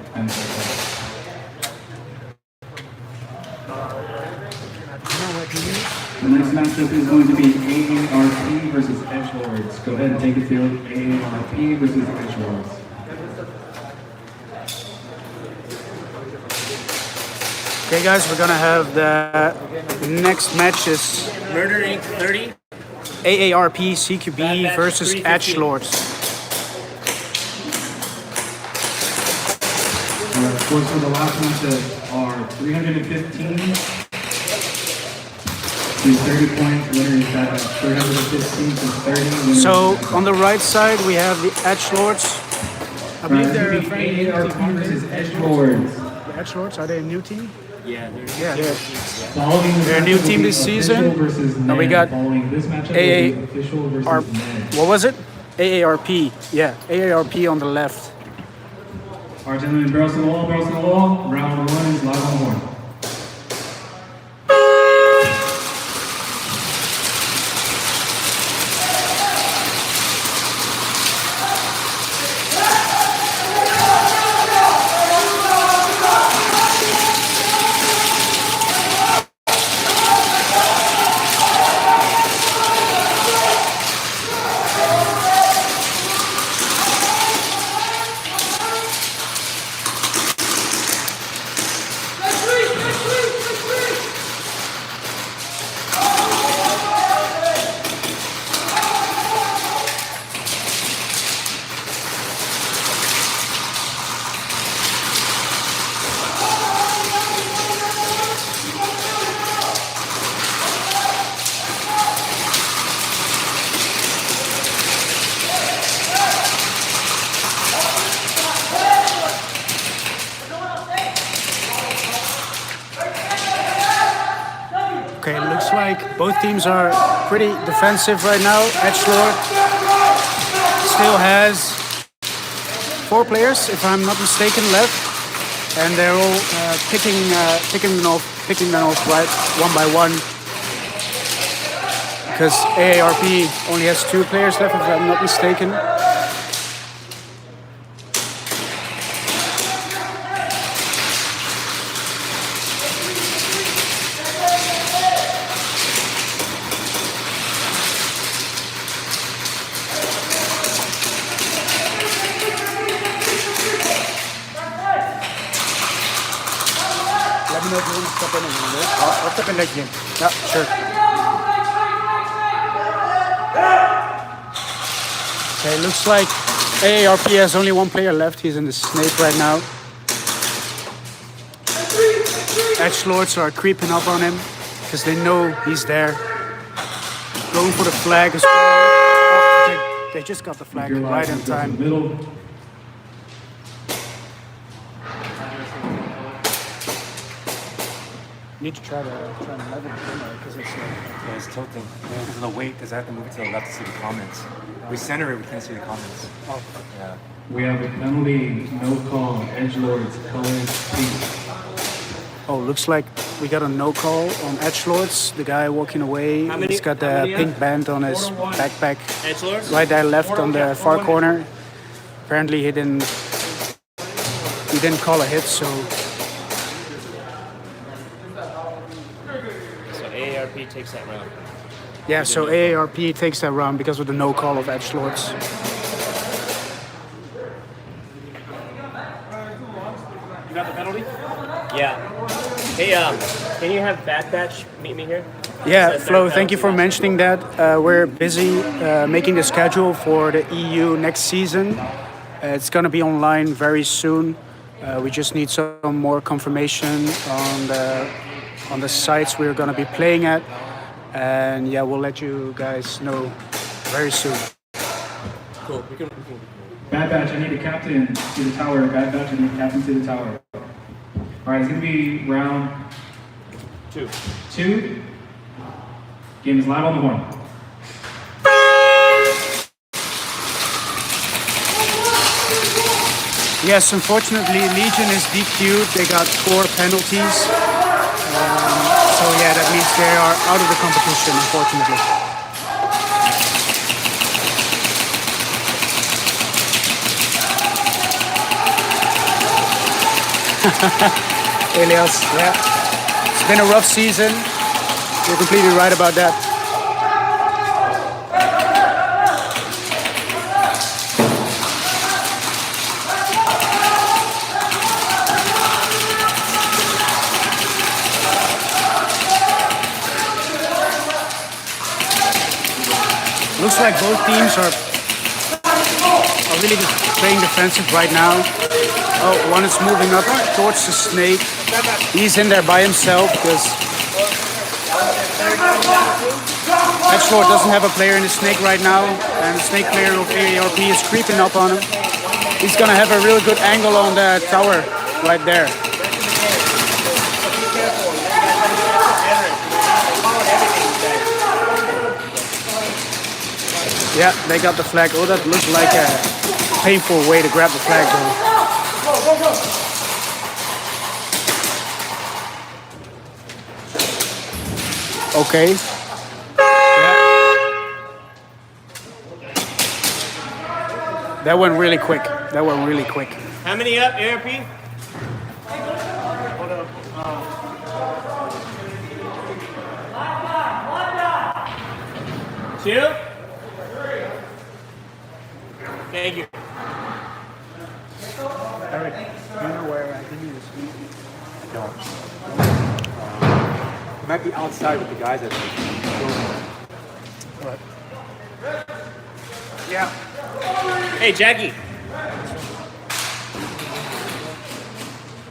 The next matchup is going to be AARP versus Hedge Lords. Go ahead and take the field. AARP versus Hedge Lords. Okay, guys, we're gonna have the next matches. Murder Inc. 30. AARP CQB versus Hedge Lords. Scores for the last matchup are 315 to 30 points. Winner is at 315 to 30. Winner So is at on the right side, we have the Hedge Lords. I believe they're AARP versus Hedge Lords. the Hedge Lords. Are they a new team? Yeah, Yeah, they're. Following this They're a new matchup team will be this season. Official versus And we Ned. got Following this matchup AA will be official versus Ned. What was it? AARP. Yeah, AARP on the left. All right, gentlemen, barrels to the wall, barrels to the wall. Round 1 is live on the board. Okay, it looks like both teams are pretty defensive right now. Edgelord still has 4 players, if I'm not mistaken, left, and they're all picking them off right one by one. Because AARP only has 2 players left, if I'm not mistaken. Let me know if you want to step in a minute. I'll step in next game. Yeah, sure. Okay, looks like AARP has only 1 player left. He's in the snake right now. Hedge Lords are creeping up on him because they know he's there. Going for the flag as well. Oh, they just got the flag right in time. Middle. Need to try to level it because it's Yeah, it's tilting. Because of the weight, because I have to move it to the left to see the comments. We center it, we can't see the comments. oh, Yeah. We have a penalty, no call, Hedge Lords, colors pink. oh, looks like we got a no call on Hedge Lords. The guy walking away, he's got the pink band on his backpack. Hedge Lords? Right there, left on the far corner. Apparently he didn't call a hit, so AARP takes that round. yeah, so AARP takes that round because of the no call of Hedge Lords. You got the penalty? Yeah. Hey, can you have Bad Batch meet me here? Yeah, Says Flo, that thank you for mentioning that. We're busy making the schedule for the EU next season. It's going to be online very soon. We just need some more confirmation on the sites we're going to be playing at. And yeah, we'll let you guys know very soon. Cool. We can. Bad Batch, I need a captain to the tower. Bad Batch, I need a captain to the tower. All right, it's gonna be round 2. 2. Game is live on the horn. Yes, unfortunately, Legion is DQ'd. They got 4 penalties. So yeah, that means they are out of the competition, unfortunately. Elias, yeah. It's been a rough season. You're completely right about that. Looks like both teams are really playing defensive right now. Oh, one is moving up towards the snake. He's in there by himself because Hedge Lord doesn't have a player in the snake right now, and the snake player of AARP is creeping up on him. He's gonna have a really good angle on the tower right there. Yeah, they got the flag. Oh, that looks like a painful way to grab the flag though. Okay. Yeah. That went really quick. That went really quick. How many up, ARP? Two? Thank you. Eric, do you know where I need to speak? No. It might be outside with the guys, I think. What? Yeah. Hey, Jackie.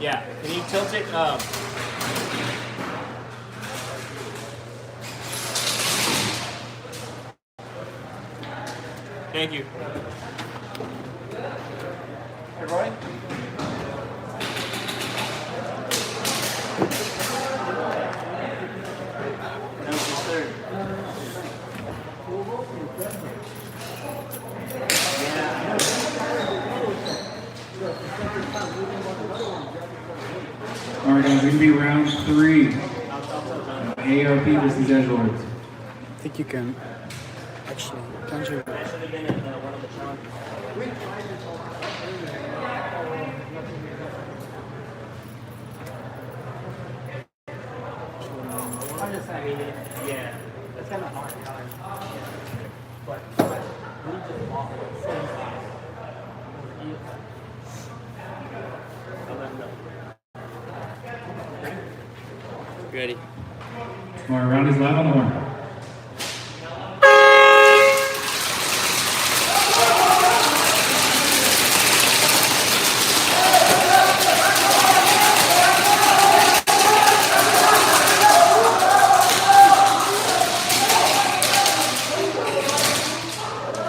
Yeah, can you tilt it? Thank you. Hey, Roy? That was his third. right, guys, it's gonna be round 3. ARP versus Hedge Lords. I think you can actually, can't you? Yeah, that's kind of hard. But we just lost it. Ready? All right, round is live on the horn.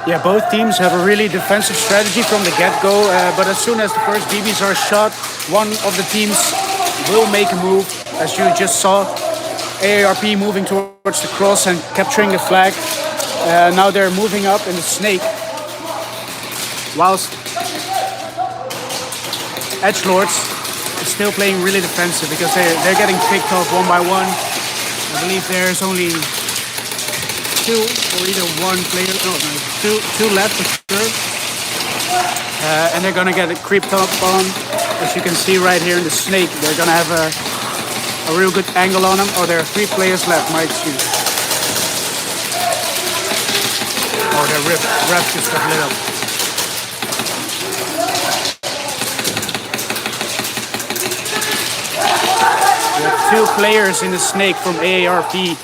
Yeah, both teams have a really defensive strategy from the get-go, but as soon as the first BBs are shot, one of the teams will make a move, as you just saw. AARP moving towards the cross and capturing the flag. Now they're moving up in the snake, whilst Hedge Lords is still playing really defensive because they're getting picked off one by one. I believe there's only two or either one player, two left for sure. And they're gonna get it creeped up on. As you can see right here in the snake, they're gonna have a real good angle on them. Oh, there are 3 players left, my excuse. Oh, their ref just got lit up. We have 2 players in the snake from AARP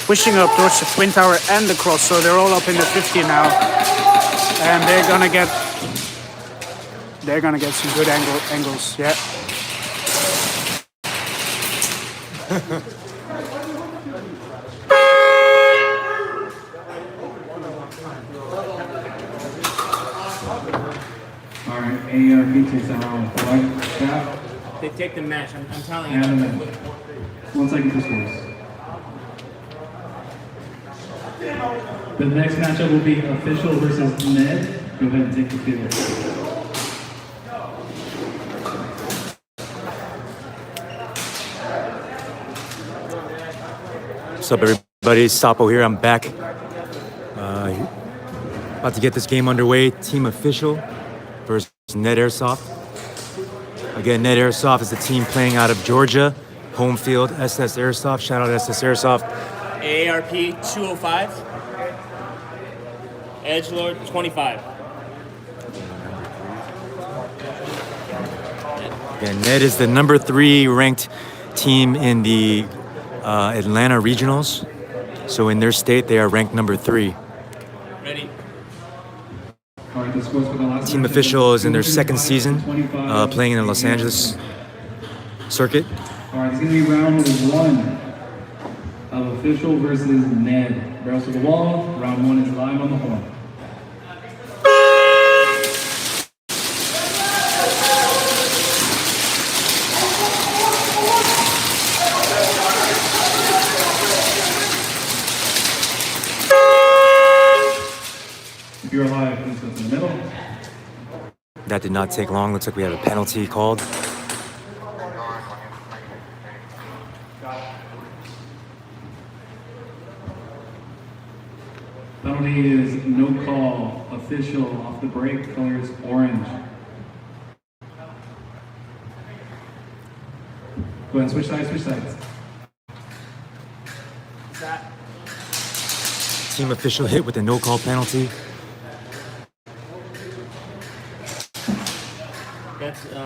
pushing up towards the twin tower and the cross, so they're all up in the 50 now, and they're gonna get some good angles. Yeah. All right, ARP takes that round. White cap. They take the match. I'm telling you. And then 1 second for scores. The next matchup will be Official versus Ned. Go ahead and take the field. What's up, everybody? Sapo here. I'm back. About to get this game underway. Team Official versus Ned Airsoft. Again, Ned Airsoft is the team playing out of Georgia. Home field, SS Airsoft. Shout out SS Airsoft. AARP 205. Hedge Lord 25. Again, Ned is the number 3 ranked team in the Atlanta Regionals. So in their state, they are ranked number 3. Ready? All right, the scores for the last Team matchup Official is in their 2nd 25, season, 25, playing in the Los Angeles circuit. All right, it's going to be round 1 of Official versus Ned. Barrels to the wall. Round 1 is live on the horn. If you're alive, please go to the middle. That did not take long. Looks like we have a penalty called. Penalty is no call. Official off the break. Colors orange. Go ahead, switch sides, switch sides. Team Official hit with a no call penalty. That's no,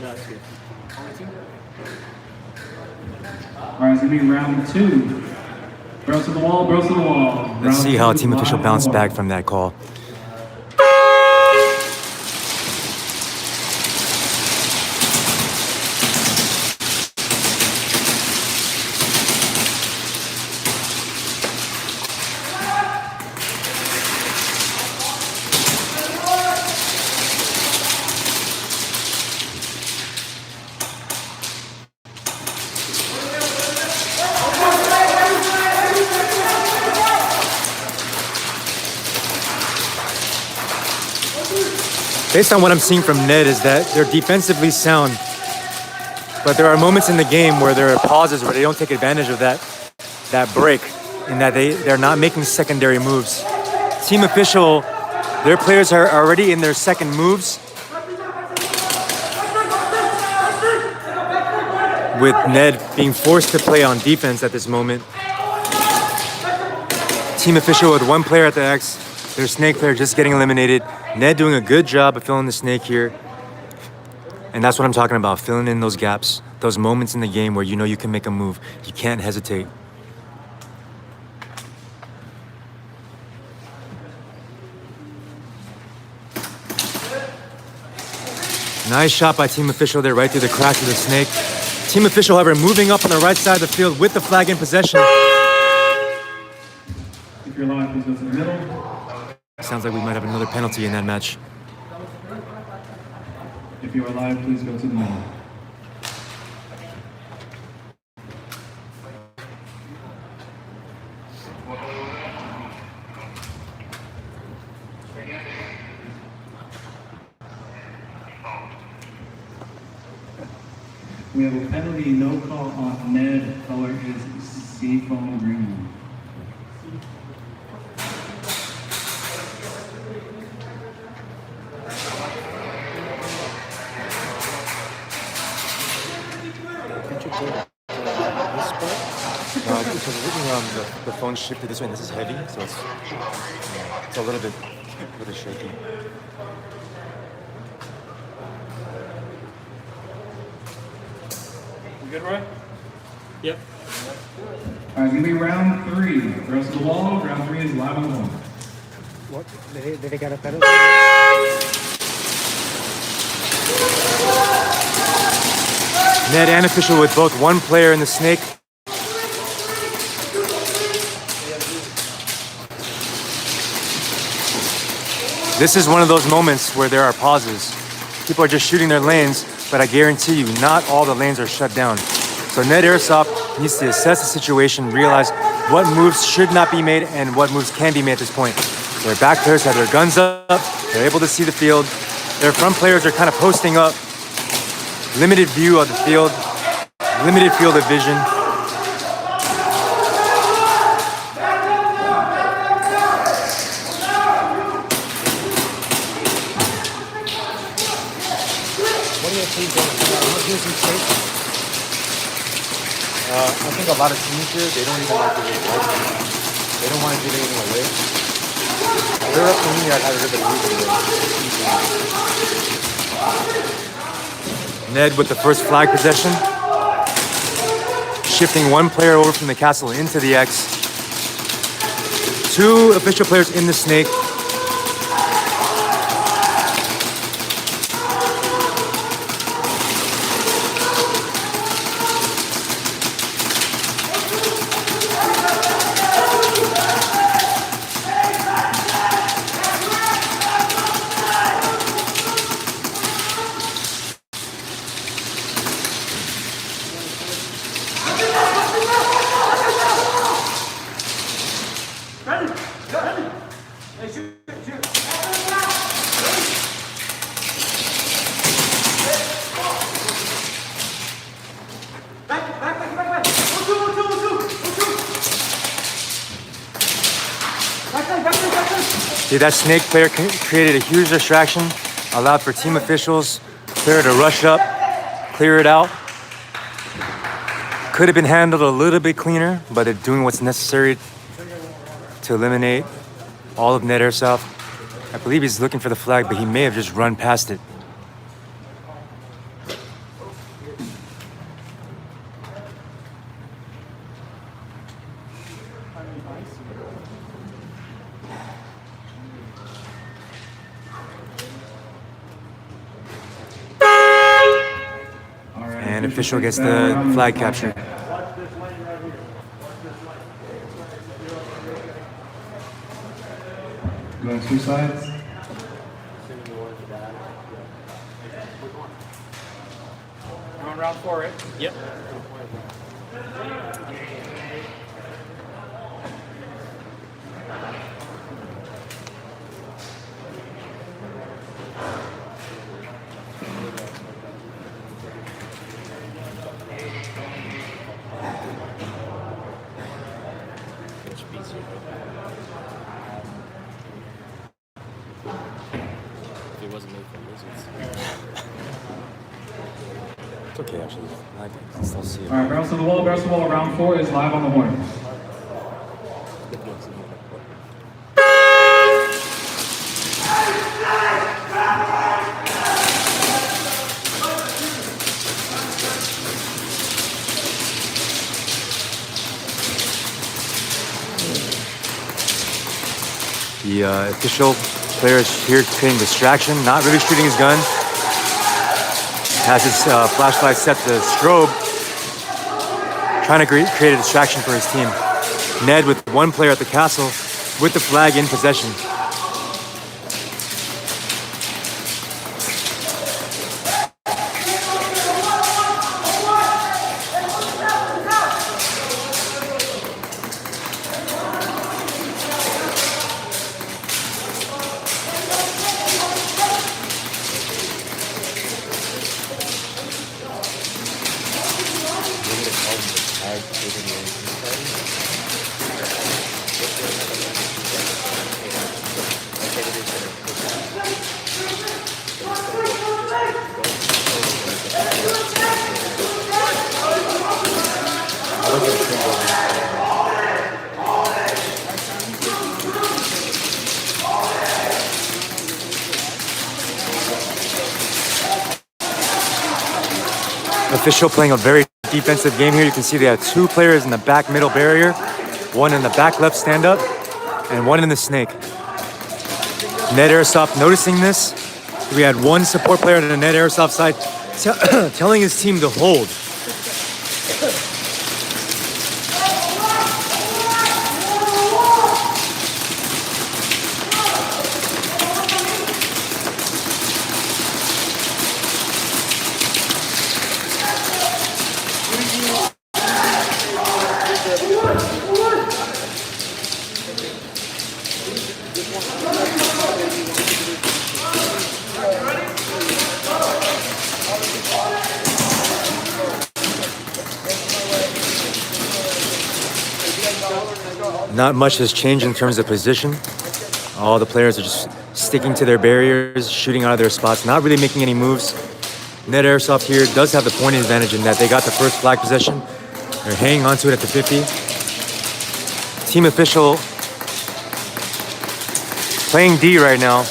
that's good. All right, it's gonna be round 2. Barrels to the wall, barrels to the wall. Let's see how Round 2 Team live Official on the bounced horn. back from that call. Based on what I'm seeing from Ned is that they're defensively sound. But there are moments in the game where there are pauses where they don't take advantage of that break, and that they're not making secondary moves. Team official, their players are already in their second moves, with Ned being forced to play on defense at this moment. Team official with one player at the X, their snake player just getting eliminated. Ned doing a good job of filling the snake here. And that's what I'm talking about, filling in those gaps, those moments in the game where you know you can make a move. You can't hesitate. Nice shot by team official there, right through the crack of the snake. Team official, however, moving up on the right side of the field with the flag in possession. If you're live, please go to the middle. Sounds like we might have another penalty in that match. If you are live, please go to the middle. We have a penalty, no call on Ned. Color is seafoam green. The phone shifted this way, and this is heavy, so it's a little bit shaky. We good, Roy? Yep. All right, it's gonna be round 3. The rest of the wall, round 3 is live on the wall. What? Did they get a penalty? Ned and official with both one player in the snake. This is one of those moments where there are pauses. People are just shooting their lanes, but I guarantee you, not all the lanes are shut down. So Ned Airsoft needs to assess the situation, realize what moves should not be made and what moves can be made at this point. Their back players have their guns up, they're able to see the field. Their front players are kind of posting up. Limited view of the field, limited field of vision. What do you think? Using tape? I think a lot of teams here, they don't even like to give it. They don't want to give anything away. If they're up to me, I'd have everybody lose it. Ned with the first flag possession. Shifting one player over from the castle into the X. 2 official players in the snake. See, that snake player created a huge distraction, allowed for team officials, player to rush up, clear it out. Could have been handled a little bit cleaner, but they're doing what's necessary to eliminate all of Ned Airsoft. I believe he's looking for the flag, but he may have just run past it. And official gets the flag capture. Go on 2 sides. We're on round 4, right? Yep. wasn't made for lizards. It's okay, actually. I can still see it. All right, barrels to the wall, round 4 is live on the horn. The official player is here creating distraction, not really shooting his gun. Has his flashlight set to strobe, trying to create a distraction for his team. Ned with one player at the castle with the flag in possession. Official playing a very defensive game here. You can see they have 2 players in the back middle barrier, 1 in the back left stand up, and 1 in the snake. Ned Airsoft noticing this. We had 1 support player on the Ned Airsoft side telling his team to hold. Not much has changed in terms of position. All the players are just sticking to their barriers, shooting out of their spots, not really making any moves. Ned Airsoft here does have the point advantage in that they got the first flag possession. They're hanging onto it at the 50. Team official playing D right now.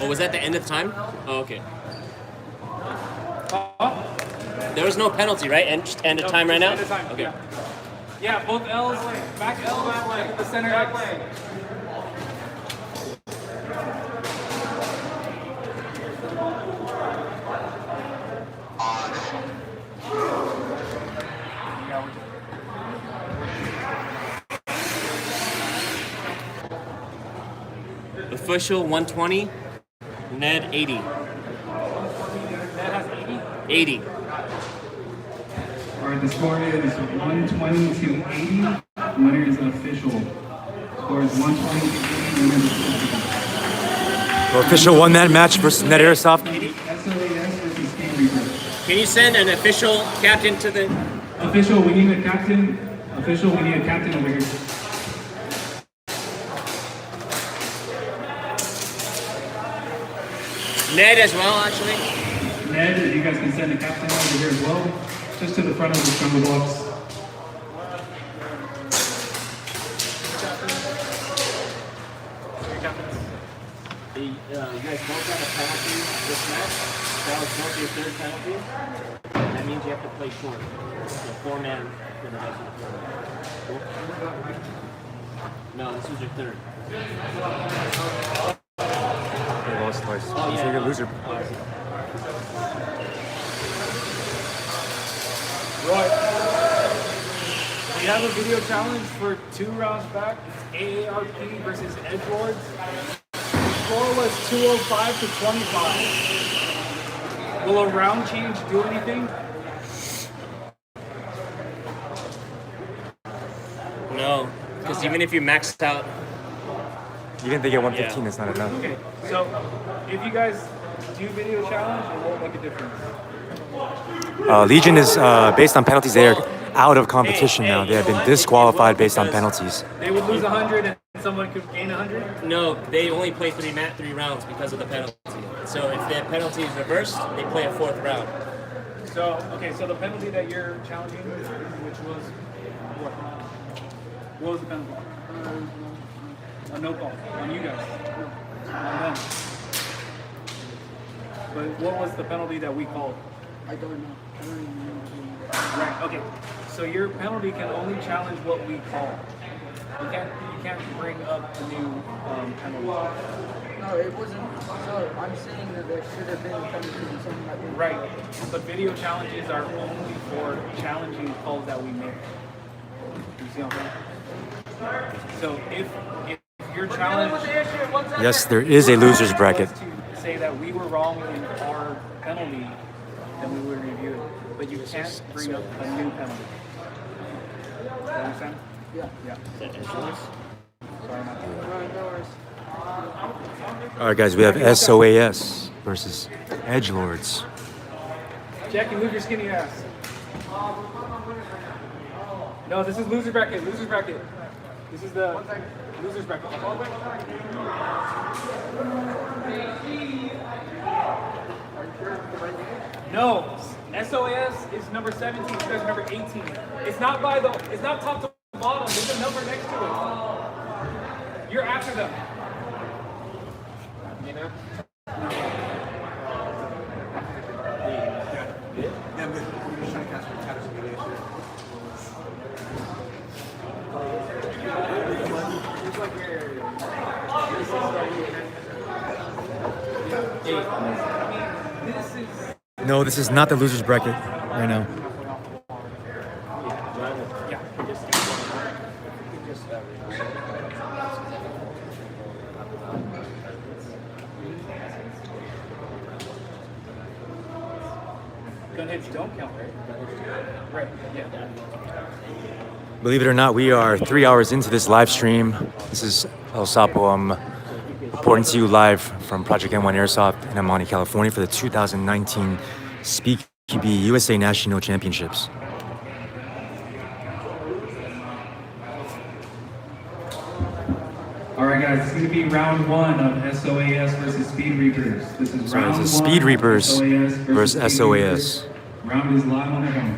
Oh, was that the end of the time? Oh, okay. There was no penalty, right? End of time right now? End of time, okay. Yeah, both L's, back L, the center X. Official 120, Ned 80. Ned has 80? 80. All right, the score is 120 to 80. Winner is official. Score is 120 to 80. Winner is official. The official won that match versus Ned Airsoft. SLAS versus Game Reaper. Can you send an official captain to the... Official, we need a captain. Official, we need a captain over here. Ned as well, actually? Ned, if you guys can send a captain over here as well. Just to the front of the jungle box. you guys both have a penalty this match. That was both your third penalty. That means you have to play short. So 4-man for the rest of the tournament. No, this was your third. They lost twice. Oh, He's yeah, like a no. loser. Oh, I see. We have a video challenge for 2 rounds back. It's AARP versus Hedge Lords. The score was 205 to 25. Will a round change do anything? No, because even if you maxed out, Even if they get 115, it's not enough. Okay, so if you guys do video challenge, it won't make a difference. Legion is based on penalties. They are out of competition now. They have been disqualified based on penalties. They would lose 100 and someone could gain 100? no, they only play 3 rounds because of the penalty. So if the penalty is reversed, they play a 4th round. So, okay, so the penalty that you're challenging, which was what? What was the penalty? A no call on you guys. On them. But what was the penalty that we called? I don't know. I don't even know. Right, okay. So your penalty can only challenge what we call. You can't bring up a new penalty. No, it wasn't. So I'm saying that there should have been penalties or something like that. Right. But video challenges are only for challenging calls that we make. You see what I'm saying? So if your challenge Yes, there is a loser's bracket. was to say that we were wrong in our penalty, then we would review it. But you can't bring up a new penalty. You understand? Yeah. Yeah. Sorry, not to. No worries. All right, guys, we have SOAS versus Hedge Lords. Jackie, move your skinny ass. No, this is loser bracket. Loser's bracket. This is the loser's bracket. No, SOAS is number 17. You guys are number 18. It's not by the. It's not top to bottom. There's a number next to it. You're after them. You know. No, this is not the loser's bracket right now. Gun hits don't count, right? Right. Yeah. Believe it or not, we are 3 hours into this live stream. This is El Sapo. I'm reporting to you live from Project N1 Airsoft in Amani, California for the 2019 SpeedQB USA National Championships. All right, guys, it's going to be round 1 of SOAS versus Speed Reapers. This is So round this is 1 Speed of Reapers SOAS versus Speed SOAS. Reapers. Round is live on their own.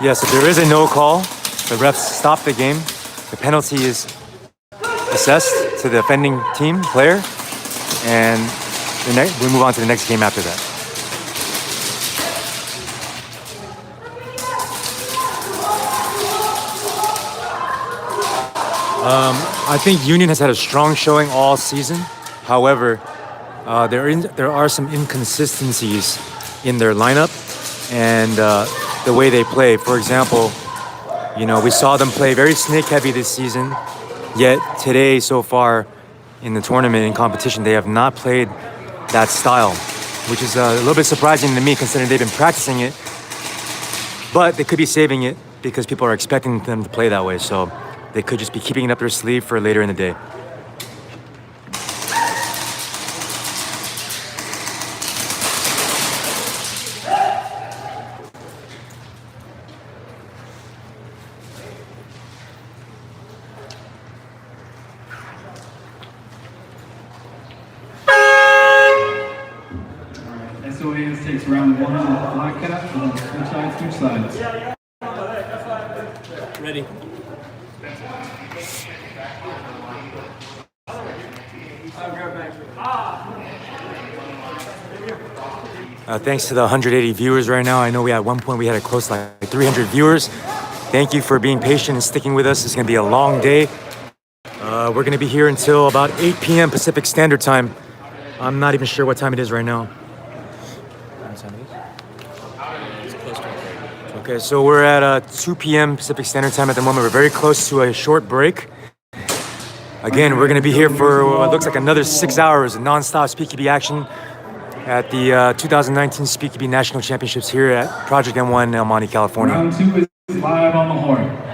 Yes, if there is a no call, the refs stop the game. The penalty is assessed to the offending team player, and we move on to the next game after that. I think Union has had a strong showing all season. However, there are some inconsistencies in their lineup and the way they play. For example, we saw them play very snake heavy this season. Yet today, so far, in the tournament, in competition, they have not played that style, which is a little bit surprising to me considering they've been practicing it. But they could be saving it because people are expecting them to play that way. So they could just be keeping it up their sleeve for later in the day. SOAS takes round 1 with the black cap. We'll switch sides. Ready. Thanks to the 180 viewers right now. I know at one point we had a close like 300 viewers. Thank you for being patient and sticking with us. It's going to be a long day. We're going to be here until about 8 p.m. Pacific Standard Time. I'm not even sure what time it is right now. Okay, so we're at 2 p.m. Pacific Standard Time at the moment. We're very close to a short break. Again, we're going to be here for what looks like another 6 hours of non-stop SpeedQB action at the 2019 SpeedQB National Championships here at Project M1 El Monte, California. Round 2 is live on the horn.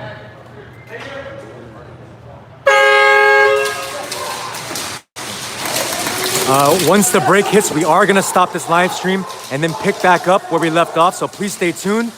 Once the break hits, we are going to stop this live stream and then pick back up where we left off, so please stay tuned.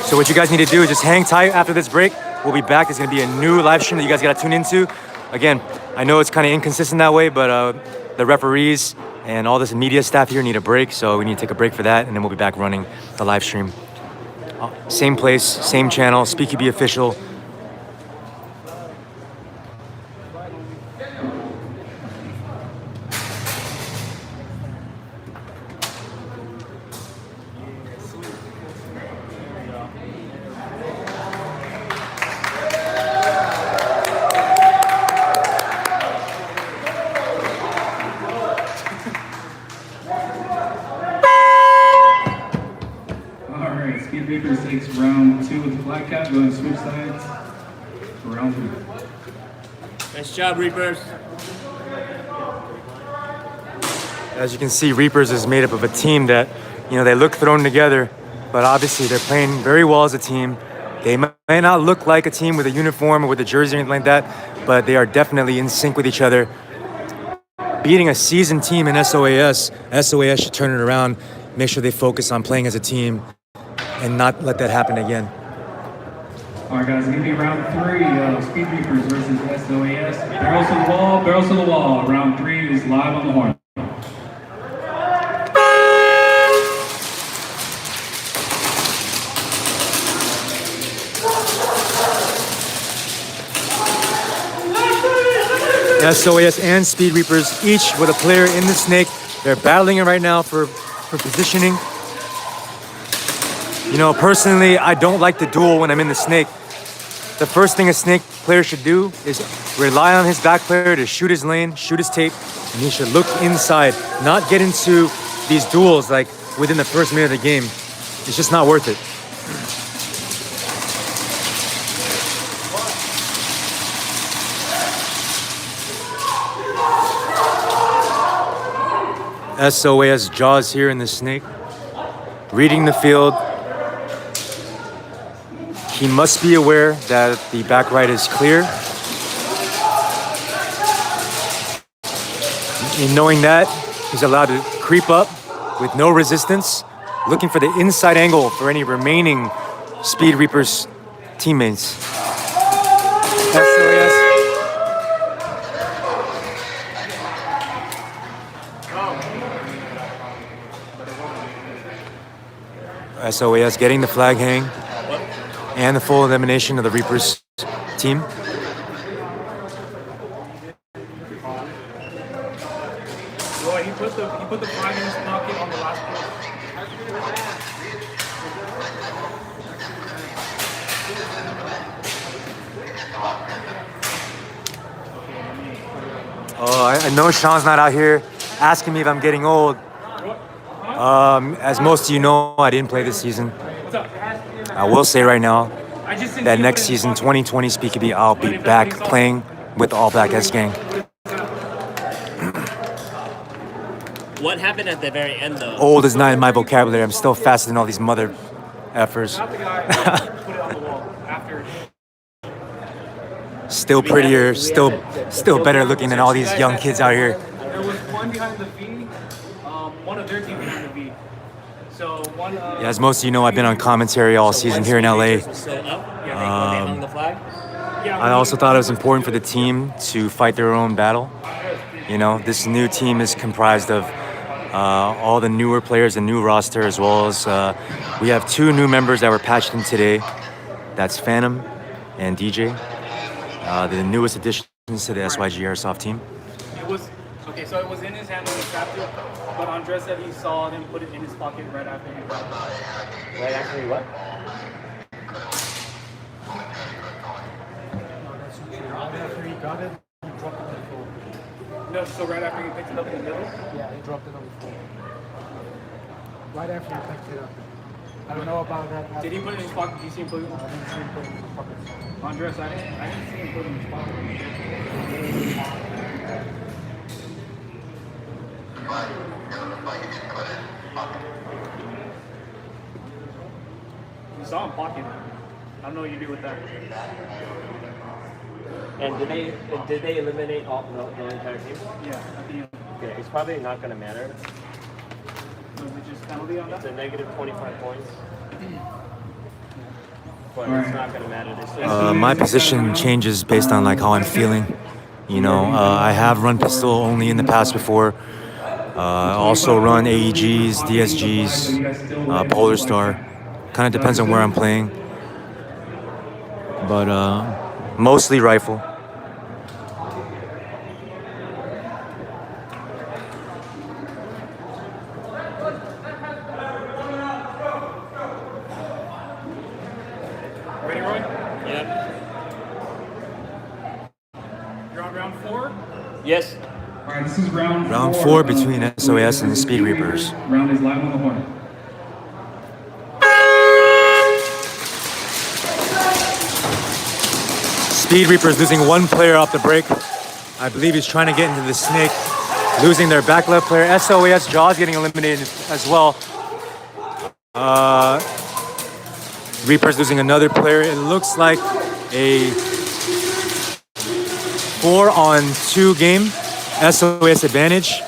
So what you guys need to do is just hang tight after this break. We'll be back. There's going to be a new live stream that you guys got to tune into. Again, I know it's kind of inconsistent that way, but the referees and all this media staff here need a break, so we need to take a break for that, and then we'll be back running the live stream. Same place, same channel, SpeedQB official. Speed Reapers takes round 2 with the black cap. Go ahead and switch sides for round 3. Nice job, Reapers. As you can see, Reapers is made up of a team that, you know, they look thrown together, but obviously they're playing very well as a team. They might not look like a team with a uniform or with a jersey or anything like that, but they are definitely in sync with each other. Beating a seasoned team in SOAS should turn it around, make sure they focus on playing as a team and not let that happen again. All right, guys, it's going to be round 3 Speed Reapers versus SOAS. Barrels to the wall, barrels to the wall. Round 3 is live on the horn. SOAS and Speed Reapers, each with a player in the snake. They're battling it right now for positioning. You know, personally, I don't like the duel when I'm in the snake. The first thing a snake player should do is rely on his back player to shoot his lane, shoot his tape, and he should look inside, not get into these duels like within the first minute of the game. It's just not worth it. SOAS Jaws here in the snake, reading the field. He must be aware that the back right is clear. In knowing that, he's allowed to creep up with no resistance, looking for the inside angle for any remaining Speed Reapers teammates. SOAS getting the flag hang and the full elimination of the Reapers team. Roy, he put the flag in his pocket on the last play. Oh, I know Sean's not out here asking me if I'm getting old. As most of you know, I didn't play this season. What's up? I will say right now I just didn't that see next what it is. season, 2020 SpeedQB, I'll be back playing with the All Black S Gang. What happened at the very end, though? Old is not in my vocabulary. I'm still faster than all these mother effers. Not the guy who put it on the wall after. Still prettier, still better looking than all these young kids out here. There was one behind the V, one of their team behind the V. So one. Yeah, as most of you know, I've been on commentary all season here in LA. Still up? Yeah, they hung the flag? I also thought it was important for the team to fight their own battle. You know, this new team is comprised of all the newer players, and new roster, as well as we have 2 new members that were patched in today. That's Phantom and DJ, the newest additions to the SYG Airsoft team. It was okay. So it was in his hand when he trapped it, but Andres said he saw him put it in his pocket right after he grabbed it. Right after he what? No, so right after he picked it up in the middle. Yeah, he dropped it on the floor. Right after he picked it up. I don't know about that. Did he put it in his pocket? Did you see him put it? I didn't see him put it in his pocket. Andres, I didn't see him put it in his pocket. You saw him pocket it. I don't know what you do with that. And did they eliminate the entire team? Yeah, at the end. Okay, it's probably not going to matter. Was it just penalty on It's that? a negative 25 points. But it's not going to matter. It's just, My position changes based on like how I'm feeling. You know, I have run pistol only in the past before. Also run AEGs, DSGs, Polar Star. Kind of depends on where I'm playing. But mostly rifle. Ready, Roy? yeah. You're on round 4? Yes. All right, this is round 4. Round 4 between SOS and the Speed Reapers. Round is live on the horn. Speed Reapers losing 1 player off the break. I believe he's trying to get into the snake. Losing their back left player. SOS Jaws getting eliminated as well. Reapers losing another player. It looks like a 4-on-2 game. SOS advantage.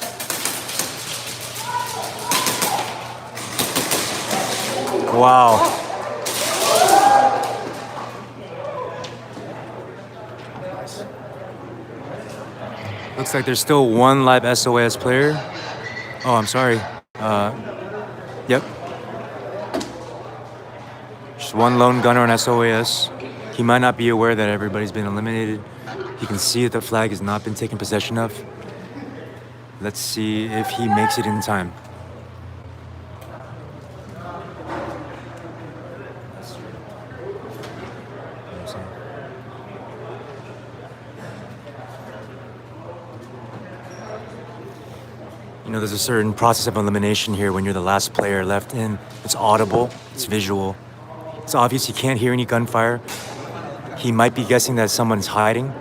Wow. Looks like there's still 1 live SOS player. Oh, I'm sorry. Yep. Just 1 lone gunner on SOS. He might not be aware that everybody's been eliminated. You can see that the flag has not been taken possession of. Let's see if he makes it in time. You know, there's a certain process of elimination here when you're the last player left in. It's audible, it's visual. It's obvious he can't hear any gunfire. He might be guessing that someone's hiding.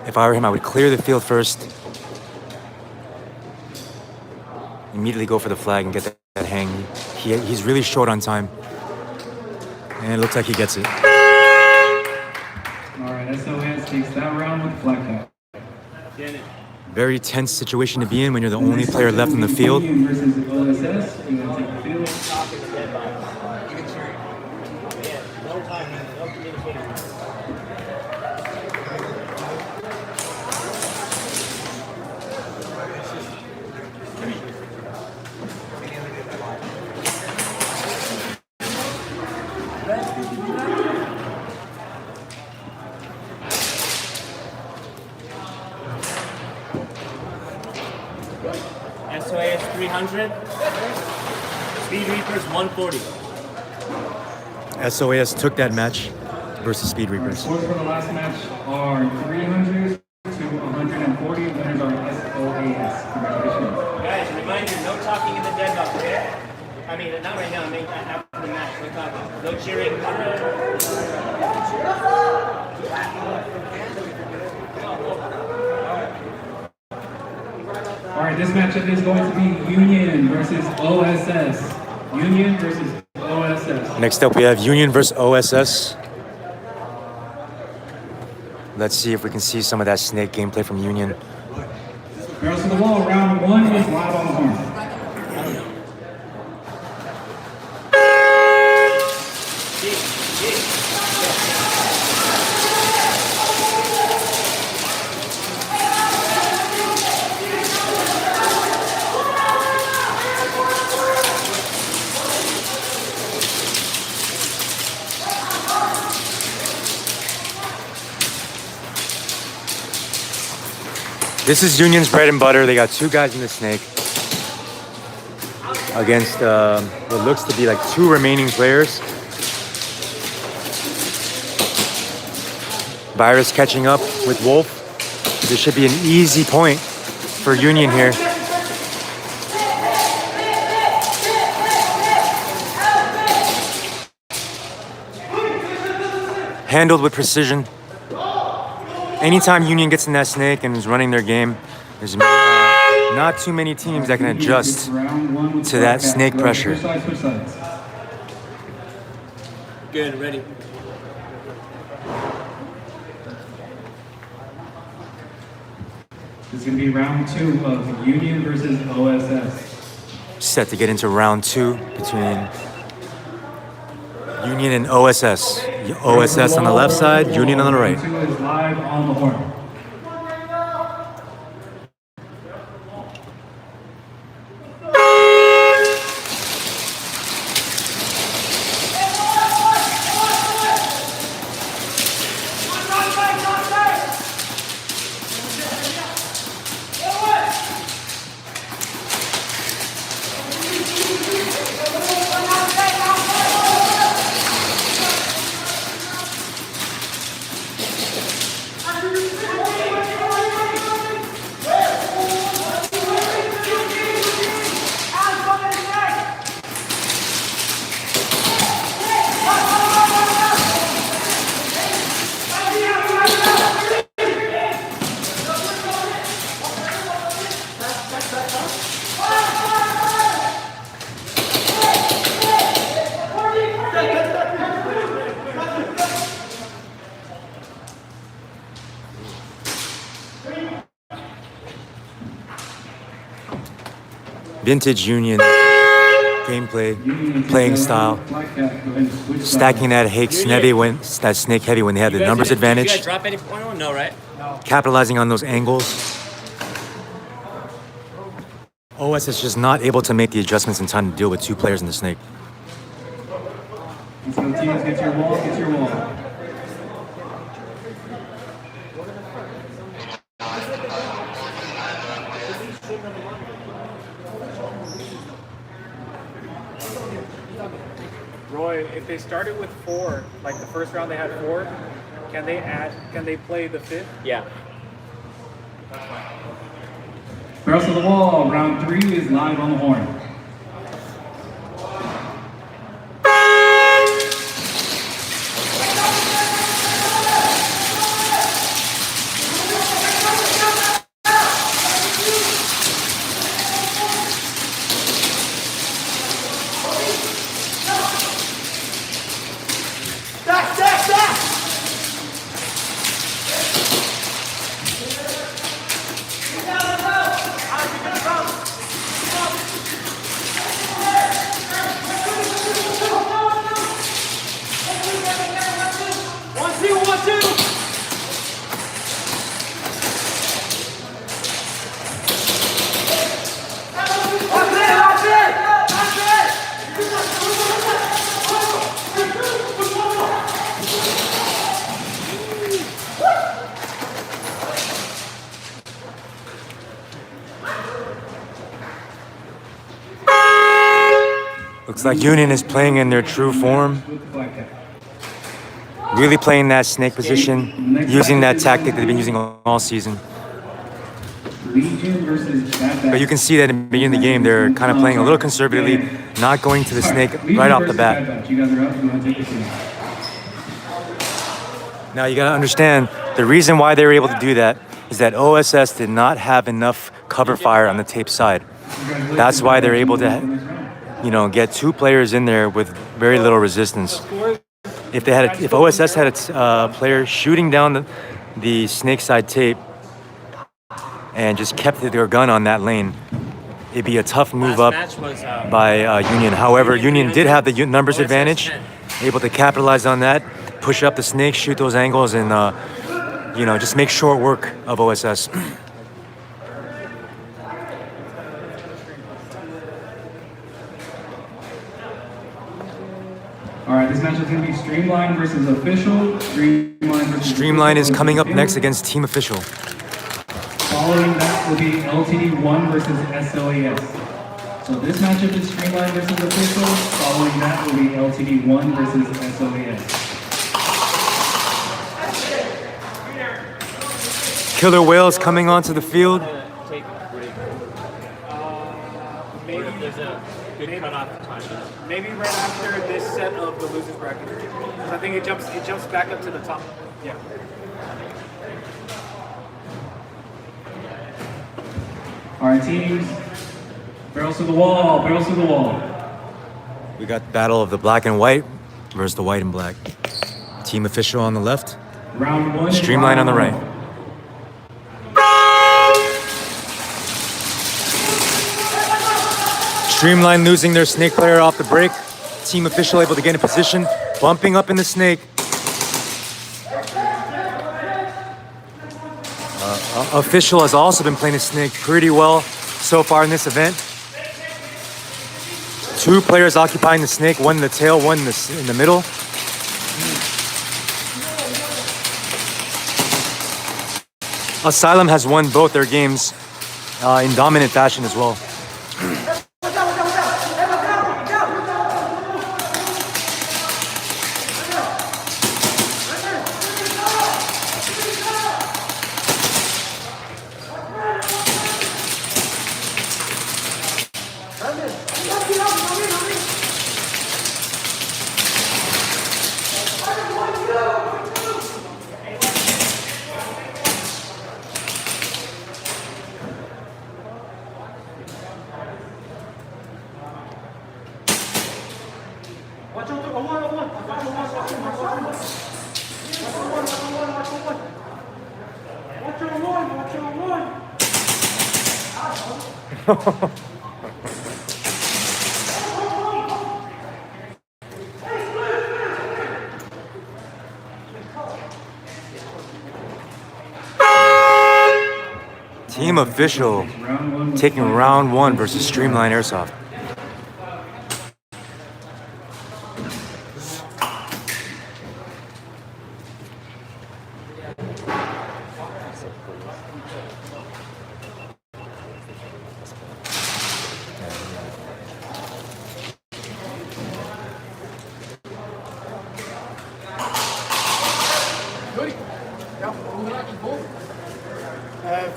If I were him, I would clear the field first. Immediately go for the flag and get that hang. He's really short on time. And it looks like he gets it. All right, SOS takes that round with the flag cap. Very tense situation to be in when you're the only player left in the field. Versus OSS, you want to take the field. SOS 300. Speed Reapers 140. SOS took that match versus Speed Reapers. Scores for the last match are 300 to 140. Winners are OAS. Congratulations. Guys, reminder, no talking in the deadlock, okay? I mean, not right now, I mean after the match, no talking. No cheering. All right, this matchup is going to be Union versus OSS. Union versus OSS. Next up, we have Union versus OSS. Let's see if we can see some of that snake gameplay from Union. Barrels to the wall, round 1 is live on the horn. This is Union's bread and butter. They got 2 guys in the snake against what looks to be like 2 remaining players. Virus catching up with Wolf. This should be an easy point for Union here. Handled with precision. Anytime Union gets in that snake and is running their game, there's not too many teams that can adjust to that snake pressure. Good, ready. This is going to be round 2 of Union versus OSS. Set to get into round 2 between Union and OSS. OSS on the left side, Union on the right. Round 2 is live on the horn. Vintage Union gameplay, playing style, stacking that snake heavy when they had the numbers Did you guys advantage, drop any point on? No, right? capitalizing on those angles. OS is just not able to make the adjustments in time to deal with 2 players in the snake. Let's go teams, get your wall, get your wall. Roy, if they started with 4, like the first round they had 4, can they play the 5th? Yeah. Barrels to the wall, round 3 is live on the horn. Looks like Union is playing in their true form. Really playing that snake position, using that tactic they've been using all season. Legion versus Bad Batch. But you can see that in the beginning of the game, they're kind of playing a little conservatively, not going to the snake right off the bat. Bad Batch. You guys are up. You want to take the field. Now you gotta understand, the reason why they were able to do that is that OSS did not have enough cover fire on the tape side. That's why they're able to, you know, get 2 players in there with very little resistance. If OSS had a player shooting down the snake side tape and just kept their gun on that lane, it'd be a tough move up by Union. However, Union did have the numbers advantage, able to capitalize on that, push up the snake, shoot those angles, and you know, just make short work of OSS. All right, this match is going to be Streamline versus Official. Streamline is coming up next against Team Official. Following that will be LTD1 versus SOAS. So this matchup is Streamline versus Official. Following that will be LTD1 versus SOAS. Killer Whales coming onto the field. Maybe right after this set of the losers bracket. Because I think it jumps back up to the top. Yeah. All right, teams. Barrels to the wall. Barrels to the wall. We got the battle of the black and white versus the white and black. Team Official on the left, Round 1. Streamline on the right. Streamline losing their snake player off the break. Team Official able to get in position, bumping up in the snake. Official has also been playing the snake pretty well so far in this event. 2 players occupying the snake, one in the tail, one in the middle. Asylum has won both their games in dominant fashion as well. Team Official taking round 1 versus Streamline Airsoft.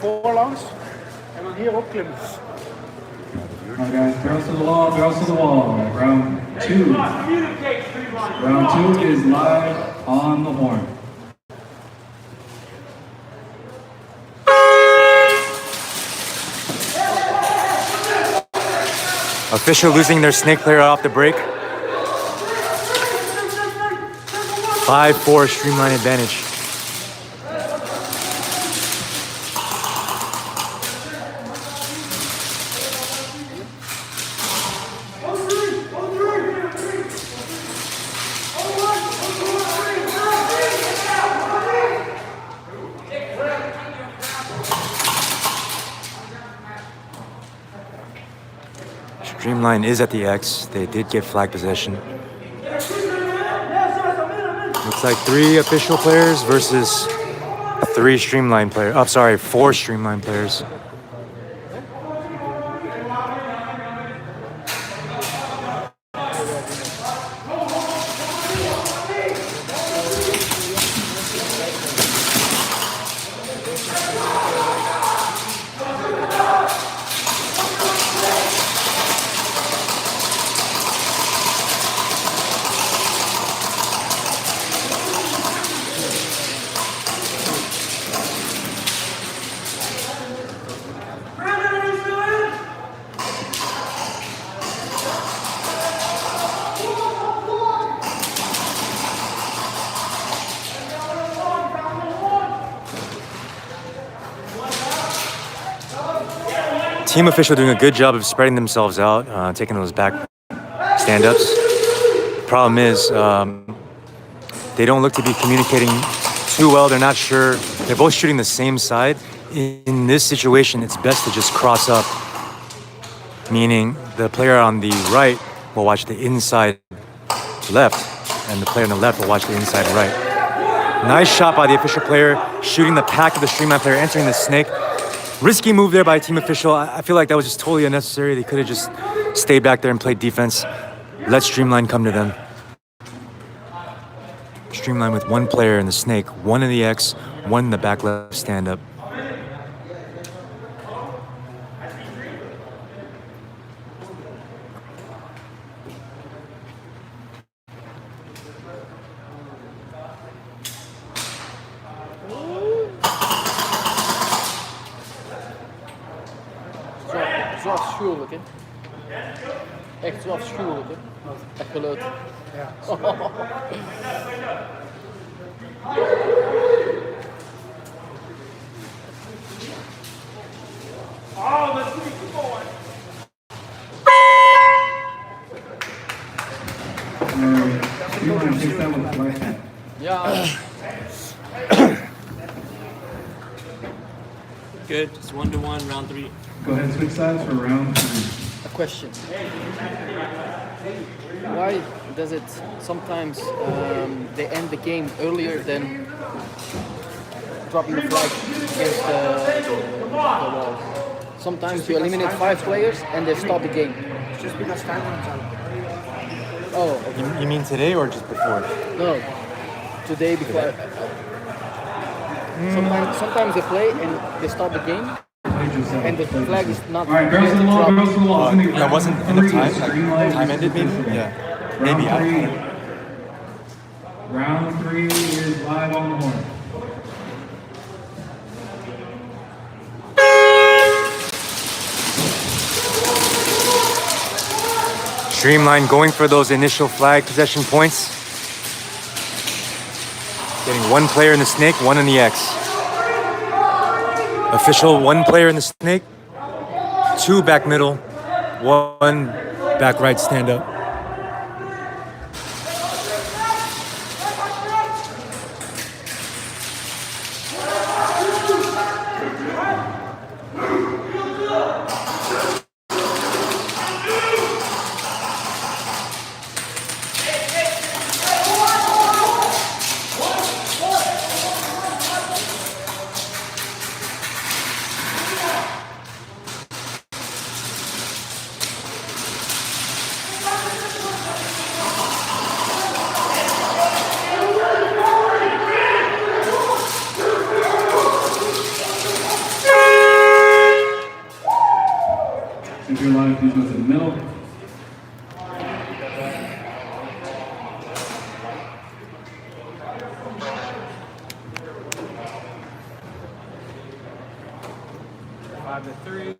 Voorlangs en dan hier opklimmen. All right, guys, barrels to the wall, barrels to the wall. Round 2. Round 2 is live on the horn. Official losing their snake player off the break. 5-4 Streamline advantage. Streamline is at the X. They did get flag possession. Looks like 3 official players versus 3 Streamline players. Oh, sorry, 4 Streamline players. Team official doing a good job of spreading themselves out, taking those back stand-ups. Problem is, they don't look to be communicating too well. They're not sure. They're both shooting the same side. In this situation, it's best to just cross up, meaning the player on the right will watch the inside left, and the player on the left will watch the inside right. Nice shot by the official player, shooting the pack of the Streamline player, entering the snake. Risky move there by team official. I feel like that was just totally unnecessary. They could have just stayed back there and played defense. Let Streamline come to them. Streamline with one player in the snake, one in the X, one in the back left stand-up. Zo afschuwelijk, hè? Echt zo afschuwelijk, hè? Dat geluid. Ja. Streamline takes that with the right hand. Ja, Good. Just 1-1, round 3. Go ahead and switch sides for round 3. a question. Why does it sometimes they end the game earlier than dropping the flag against the wall? Sometimes you eliminate 5 players and they stop the game. It's just because time runs out. Oh, okay. You mean today or just before? No, today before. Sometimes they play and they stop the game and the flag is not. All right, girls to the wall, dropped. girls to the wall. It's gonna be That wasn't round end of 3, time? Like, Streamline time versus ended maybe? official. Yeah. Maybe, I don't know. Round 3 is live on the horn. Streamline going for those initial flag possession points. Getting one player in the snake, one in the X. Official, one player in the snake, 2 back middle, 1 back right stand up. If you're live, please go to the middle. Five to 3.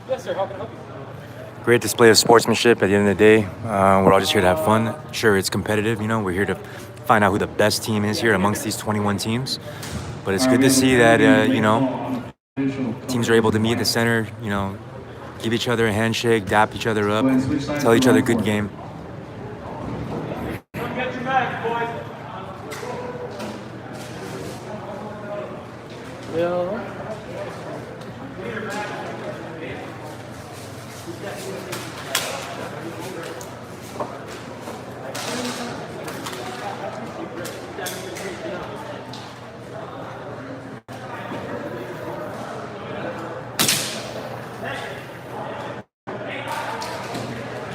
Yes, sir. How can I help you? Great display of sportsmanship at the end of the day. We're all just here to have fun. Sure, it's competitive, you know, we're here to find out who the best team is here amongst these 21 teams. But it's good to see that, you know, teams are able to meet at the center, you know, give each other a handshake, dap each other up, tell each other good game. Get your bags, boys. Yeah.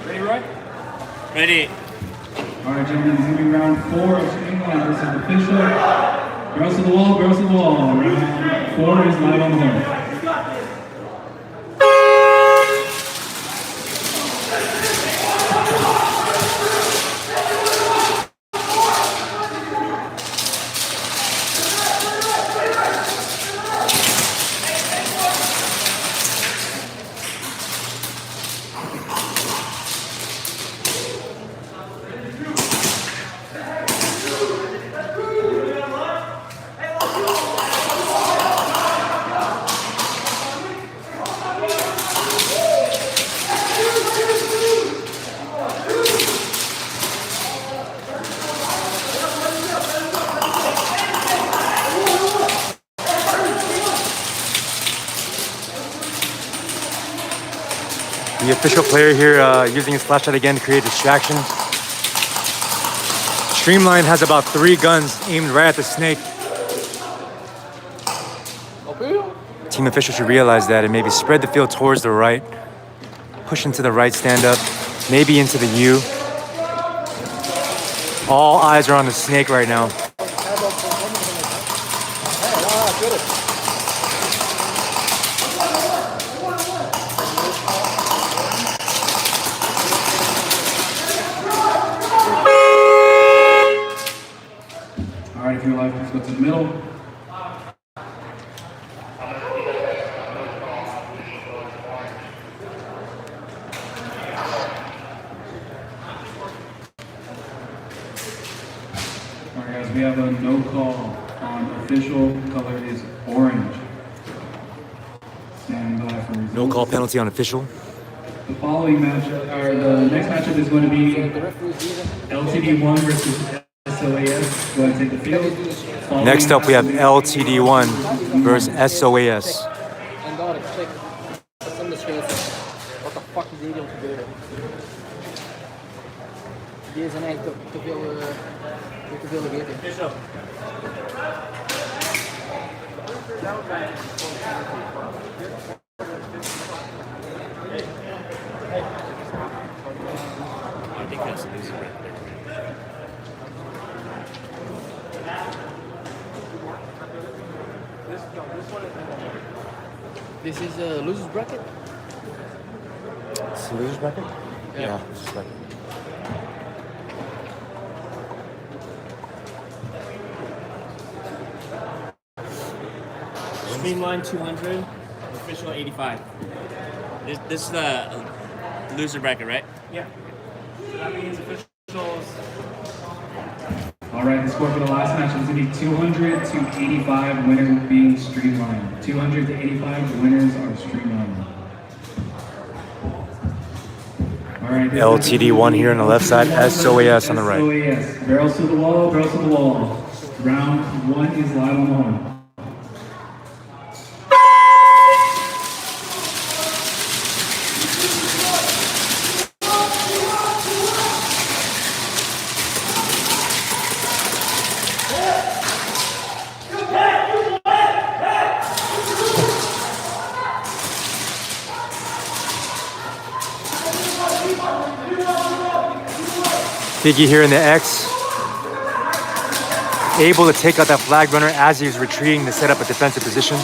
Ready, Roy? Ready. All right, gentlemen, this is going to be round 4 of Streamline versus official. Girls to the wall, girls to the wall. Round 4 is live on the horn. The official player here using his flashlight again to create distraction. Streamline has about 3 guns aimed right at the snake. Team officials should realize that and maybe spread the field towards the right. Push into the right, stand up, maybe into the U. All eyes are on the snake right now. All right, if you're live, please go to the middle. All right, guys, we have a no call on official. Color is orange. Standing by for results. No call penalty on official. The following matchup, or the next matchup is going to be LTD1 versus SOAS. Go ahead and take the field. Following Next up, we have matchup- LTD1 versus SOAS. En daar, check. Dat zijn de scheidsrechters. Wat de fuck is hier om te gebeuren? Die zijn eigenlijk te veel weten. I think that's losing right there. This is a losers bracket. It's the loser's bracket? Yeah. loser's bracket. Streamline 200, official 85. This is the loser bracket, right? Yeah. So that means officials. All right, the score for the last match is going to be 200 to 85, winner being Streamline. 200 to 85, winners are Streamline. All right. LTD1 here on the left side, SOAS on the right. SOAS. Barrels to the wall, barrels to the wall. Round 1 is live on the horn. Figgy here in the X, able to take out that flag runner as he was retreating to set up a defensive position.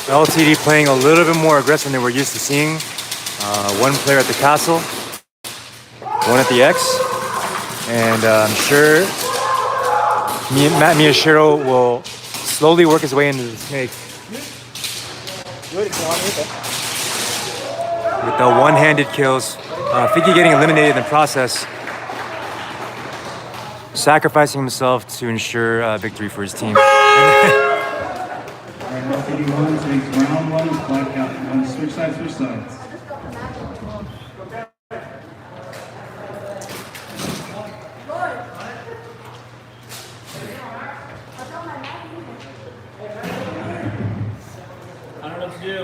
LTD playing a little bit more aggressive than we're used to seeing. One player at the castle, one at the X, and I'm sure Matt Miyashiro will slowly work his way into the snake. With the one-handed kills, Figgy getting eliminated in the process, sacrificing himself to ensure victory for his team. LTD1 takes round 1, flag count. Switch sides, switch sides. I don't know what to do.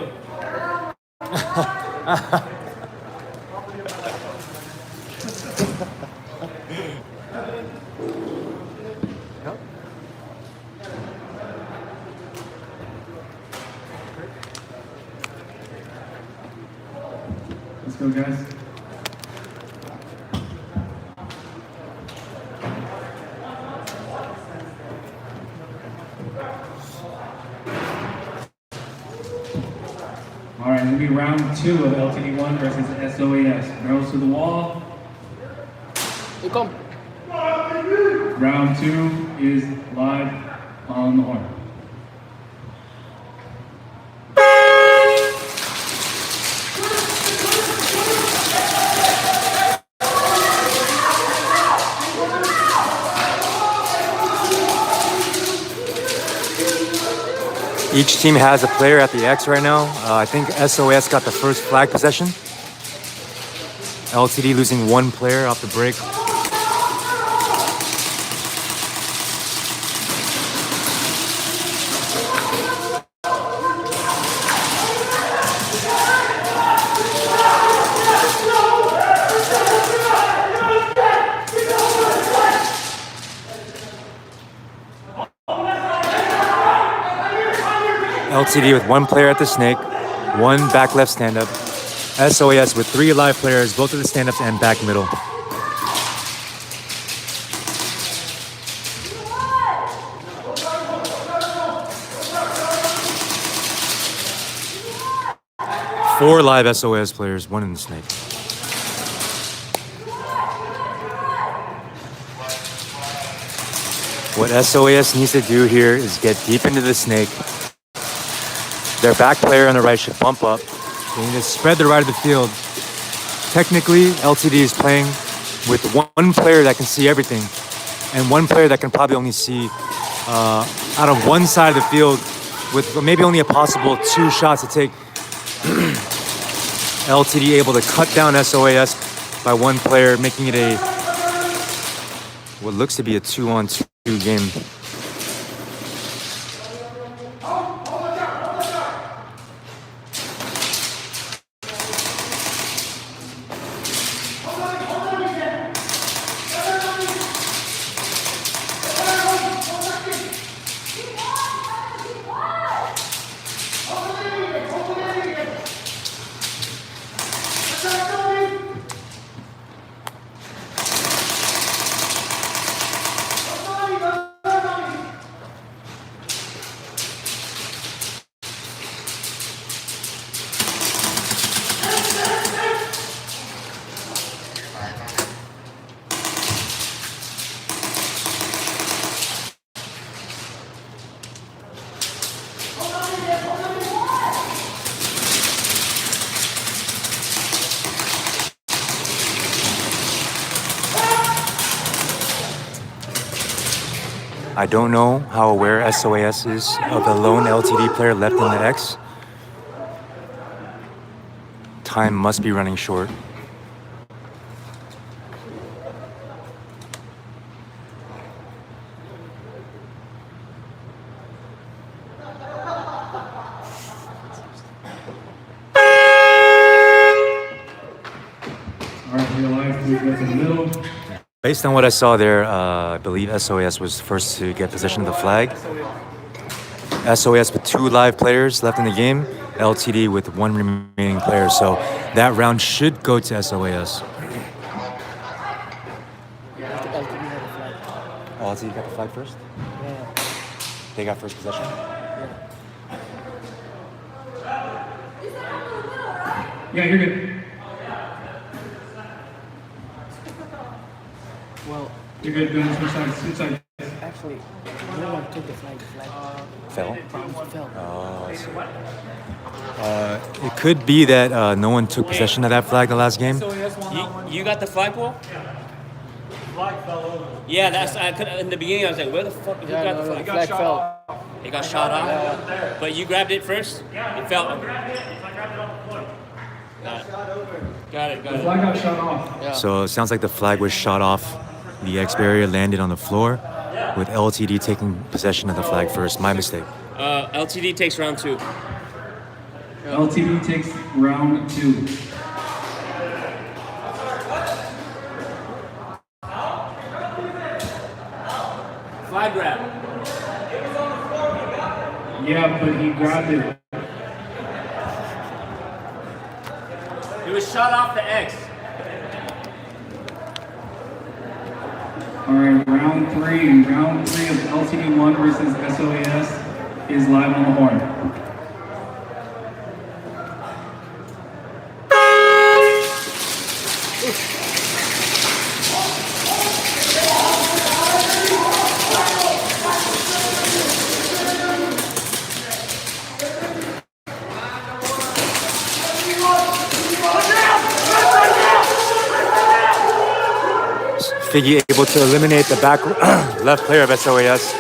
Let's go, guys. All right, it'll be round 2 of LTD1 versus SOAS. Barrels to the wall. Ik kom. Round 2 is live on the horn. Each team has a player at the X right now. I think SOS got the first flag possession. LTD losing one player off the break. LTD with one player at the snake, one back left stand-up. SOAS with 3 live players, both of the stand-ups and back middle. Four live SOAS players, one in the snake. What SOAS needs to do here is get deep into the snake. Their back player on the right should bump up. They need to spread the right of the field. Technically, LTD is playing with one player that can see everything and one player that can probably only see out of one side of the field with maybe only a possible 2 shots to take. LTD able to cut down SOAS by one player, making it a what looks to be a 2-on-2 game. I don't know how aware SOAS is of the lone LTD player left in the X. Time must be running short. All right, real life, please go to the middle. Based on what I saw there, I believe SOAS was first to get possession of the flag. SOAS with 2 live players left in the game, LTD with 1 remaining player. So that round should go to SOAS. Oh, LTD got the flag first? Yeah. They got first possession? Yeah, you're good. Well, You're good, go switch sides, switch sides. actually, no one took the flag. The flag Fell? fell. Oh, I see. It could be that no one took possession of that flag the last game. You got the flagpole? Yeah, that's in the beginning. I was like, where the fuck? Who got the The flag? flag fell. It got shot off. But you grabbed it first. It fell. Got it. The flag got shot off. Yeah. So it sounds like the flag was shot off. The X barrier landed on the floor with LTD taking possession of the flag first. My mistake. LTD takes round 2. LTD takes round 2. Flag grab. Yeah, but he grabbed it. It was shot off the X. All right, round 3. Round 3 of LTD1 versus SOAS is live on the horn. Figgy able to eliminate the back left player of SOAS.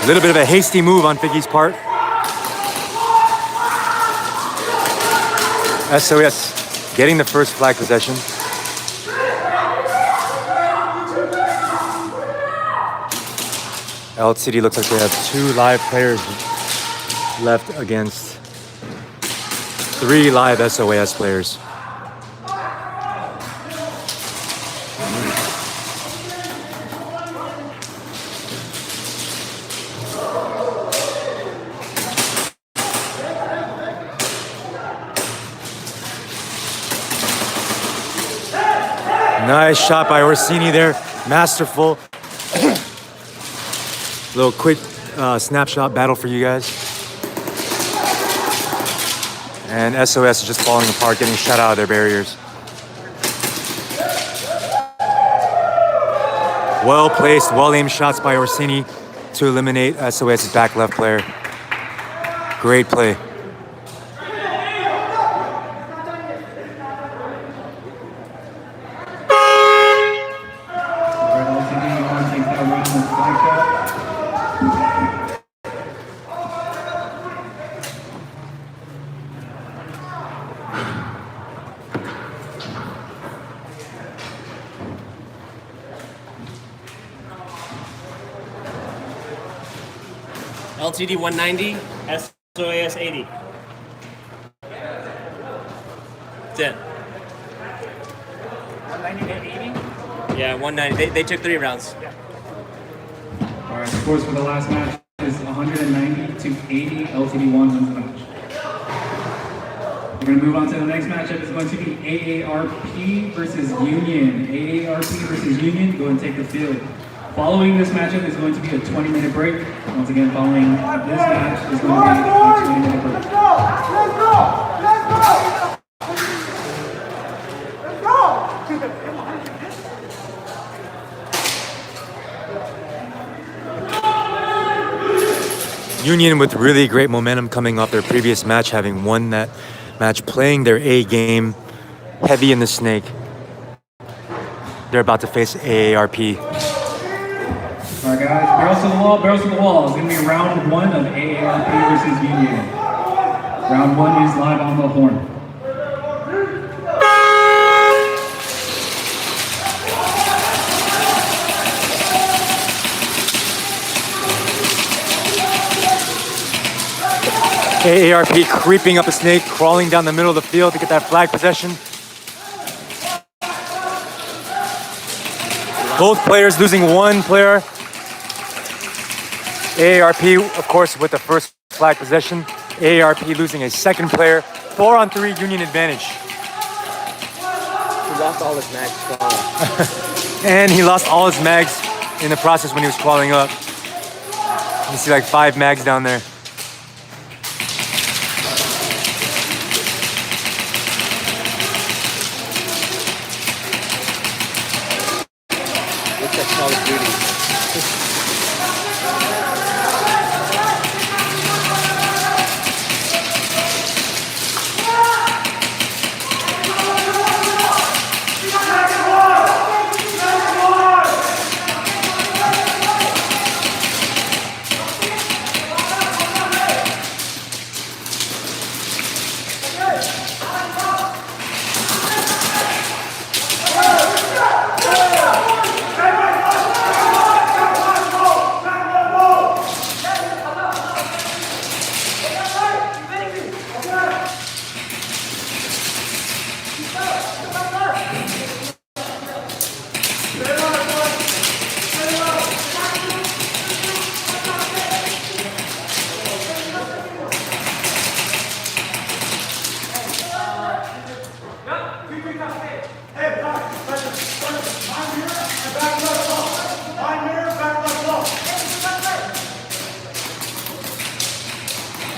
A little bit of a hasty move on Figgy's part. SOS getting the first flag possession. LTD looks like they have 2 live players left against 3 live SOAS players. Nice shot by Orsini there, masterful. Little quick snapshot battle for you guys. And SOS is just falling apart, getting shut out of their barriers. Well placed, well aimed shots by Orsini to eliminate SOS's back left player. Great play. LTD 190, SOAS 80. 10. 190 to 80. Yeah, 190. They took 3 rounds. All right, scores for the last match is 190 to 80. LTD won the match. We're going to move on to the next matchup. It's going to be AARP versus Union. AARP versus Union, go and take the field. Following this matchup is going to be a 20-minute break. Once again, following this match is going to be a 20-minute break. Let's go! Let's go! Let's go! Union with really great momentum coming off their previous match, having won that match, playing their A game, heavy in the snake. They're about to face AARP. All right, guys, barrels to the wall, barrels to the wall. It's going to be round 1 of AARP versus Union. Round 1 is live on the horn. AARP creeping up a snake, crawling down the middle of the field to get that flag possession. Both players losing 1 player. AARP, of course, with the first flag possession. AARP losing a 2nd player. 4-on-3 Union advantage. He lost all his mags crawling. And he lost all his mags in the process when he was crawling up. You see like 5 mags down there. Looks like Call of Duty.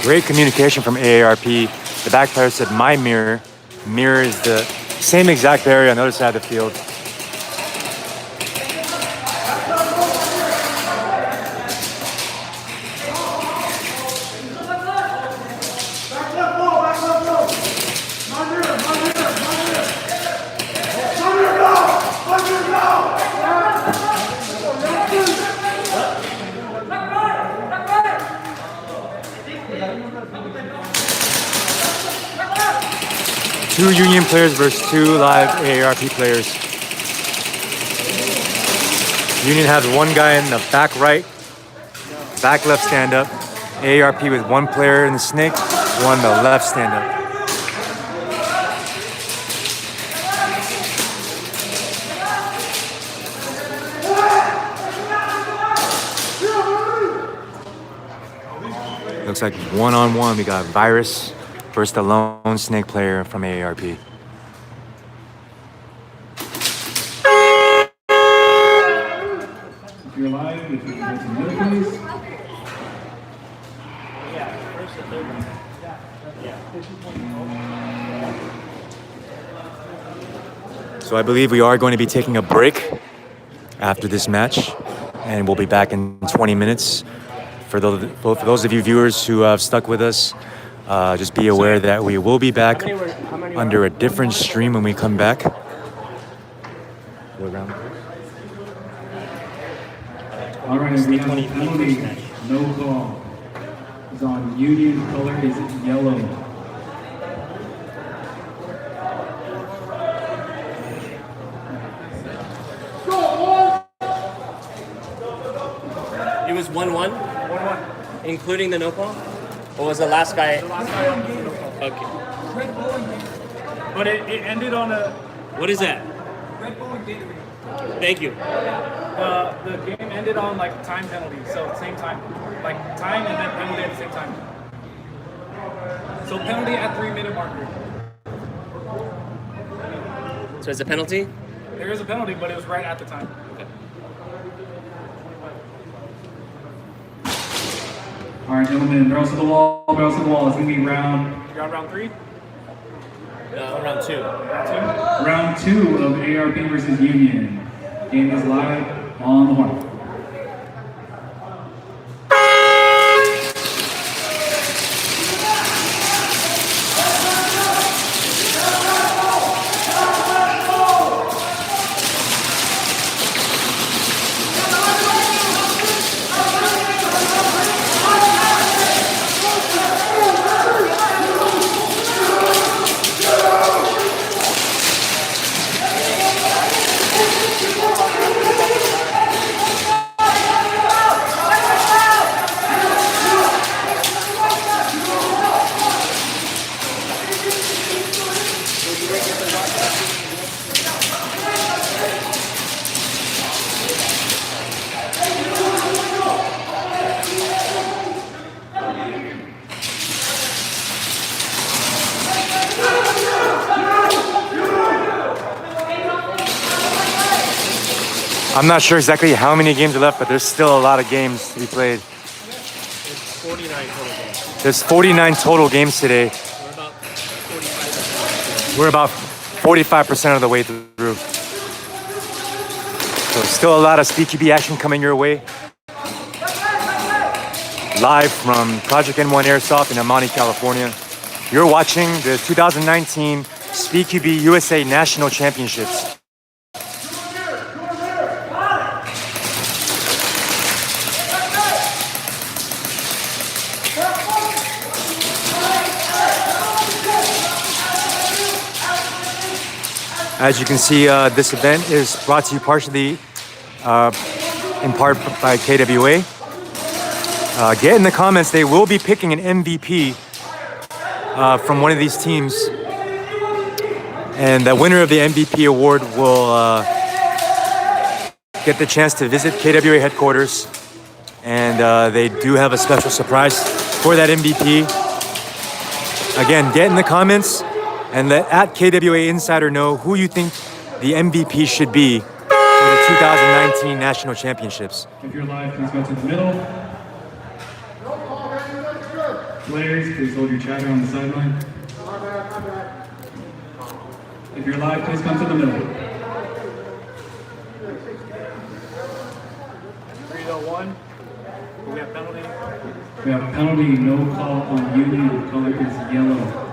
Great communication from AARP. The back player said, my mirror. Mirror is the same exact area on the other side of the field. Two Union players versus two live AARP players. Union has one guy in the back right, back left stand up. AARP with one player in the snake, one the left stand up. Looks like one-on-one. We got Virus versus the lone snake player from AARP. If you're live, if you can go to the middle, please. So I believe we are going to be taking a break after this match, and we'll be back in 20 minutes. For those of you viewers who have stuck with us, just be aware that we will be back under a different stream when we come back. What round? All right, we have a penalty. No call. It's on Union. Color is yellow. It was 1-1, including the no call? Or was the last guy? The last guy on the no call. Okay. But it ended on a What is that? Red Bull and Gatorade. Thank you. The game ended on like time penalty, so same time, like time and then penalty at the same time. So penalty at 3-minute marker. So it's a penalty? There is a penalty, but it was right at the time. All right, gentlemen, barrels to the wall, barrels to the wall. It's going to be round You're on round 3? Round 2. round 2 of AARP versus Union. Game is live on the horn. I'm not sure exactly how many games are left, but there's still a lot of games to be played. It's 49 total games. There's 49 total games today. We're about 45%. We're about 45% of the way through. So still a lot of SpeedQB action coming your way. Live from Project N1 Airsoft in Amani, California. You're watching the 2019 SpeedQB USA National Championships. As you can see, this event is brought to you partially in part by KWA. Get in the comments, they will be picking an MVP from one of these teams. And the winner of the MVP award will get the chance to visit KWA headquarters. And they do have a special surprise for that MVP. Again, get in the comments and let @KWA Insider know who you think the MVP should be for the 2019 National Championships. If you're live, please go to the middle. Players, please hold your chatter on the sideline. If you're live, please come to the middle. 3-1. We have penalty. We have penalty, no call on Union. Color is yellow.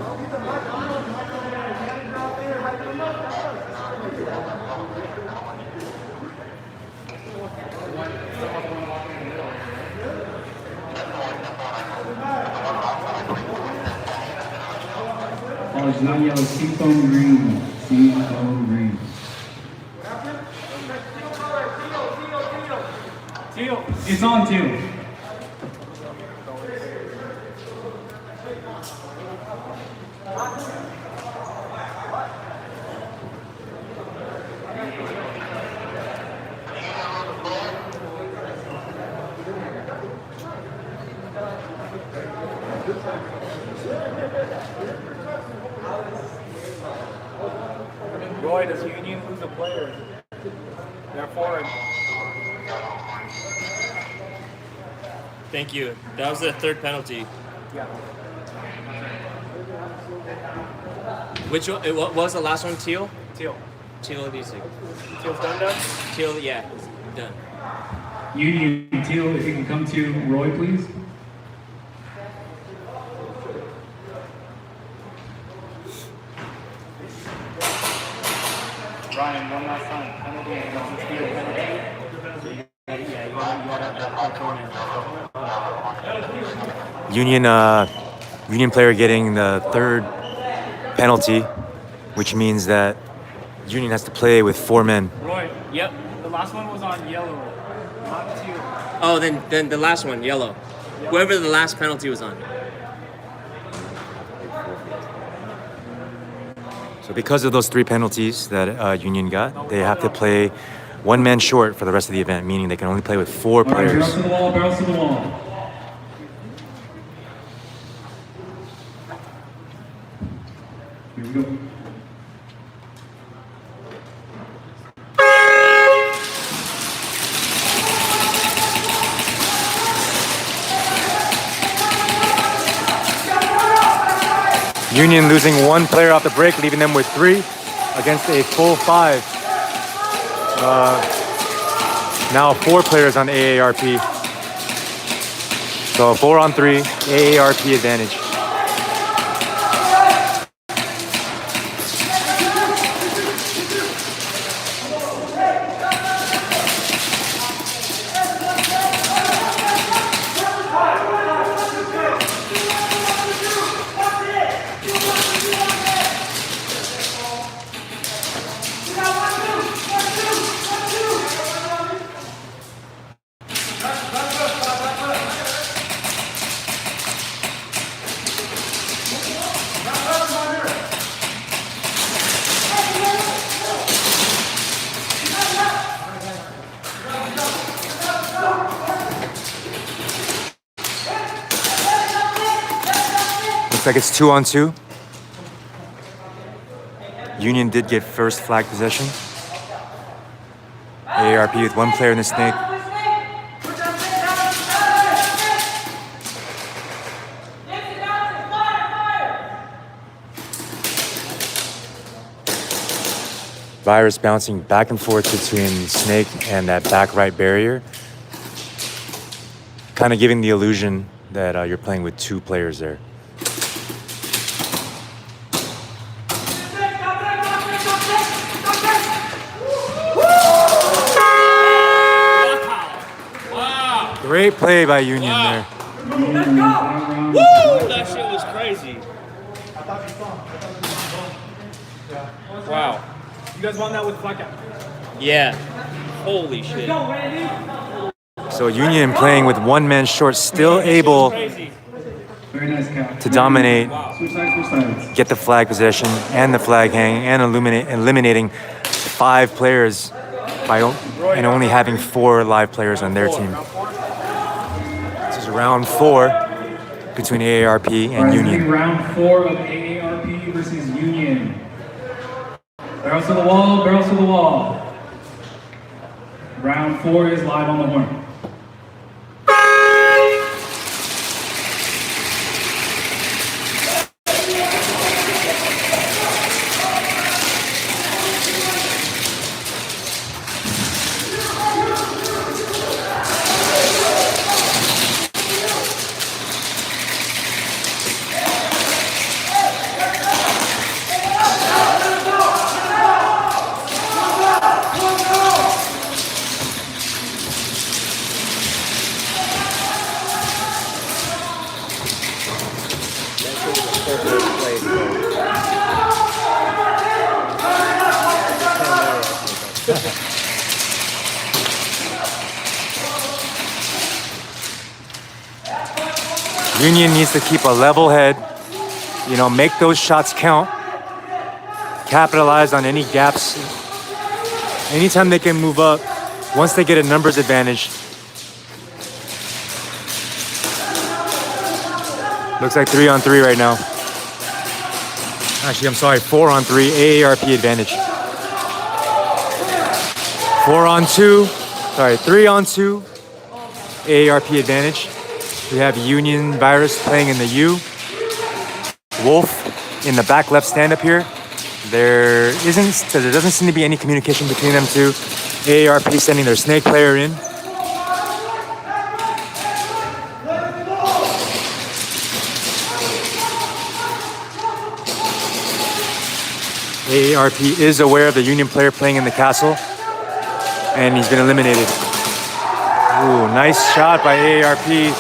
apologies, not yellow, seafoam green. Seafoam green. Teal. It's on teal. Roy, does Union lose a player? Therefore, Thank you. That was the third penalty. yeah. Which one, what was the last one? Teal? Teal. Teal DC. Teal's done. Teal, yeah, done. Union teal, if you can come to Roy, please. Ryan, one last time. Penalty and Teal penalty. Union player getting the third penalty, which means that Union has to play with 4 men. Roy, Yep. the last one was on yellow, not teal. Oh, then the last one, yellow. Whoever the last penalty was on. So because of those 3 penalties that Union got, they have to play 1 man short for the rest of the event, meaning they can only play with 4 All right, players. barrels to the wall, barrels to the wall. Here we go. Union losing 1 player off the break, leaving them with 3 against a full 5. Now 4 players on AARP. So 4 on 3, AARP advantage. Looks like it's 2 on 2. Union did get first flag possession. AARP with 1 player in the snake. Virus bouncing back and forth between snake and that back right barrier. Kind of giving the illusion that you're playing with 2 players there. Great play by Union there. Woo! That shit was crazy. Wow. You guys won that with flag out. Yeah. Holy shit. So Union playing with 1 man short, still able Crazy. Very nice count. to dominate, Switch sides, switch sides. get the flag possession and the flag hang, and eliminating 5 players and only having 4 live players on their team. This is round 4 between AARP and Union. Round 4 of AARP versus Union. Barrels to the wall, barrels to the wall. Round 4 is live on the horn. Union needs to keep a level head, you know, make those shots count, capitalize on any gaps. Anytime they can move up, once they get a numbers advantage. Looks like 3-on-3 right now. Actually, I'm sorry, 4-on-3, AARP advantage. 4-on-2, sorry, 3-on-2, AARP advantage. We have Union Virus playing in the U. Wolf in the back left stand-up here. There doesn't seem to be any communication between them two. AARP sending their snake player in. AARP is aware of the Union player playing in the castle, and he's been eliminated. Ooh, nice shot by AARP.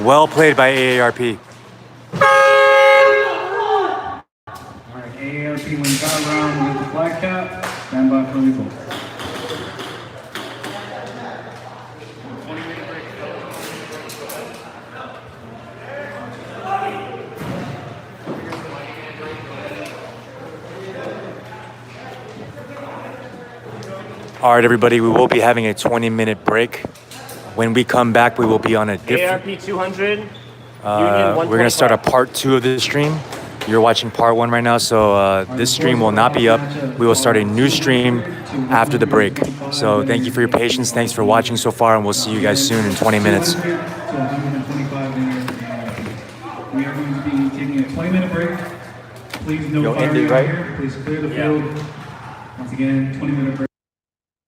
Well played by AARP. Alright, AARP wins that round with the flag cap. Stand by for the results. All right, everybody, we will be having a 20-minute break. When we come back, we will be on a different... ARP 200. we're going to start a part 2 of this stream. You're watching part 1 right now, so this stream will not be up. We will start a new stream after the break. So thank you for your patience. Thanks for watching so far, and we'll see you guys soon in 20 minutes. We are going to be taking a 20-minute break. Please no Yo, firing end it, out right? here. Please clear the field. Once again, 20-minute break.